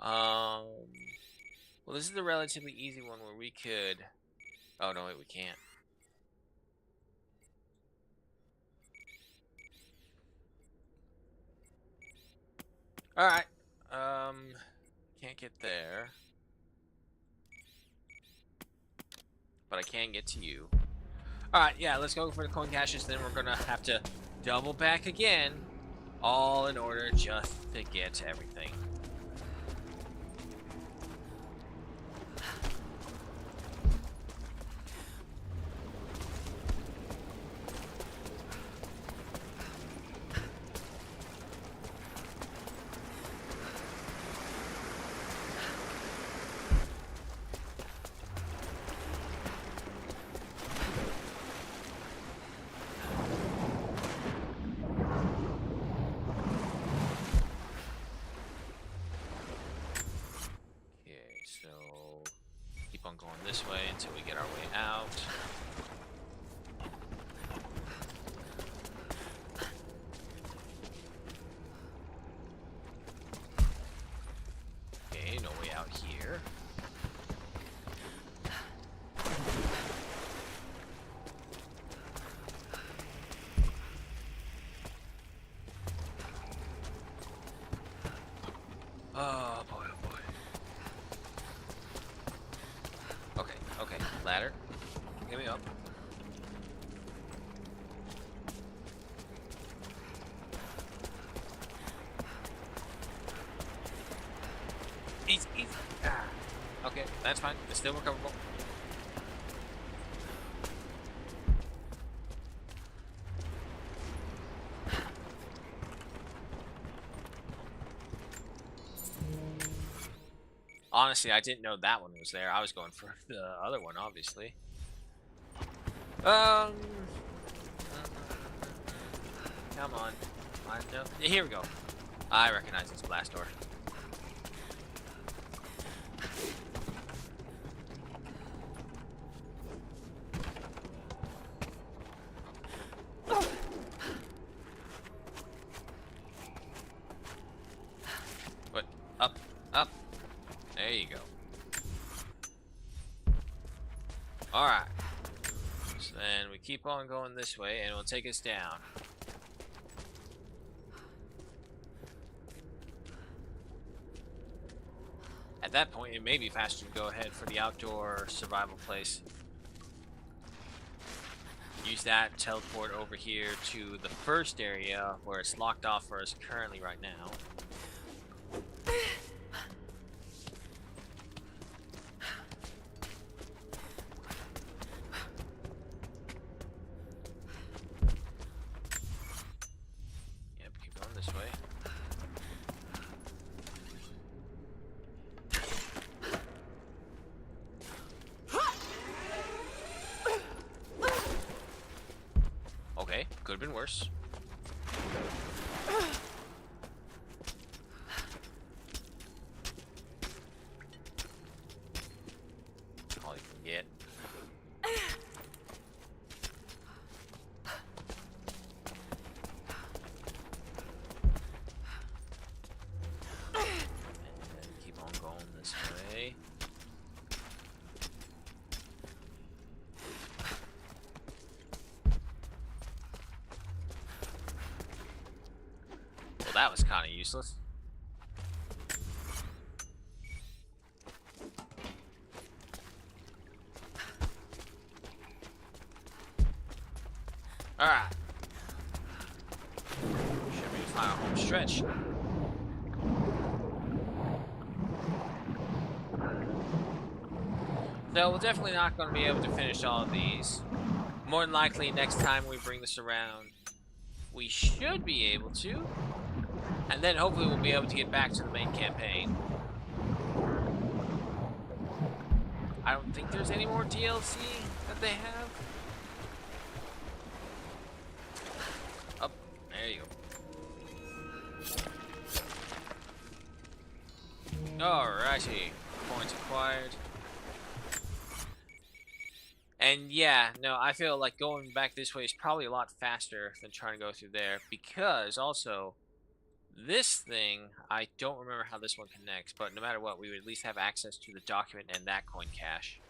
Well, this is a relatively easy one where we could... Oh, no, wait, we can't. Alright. Can't get there. But I can get to you. Alright, yeah, let's go for the coin caches, then we're gonna have to double back again. All in order just to get everything. Going this way until we get our way out. Okay, no way out here. Oh boy, oh boy. Okay, ladder. Get me up. Easy, easy. Ah. Okay, that's fine. It's still recoverable. Honestly, I didn't know that one was there. I was going for the other one, obviously. Come on. No. Here we go. I recognize this blast door. What? Up, up. There you go. Alright. So then we keep on going this way and it'll take us down. At that point, it may be faster to go ahead for the outdoor survival place. Use that, teleport over here to the first area where it's locked off for us currently right now. Yep, keep going this way. Okay, could have been worse. All you can get. And then keep on going this way. Well, that was kind of useless. Alright. Should be the final home stretch. So we're definitely not going to be able to finish all of these. More than likely, next time we bring this around, we should be able to. And then hopefully we'll be able to get back to the main campaign. I don't think there's any more DLC that they have. Up, there you go. Alrighty, points acquired. And yeah, no, I feel like going back this way is probably a lot faster than trying to go through there, because also this thing, I don't remember how this one connects, but no matter what, we would at least have access to the document and that coin cache.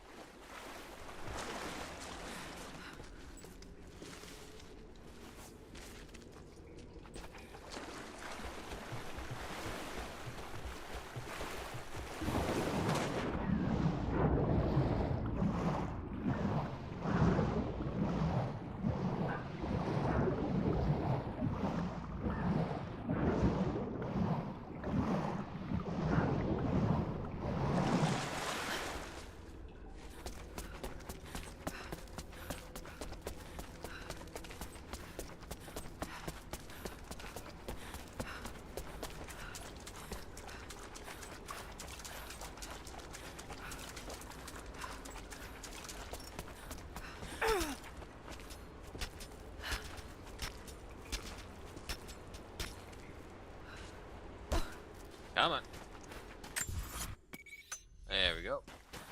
go.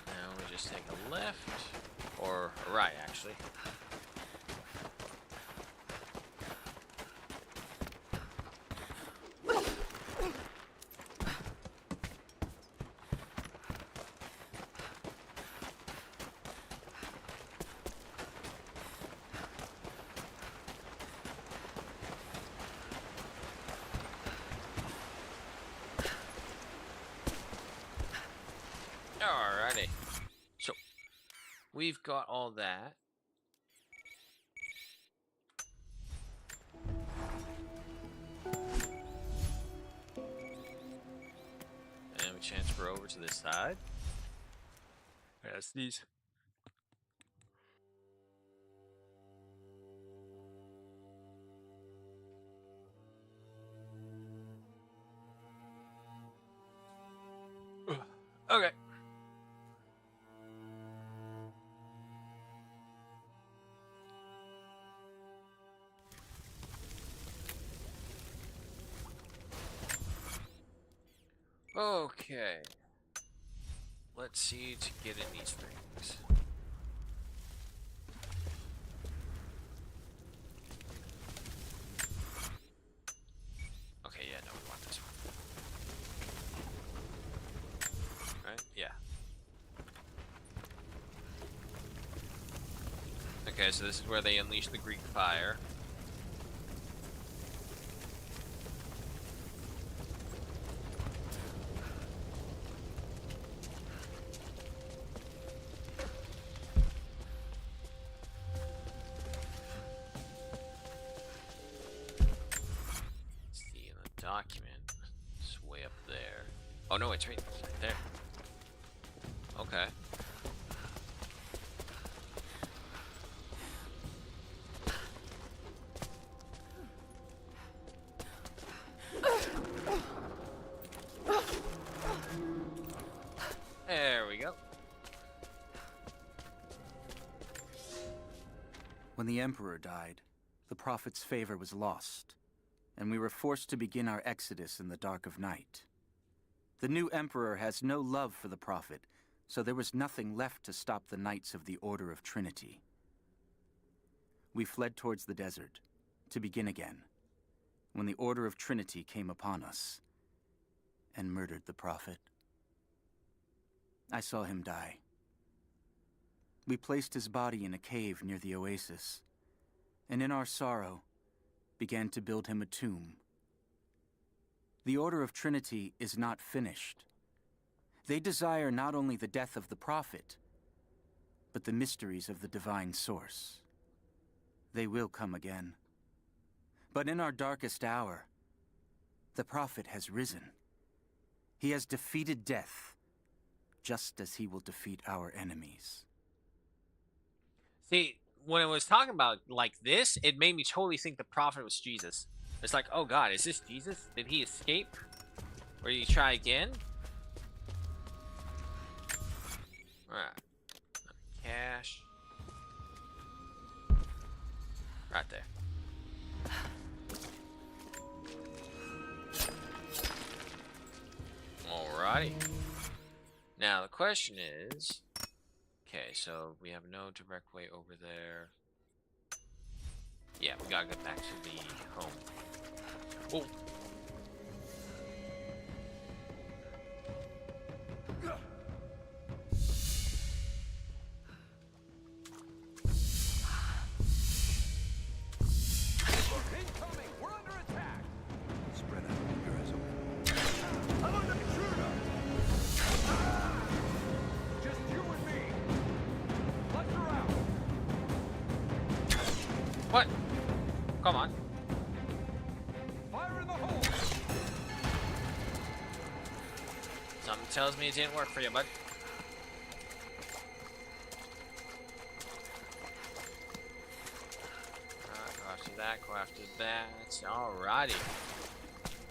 Now we just take a left, or a right, actually. Alrighty. So, we've got all that. And we transfer over to this side. Yes, these. Okay. Okay. Let's see to get in these things. Okay, yeah, no, we want this one. Right? Yeah. Okay, so this is where they unleash the Greek fire. Document. It's way up there. Oh no, it's right there. Okay. There we go. When the Emperor died, the Prophet's favor was lost, and we were forced to begin our exodus in the dark of night. The new Emperor has no love for the Prophet, so there was nothing left to stop the Knights of the Order of Trinity. We fled towards the desert, to begin again, when the Order of Trinity came upon us, and murdered the Prophet. I saw him die. We placed his body in a cave near the oasis, and in our sorrow, began to build him a tomb. The Order of Trinity is not finished. They desire not only the death of the Prophet, but the mysteries of the divine source. They will come again. But in our darkest hour, the Prophet has risen. He has defeated death, just as he will defeat our enemies. See, when it was talking about like this, it made me totally think the Prophet was Jesus. It's like, oh god, is this Jesus? Did he escape? Or did he try again? Alright. Cash. Right there. Alrighty. Now the question is, okay, so we have no direct way over there. Yeah, we gotta get back to the home. Oh. Incoming! We're under attack! Spread out, you guys. I'm under intruder! Just you and me! Let her out! What? Come on. Fire in the hole! Something tells me it didn't work for you, bud. Go after that, go after that. Alrighty.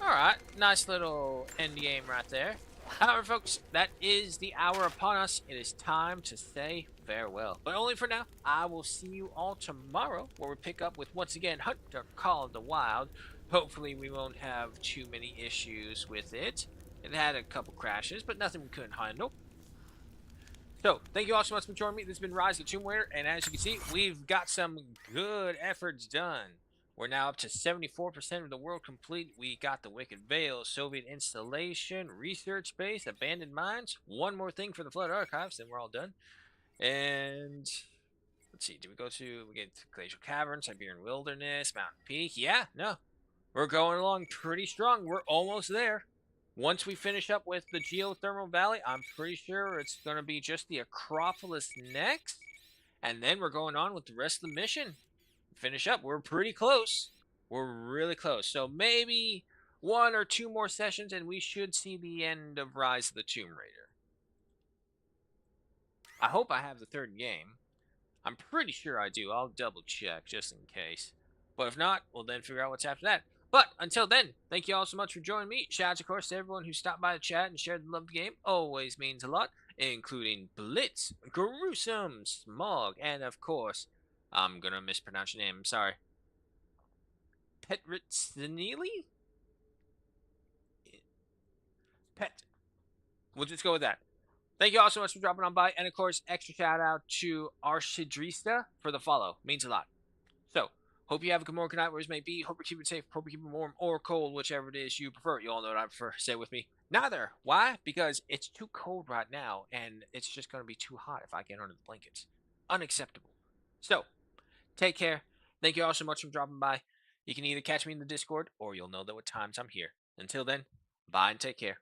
Alright, nice little end game right there. However, folks, that is the hour upon us. It is time to say farewell. But only for now. I will see you all tomorrow, where we pick up with, once again, Hunter Call of the Wild. Hopefully, we won't have too many issues with it. It had a couple crashes, but nothing we couldn't handle. So, thank you all so much for joining me. This has been Rise of the Tomb Raider, and as you can see, we've got some good efforts done. We're now up to 74% of the world complete. We got the Wicked Veil, Soviet installation, research base, abandoned mines. One more thing for the Flood Archives, then we're all done. And let's see, we get to Glacial Cavern, Siberian Wilderness, Mountain Peak? Yeah, no. We're going along pretty strong. We're almost there. Once we finish up with the Geothermal Valley, I'm pretty sure it's going to be just the Acropolis next. And then we're going on with the rest of the mission. Finish up. We're pretty close. We're really close. So maybe 1 or 2 more sessions and we should see the end of Rise of the Tomb Raider. I hope I have the 3rd game. I'm pretty sure I do. I'll double check just in case. But if not, we'll then figure out what's after that. But until then, thank you all so much for joining me. Shout out, of course, to everyone who stopped by the chat and shared the love of the game. Always means a lot, including Blitz, Gruesome, Smog, and of course, I'm gonna mispronounce your name. I'm sorry. Petritznili? Pet. We'll just go with that. Thank you all so much for dropping on by. And of course, extra shout out to Arshidrista for the follow. Means a lot. So, hope you have a good morning, good night, wherever it may be. Hope you keep it safe. Hope you keep it warm or cold, whichever it is you prefer. You all know what I prefer. Say it with me. Neither. Why? Because it's too cold right now, and it's just going to be too hot if I get under the blankets. Unacceptable. So, take care. Thank you all so much for dropping by. You can either catch me in the Discord, or you'll know that what times I'm here. Until then, bye and take care.